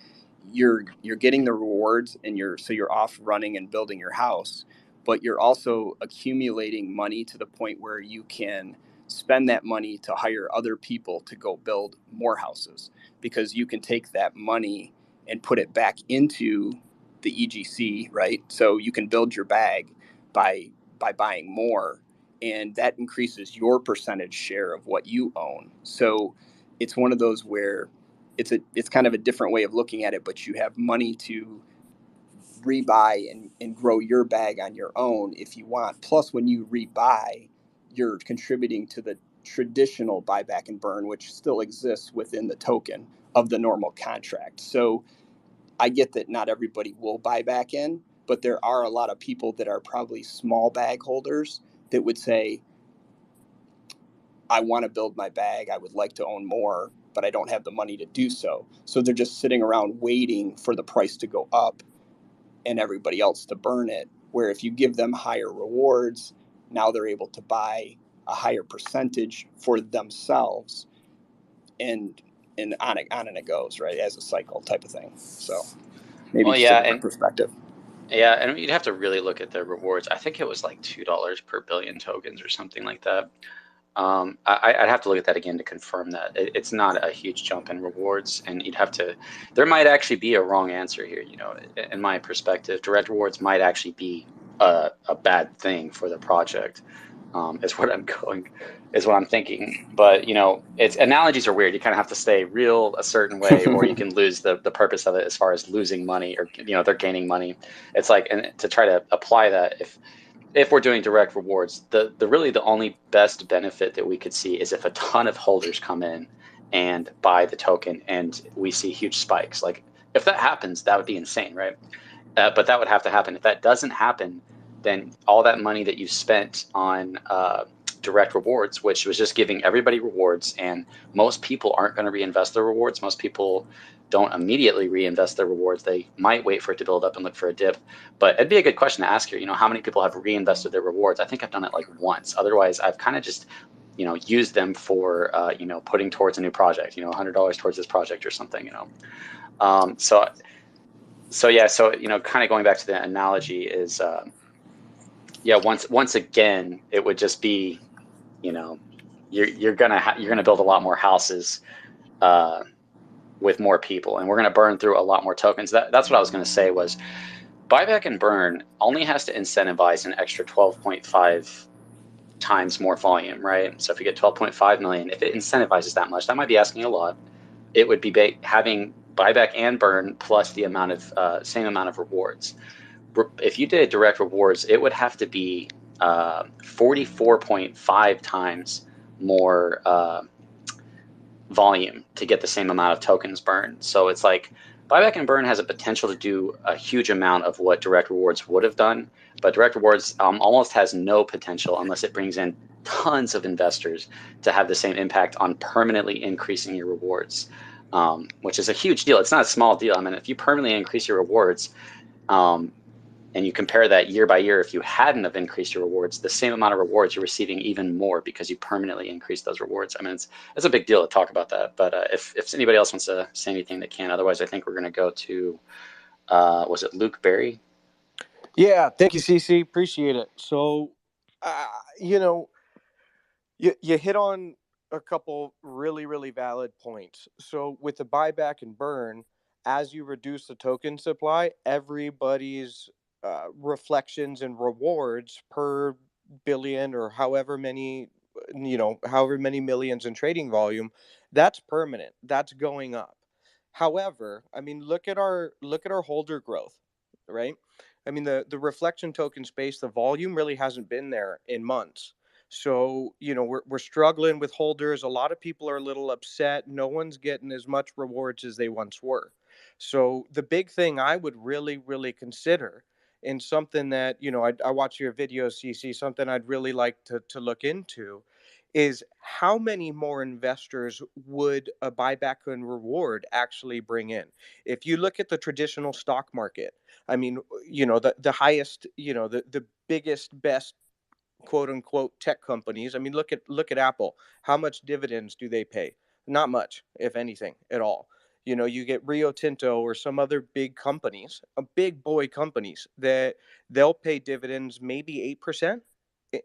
you're getting the rewards and you're off running and building your house, but you're also accumulating money to the point where you can spend that money to hire other people to go build more houses, because you can take that money and put it back into the EGC, right? So you can build your bag by buying more, and that increases your percentage share of what you own. So it's one of those where it's kind of a different way of looking at it, but you have money to rebuy and grow your bag on your own if you want. Plus, when you rebuy, you're contributing to the traditional buyback and burn, which still exists within the token of the normal contract. So I get that not everybody will buy back in, but there are a lot of people that are probably small bag holders that would say, I want to build my bag. I would like to own more, but I don't have the money to do so. So they're just sitting around waiting for the price to go up and everybody else to burn it. Where if you give them higher rewards, now they're able to buy a higher percentage for themselves, and on and it goes, right, as a cycle type of thing. So maybe
Well,
just a
yeah,
different perspective.
Yeah, and you'd have to really look at the rewards. I think it was like $2 per billion tokens or something like that. I'd have to look at that again to confirm that. It's not a huge jump in rewards, and you'd have to. There might actually be a wrong answer here. You know, in my perspective, direct rewards might actually be a bad thing for the project. Is what I'm thinking. But you know, it's analogies are weird. You kind of have to stay real a certain way, or you can lose the purpose of it as far as losing money, or you know, they're gaining money. It's like, and to try to apply that, if we're doing direct rewards, the really the only best benefit that we could see is if a ton of holders come in and buy the token, and we see huge spikes. Like if that happens, that would be insane, right? But that would have to happen. If that doesn't happen, then all that money that you spent on direct rewards, which was just giving everybody rewards, and most people aren't going to reinvest their rewards. Most people don't immediately reinvest their rewards. They might wait for it to build up and look for a dip. But it'd be a good question to ask here. You know, how many people have reinvested their rewards? I think I've done it like once. Otherwise, I've kind of just, you know, used them for, you know, putting towards a new project. You know, $100 towards this project or something. You know, so yeah, so you know, kind of going back to the analogy is, yeah, once again, it would just be, you know, you're gonna build a lot more houses with more people, and we're gonna burn through a lot more tokens. That's what I was gonna say was buyback and burn only has to incentivize an extra 12.5 times more volume, right? So if you get 12.5 million, if it incentivizes that much, that might be asking a lot. It would be having buyback and burn plus the amount of same amount of rewards. If you did direct rewards, it would have to be 44.5 times more volume to get the same amount of tokens burned. So it's like buyback and burn has a potential to do a huge amount of what direct rewards would have done, but direct rewards almost has no potential unless it brings in tons of investors to have the same impact on permanently increasing your rewards, which is a huge deal. It's not a small deal. I mean, if you permanently increase your rewards, and you compare that year by year, if you hadn't have increased your rewards, the same amount of rewards you're receiving even more because you permanently increased those rewards. I mean, it's a big deal to talk about that. But if anybody else wants to say anything, they can. Otherwise, I think we're going to go to, was it Luke Berry?
Yeah, thank you, CC. Appreciate it. So, you know, you hit on a couple really, really valid points. So with the buyback and burn, as you reduce the token supply, everybody's reflections and rewards per billion or however many, you know, however many millions in trading volume, that's permanent. That's going up. However, I mean, look at our holder growth, right? I mean, the reflection token space, the volume really hasn't been there in months. So, you know, we're struggling with holders. A lot of people are a little upset. No one's getting as much rewards as they once were. So the big thing I would really, really consider, and something that, you know, I watch your videos, CC, something I'd really like to look into is how many more investors would a buyback and reward actually bring in? If you look at the traditional stock market, I mean, the highest, the biggest, best, quote unquote, tech companies. I mean, look at Apple. How much dividends do they pay? Not much, if anything, at all. You get Rio Tinto or some other big companies, big boy companies, that they'll pay dividends maybe 8%,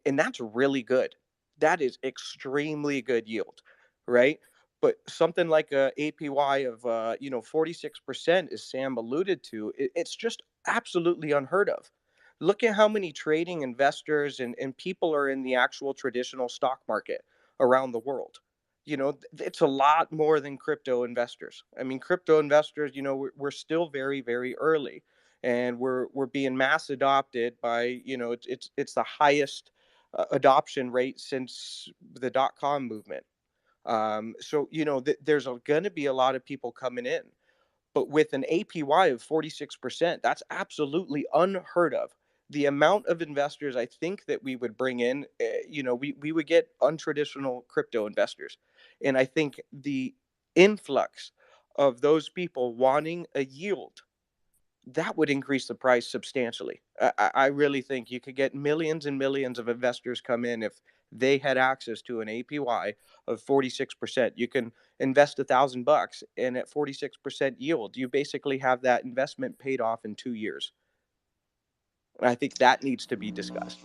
and that's really good. That is extremely good yield, right? But something like a APY of 46%, as Sam alluded to, it's just absolutely unheard of. Look at how many trading investors and people are in the actual traditional stock market around the world. It's a lot more than crypto investors. I mean, crypto investors, we're still very, very early, and we're being mass adopted by, it's the highest adoption rate since the .com movement. So there's going to be a lot of people coming in, but with an APY of 46%, that's absolutely unheard of. The amount of investors I think that we would bring in, we would get untraditional crypto investors. And I think the influx of those people wanting a yield, that would increase the price substantially. I really think you could get millions and millions of investors come in if they had access to an APY of 46%. You can invest $1,000, and at 46% yield, you basically have that investment paid off in 2 years. And I think that needs to be discussed.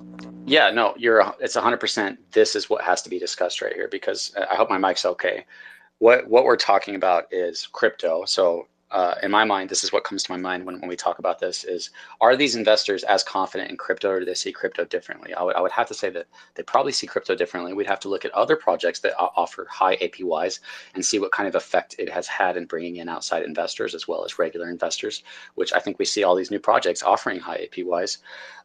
Yeah, no, it's 100%. This is what has to be discussed right here, because I hope my mic's okay. What we're talking about is crypto. So in my mind, this is what comes to my mind when we talk about this is, are these investors as confident in crypto, or do they see crypto differently? I would have to say that they probably see crypto differently. We'd have to look at other projects that offer high APYs and see what kind of effect it has had in bringing in outside investors as well as regular investors, which I think we see all these new projects offering high APYs.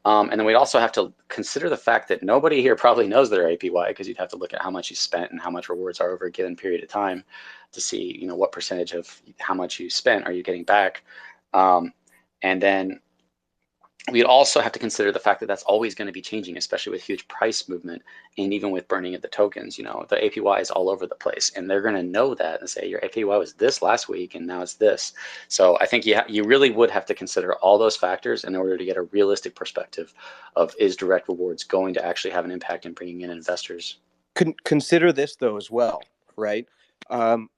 And then we'd also have to consider the fact that nobody here probably knows their APY, because you'd have to look at how much you spent and how much rewards are over a given period of time to see, what percentage of how much you spent are you getting back. And then we'd also have to consider the fact that that's always going to be changing, especially with huge price movement, and even with burning of the tokens. The APY is all over the place, and they're going to know that and say your APY was this last week and now it's this. So I think you really would have to consider all those factors in order to get a realistic perspective of, is direct rewards going to actually have an impact in bringing in investors?
Consider this though as well, right?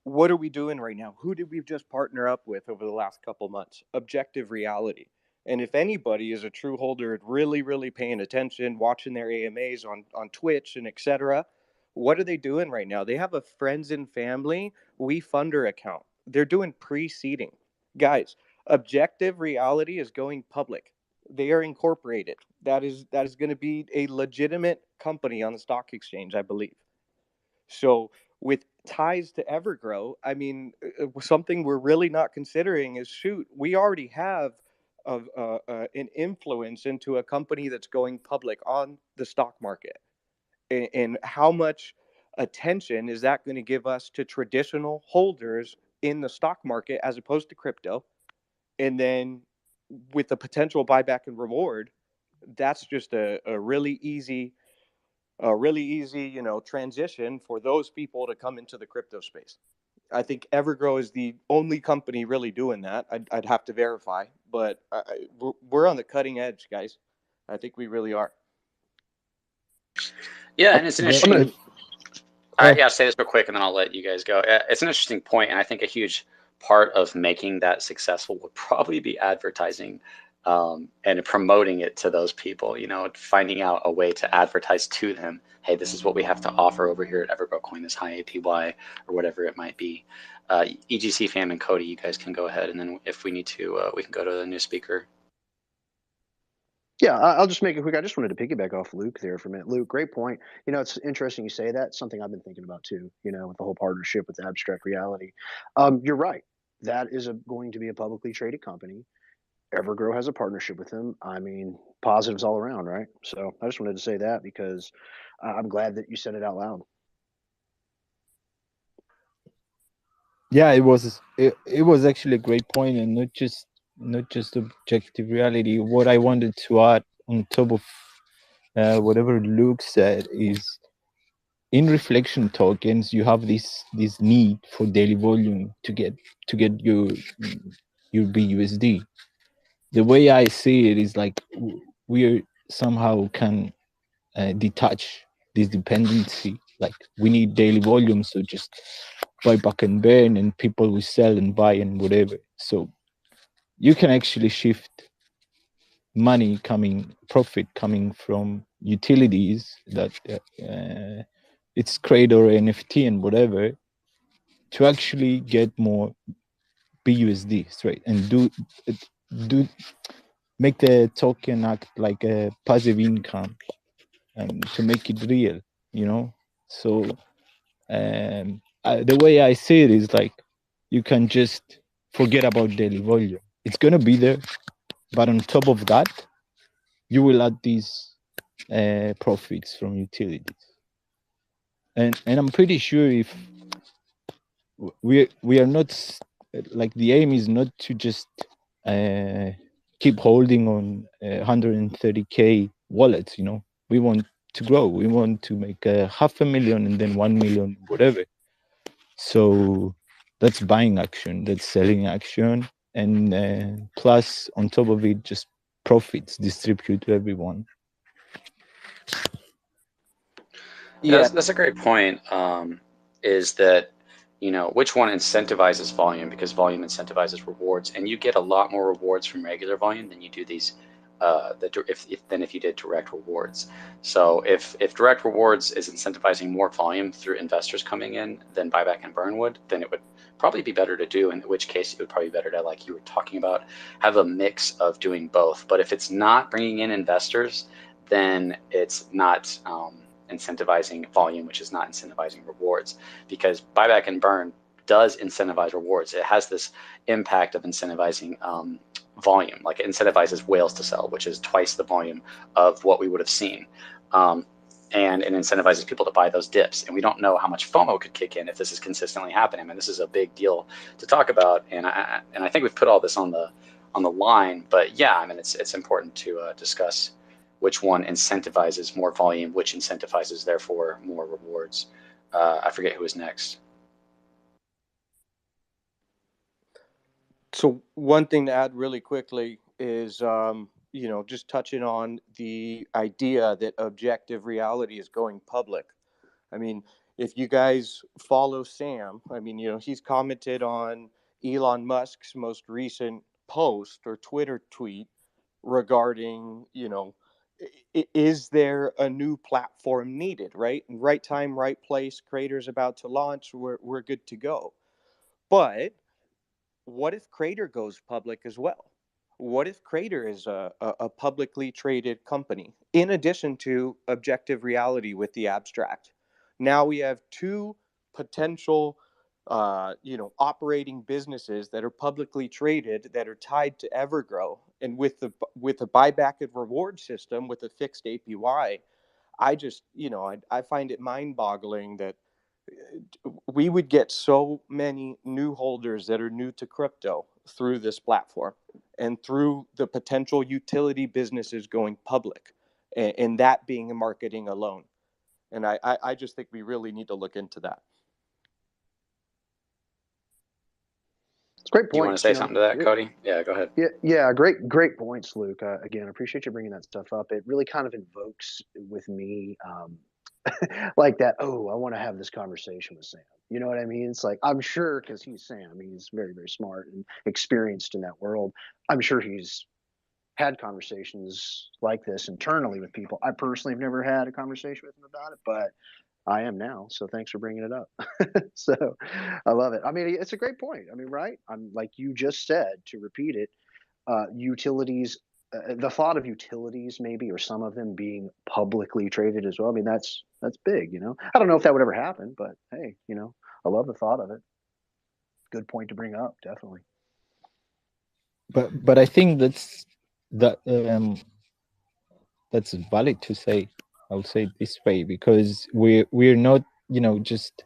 What are we doing right now? Who did we just partner up with over the last couple months? Objective Reality. And if anybody is a true holder, really, really paying attention, watching their AMAs on Twitch and etc., what are they doing right now? They have a friends and family WeFunder account. They're doing pre-seeding. Guys, Objective Reality is going public. They are incorporated. That is going to be a legitimate company on the stock exchange, I believe. So with ties to Evergrow, I mean, something we're really not considering is, shoot, we already have an influence into a company that's going public on the stock market. And how much attention is that going to give us to traditional holders in the stock market as opposed to crypto? And then with the potential buyback and reward, that's just a really easy transition for those people to come into the crypto space. I think Evergrow is the only company really doing that. I'd have to verify, but we're on the cutting edge, guys. I think we really are.
Yeah, and it's an interesting.
Oh.
I'll say this real quick, and then I'll let you guys go. It's an interesting point, and I think a huge part of making that successful would probably be advertising and promoting it to those people. Finding out a way to advertise to them, hey, this is what we have to offer over here at Evergrow Coin, this high APY or whatever it might be. EGC fam and Cody, you guys can go ahead, and then if we need to, we can go to the new speaker.
Yeah, I'll just make it quick. I just wanted to piggyback off Luke there for a minute. Luke, great point. It's interesting you say that. It's something I've been thinking about too, with the whole partnership with Abstract Reality. You're right. That is going to be a publicly traded company. Evergrow has a partnership with them. I mean, positives all around, right? So I just wanted to say that because I'm glad that you said it out loud.
Yeah, it was actually a great point, and not just Objective Reality. What I wanted to add on top of whatever Luke said is, in reflection tokens, you have this need for daily volume to get your BUSD. The way I see it is like we somehow can detach this dependency. Like we need daily volume, so just buy back and burn, and people will sell and buy and whatever. So you can actually shift profit coming from utilities that it's Creator or NFT and whatever, to actually get more BUSD straight and do make the token act like a passive income, and to make it real, you know. So the way I see it is like you can just forget about daily volume. It's gonna be there, but on top of that, you will add these profits from utilities. And I'm pretty sure if we are not, like, the aim is not to just keep holding on 130k wallets, you know. We want to grow. We want to make 500,000 and then 1 million, whatever. So that's buying action, that's selling action, and plus on top of it, just profits distribute to everyone.
Yeah, that's a great point. Is that, you know, which one incentivizes volume? Because volume incentivizes rewards, and you get a lot more rewards from regular volume than you do these than if you did direct rewards. So if direct rewards is incentivizing more volume through investors coming in than buyback and burn would, then it would probably be better to do, in which case it would probably be better to, like you were talking about, have a mix of doing both. But if it's not bringing in investors, then it's not incentivizing volume, which is not incentivizing rewards, because buyback and burn does incentivize rewards. It has this impact of incentivizing volume, like it incentivizes whales to sell, which is twice the volume of what we would have seen. And it incentivizes people to buy those dips. And we don't know how much FOMO could kick in if this is consistently happening. I mean, this is a big deal to talk about. And I think we've put all this on the line. But yeah, I mean, it's important to discuss which one incentivizes more volume, which incentivizes, therefore, more rewards. I forget who was next.
So one thing to add really quickly is, you know, just touching on the idea that objective reality is going public. I mean, if you guys follow Sam, I mean, you know, he's commented on Elon Musk's most recent post or Twitter tweet regarding, you know, is there a new platform needed, right? Right time, right place, Creator's about to launch, we're good to go. But what if Creator goes public as well? What if Creator is a publicly traded company, in addition to Objective Reality with the abstract? Now we have two potential, you know, operating businesses that are publicly traded that are tied to Evergrow, and with the buyback and reward system with a fixed APY, I just, you know, I find it mind-boggling that we would get so many new holders that are new to crypto through this platform and through the potential utility businesses going public, and that being marketing alone. And I just think we really need to look into that.
It's a great point.
Do you want to say something to that, Cody? Yeah, go ahead.
Yeah, great points, Luke. Again, I appreciate you bringing that stuff up. It really kind of invokes with me like that. Oh, I want to have this conversation with Sam. You know what I mean? It's like, I'm sure, because he's Sam, he's very, very smart and experienced in that world. I'm sure he's had conversations like this internally with people. I personally have never had a conversation with him about it, but I am now. So thanks for bringing it up. So I love it. I mean, it's a great point. I mean, right? I'm like you just said, to repeat it, utilities, the thought of utilities maybe, or some of them being publicly traded as well. I mean, that's big, you know. I don't know if that would ever happen, but hey, you know, I love the thought of it. Good point to bring up, definitely.
But I think that's valid to say. I'll say it this way, because we're not, you know, just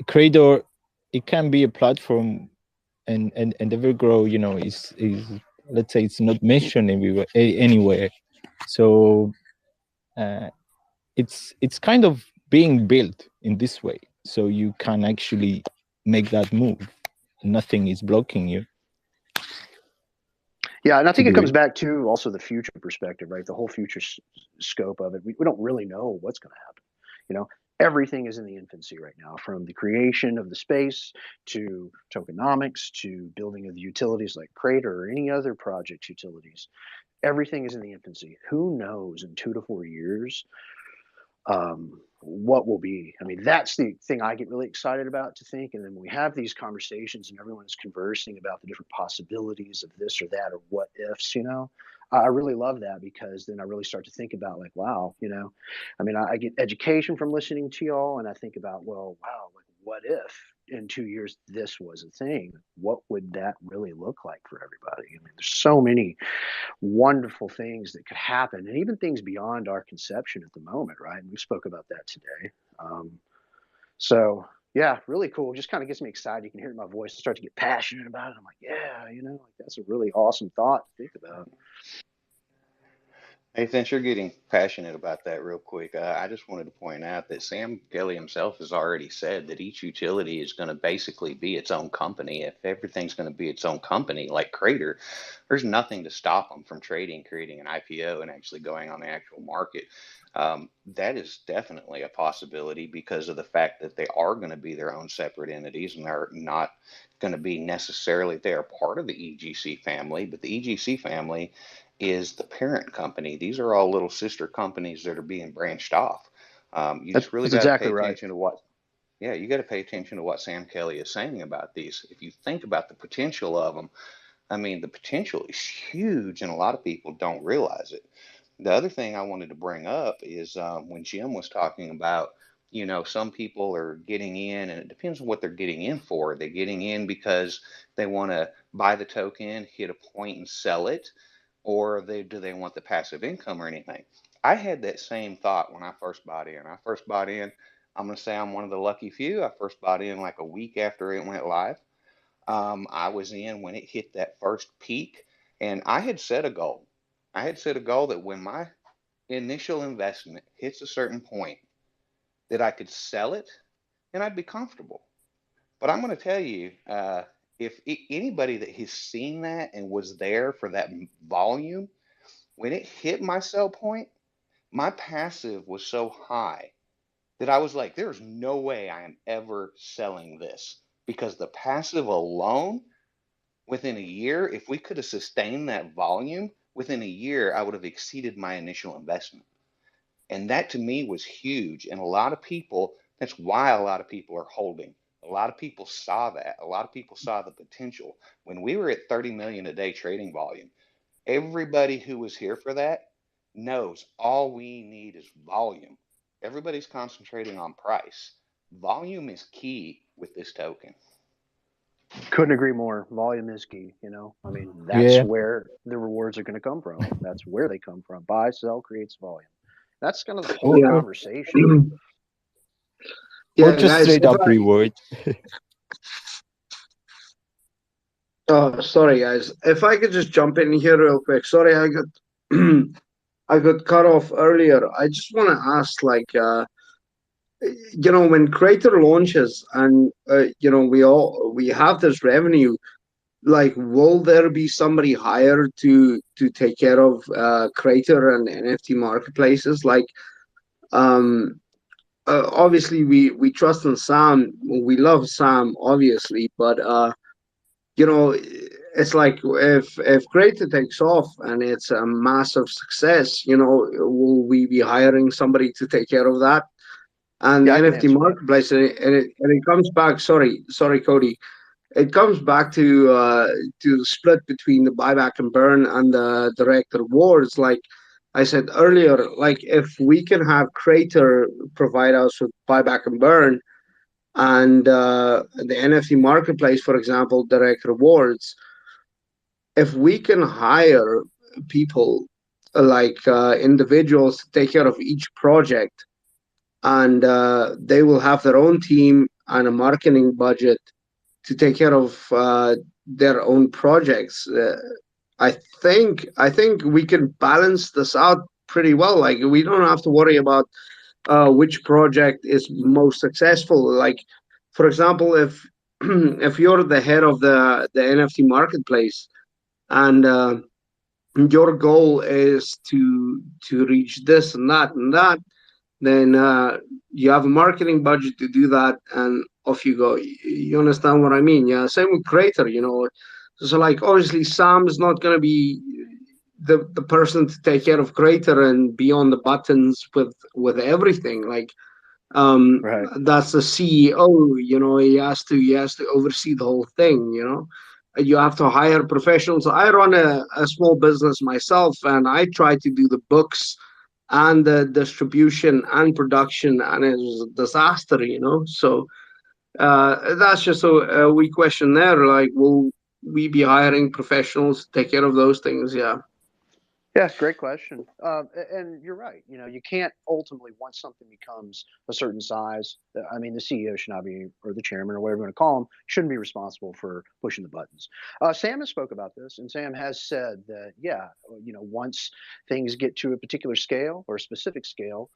Creator. It can be a platform, and Evergrow, you know, is let's say it's not mentioned anywhere. So it's kind of being built in this way, so you can actually make that move. Nothing is blocking you.
Yeah, and I think it
do
comes
it.
back to also the future perspective, right? The whole future scope of it. We don't really know what's going to happen. You know, everything is in the infancy right now, from the creation of the space to tokenomics to building of the utilities like Crater or any other project utilities. Everything is in the infancy. Who knows in 2 to 4 years what will be? I mean, that's the thing I get really excited about to think. And then when we have these conversations and everyone's conversing about the different possibilities of this or that or what ifs, you know, I really love that, because then I really start to think about, like, wow, you know, I mean, I get education from listening to y'all, and I think about, well, wow, like, what if in 2 years this was a thing? What would that really look like for everybody? I mean, there's so many wonderful things that could happen, and even things beyond our conception at the moment, right? And we spoke about that today. So yeah, really cool. Just kind of gets me excited. You can hear it in my voice. I start to get passionate about it. I'm like, yeah, you know, like, that's a really awesome thought to think about.
Hey, since you're getting passionate about that real quick, I just wanted to point out that Sam Kelly himself has already said that each utility is going to basically be its own company. If everything's going to be its own company, like Crater, there's nothing to stop them from trading, creating an IPO, and actually going on the actual market. That is definitely a possibility because of the fact that they are going to be their own separate entities, and they're not going to be necessarily, they're part of the EGC family, but the EGC family is the parent company. These are all little sister companies that are being branched off. You just really
That's
got to pay
exactly right.
attention to what, yeah, you got to pay attention to what Sam Kelly is saying about these. If you think about the potential of them, I mean, the potential is huge, and a lot of people don't realize it. The other thing I wanted to bring up is when Jim was talking about, you know, some people are getting in, and it depends on what they're getting in for. They're getting in because they want to buy the token, hit a point, and sell it, or do they want the passive income or anything? I had that same thought when I first bought in. I first bought in, I'm going to say I'm one of the lucky few. I first bought in like a week after it went live. I was in when it hit that first peak, and I had set a goal. I had set a goal that when my initial investment hits a certain point, that I could sell it and I'd be comfortable. But I'm going to tell you, if anybody that has seen that and was there for that volume, when it hit my sell point, my passive was so high that I was like, there's no way I am ever selling this, because the passive alone, within a year, if we could have sustained that volume, within a year, I would have exceeded my initial investment. And that to me was huge. And a lot of people, that's why a lot of people are holding. A lot of people saw that. A lot of people saw the potential. When we were at 30 million a day trading volume, everybody who was here for that knows all we need is volume. Everybody's concentrating on price. Volume is key with this token.
Couldn't agree more. Volume is key. You know, I mean, that's
Yeah.
where the rewards are going to come from. That's where they come from. Buy, sell, creates volume. That's kind of the whole
Yeah.
conversation.
Or
Yeah,
just
guys.
straight up reward.
Sorry, guys. If I could just jump in here real quick. Sorry, I got I got cut off earlier. I just want to ask, like, you know, when Creator launches and you know, we have this revenue, like, will there be somebody hired to take care of Creator and NFT marketplaces? Like, um, obviously we trust in Sam. We love Sam, obviously, but you know, it's like if Creator takes off and it's a massive success, you know, will we be hiring somebody to take care of that? And the
Yeah, I can
NFT
answer that.
marketplace, and it comes back. Sorry, Cody. It comes back to the split between the buyback and burn and the direct rewards. Like I said earlier, like, if we can have Creator provide us with buyback and burn, and the NFT marketplace, for example, direct rewards, if we can hire people, like individuals, to take care of each project, and they will have their own team and a marketing budget to take care of their own projects. I think we can balance this out pretty well. Like, we don't have to worry about which project is most successful. Like, for example, if if you're the head of the NFT marketplace and your goal is to reach this and that, then you have a marketing budget to do that, and off you go. You understand what I mean? Yeah. Same with Creator. So like obviously Sam's not gonna be the person to take care of Creator and be on the buttons with everything. Like
Right.
that's the CEO. He has to oversee the whole thing. You have to hire professionals. I run a small business myself, and I try to do the books and the distribution and production, and it was a disaster. So that's just a wee question there. Like, will we be hiring professionals to take care of those things? Yeah.
Yeah, great question. And you're right. You can't ultimately, once something becomes a certain size, I mean, the CEO should not be, or the chairman, or whatever you want to call him, shouldn't be responsible for pushing the buttons. Sam has spoke about this, and Sam has said that, yeah, once things get to a particular scale or a specific scale,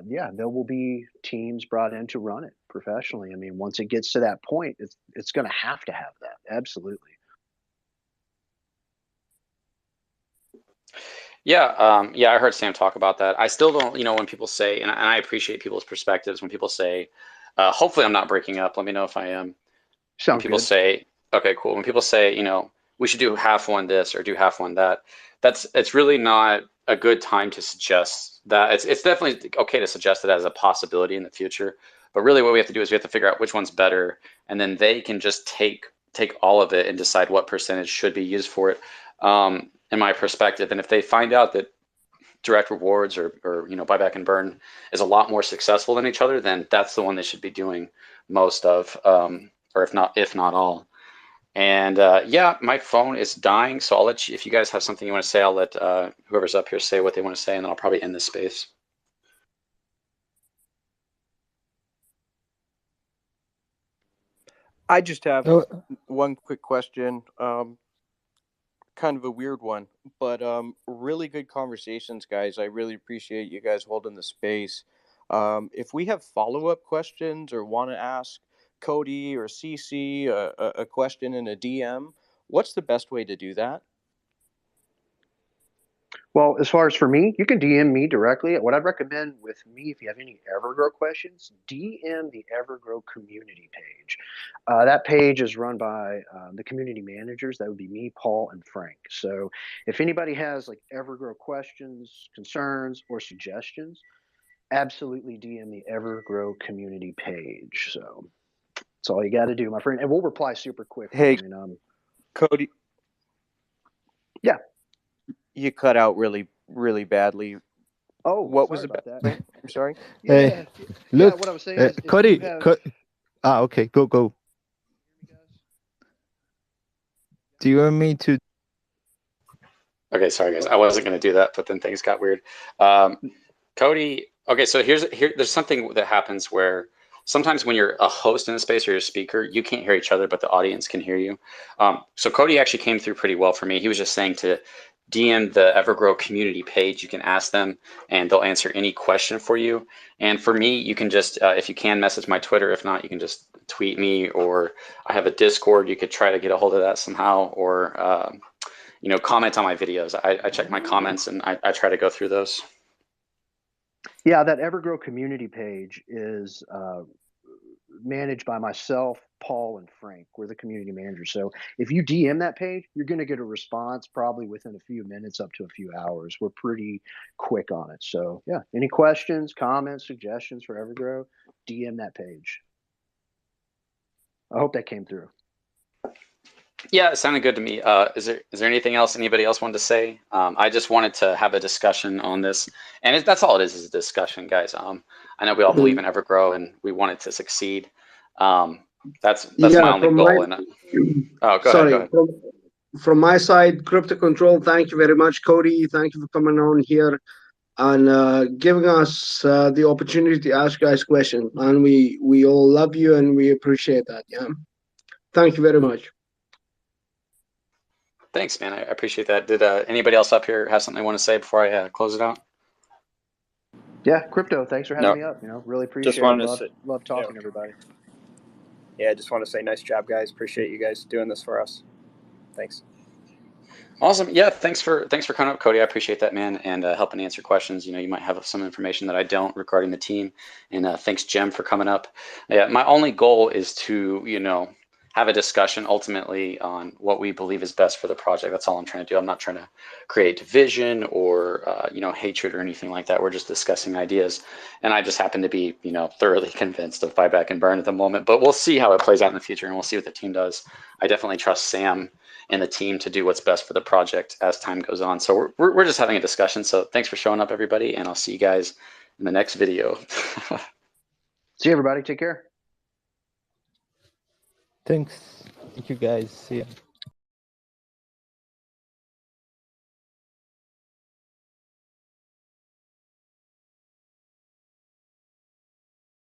yeah, there will be teams brought in to run it professionally. I mean, once it gets to that point, it's going to have that. Absolutely.
Yeah, yeah, I heard Sam talk about that. I still don't, when people say, and I appreciate people's perspectives when people say, hopefully I'm not breaking up. Let me know if I am. When
Sounds
people
good.
say, okay, cool. When people say, we should do half one this or do half one that, it's really not a good time to suggest that. It's definitely okay to suggest it as a possibility in the future. But really what we have to do is we have to figure out which one's better, and then they can just take all of it and decide what percentage should be used for it. In my perspective, and if they find out that direct rewards or buyback and burn is a lot more successful than each other, then that's the one they should be doing most of, or if not all. And yeah, my phone is dying, so I'll let you, if you guys have something you want to say, I'll let whoever's up here say what they want to say, and then I'll probably end this space.
I just have
Oh,
one quick question. Kind of a weird one, but really good conversations, guys. I really appreciate you guys holding the space. If we have follow-up questions or want to ask Cody or CC a question in a DM, what's the best way to do that?
Well, as far as for me, you can DM me directly. What I'd recommend with me, if you have any Evergrow questions, DM the Evergrow community page. That page is run by the community managers. That would be me, Paul, and Frank. So if anybody has like Evergrow questions, concerns, or suggestions, absolutely DM the Evergrow community page. So that's all you got to do, my friend. And we'll reply super quickly.
Hey,
I mean,
Cody.
Yeah.
You cut out really, really badly.
Oh,
what was
about
that?
that?
I'm sorry.
Yeah.
Look,
What I was saying is, if
Cody,
you have...
okay, go. Do you want me to?
Okay, sorry guys, I wasn't going to do that, but then things got weird. Cody, okay, so there's something that happens where sometimes when you're a host in a space or you're a speaker, you can't hear each other, but the audience can hear you. So Cody actually came through pretty well for me. He was just saying to DM the Evergrow community page. You can ask them and they'll answer any question for you. And for me, you can just, if you can, message my Twitter. If not, you can just tweet me, or I have a Discord. You could try to get a hold of that somehow, or comment on my videos. I check my comments and I try to go through those.
Yeah, that Evergrow community page is managed by myself, Paul, and Frank. We're the community managers. So if you DM that page, you're going to get a response probably within a few minutes up to a few hours. We're pretty quick on it. So yeah, any questions, comments, suggestions for Evergrow, DM that page. I hope that came through.
Yeah, it sounded good to me. Is there anything else anybody else wanted to say? I just wanted to have a discussion on this, and that's all it is a discussion, guys. I know we all believe in Evergrow and we want it to succeed. That's my only goal. Go ahead.
From my side, Crypto Control, thank you very much, Cody. Thank you for coming on here and giving us the opportunity to ask guys questions. And we all love you and we appreciate that. Yeah, thank you very much.
Thanks, man. I appreciate that. Did anybody else up here have something they want to say before I close it out?
Yeah, Crypto, thanks for having
No,
me up. Really
just
appreciate it.
wanted to
Love,
say,
love
yeah,
talking to everybody.
yeah, just want to say nice job, guys. Appreciate you guys doing this for us. Thanks.
Awesome. Yeah, thanks for coming up, Cody. I appreciate that, man, and helping answer questions. You might have some information that I don't regarding the team. And thanks, Jem, for coming up. Yeah, my only goal is to have a discussion ultimately on what we believe is best for the project. That's all I'm trying to do. I'm not trying to create division or hatred or anything like that. We're just discussing ideas, and I just happen to be thoroughly convinced of buyback and burn at the moment. But we'll see how it plays out in the future, and we'll see what the team does. I definitely trust Sam and the team to do what's best for the project as time goes on. So we're just having a discussion. So thanks for showing up, everybody, and I'll see you guys in the next video.
See you, everybody. Take care.
Thanks. Thank you, guys. See ya.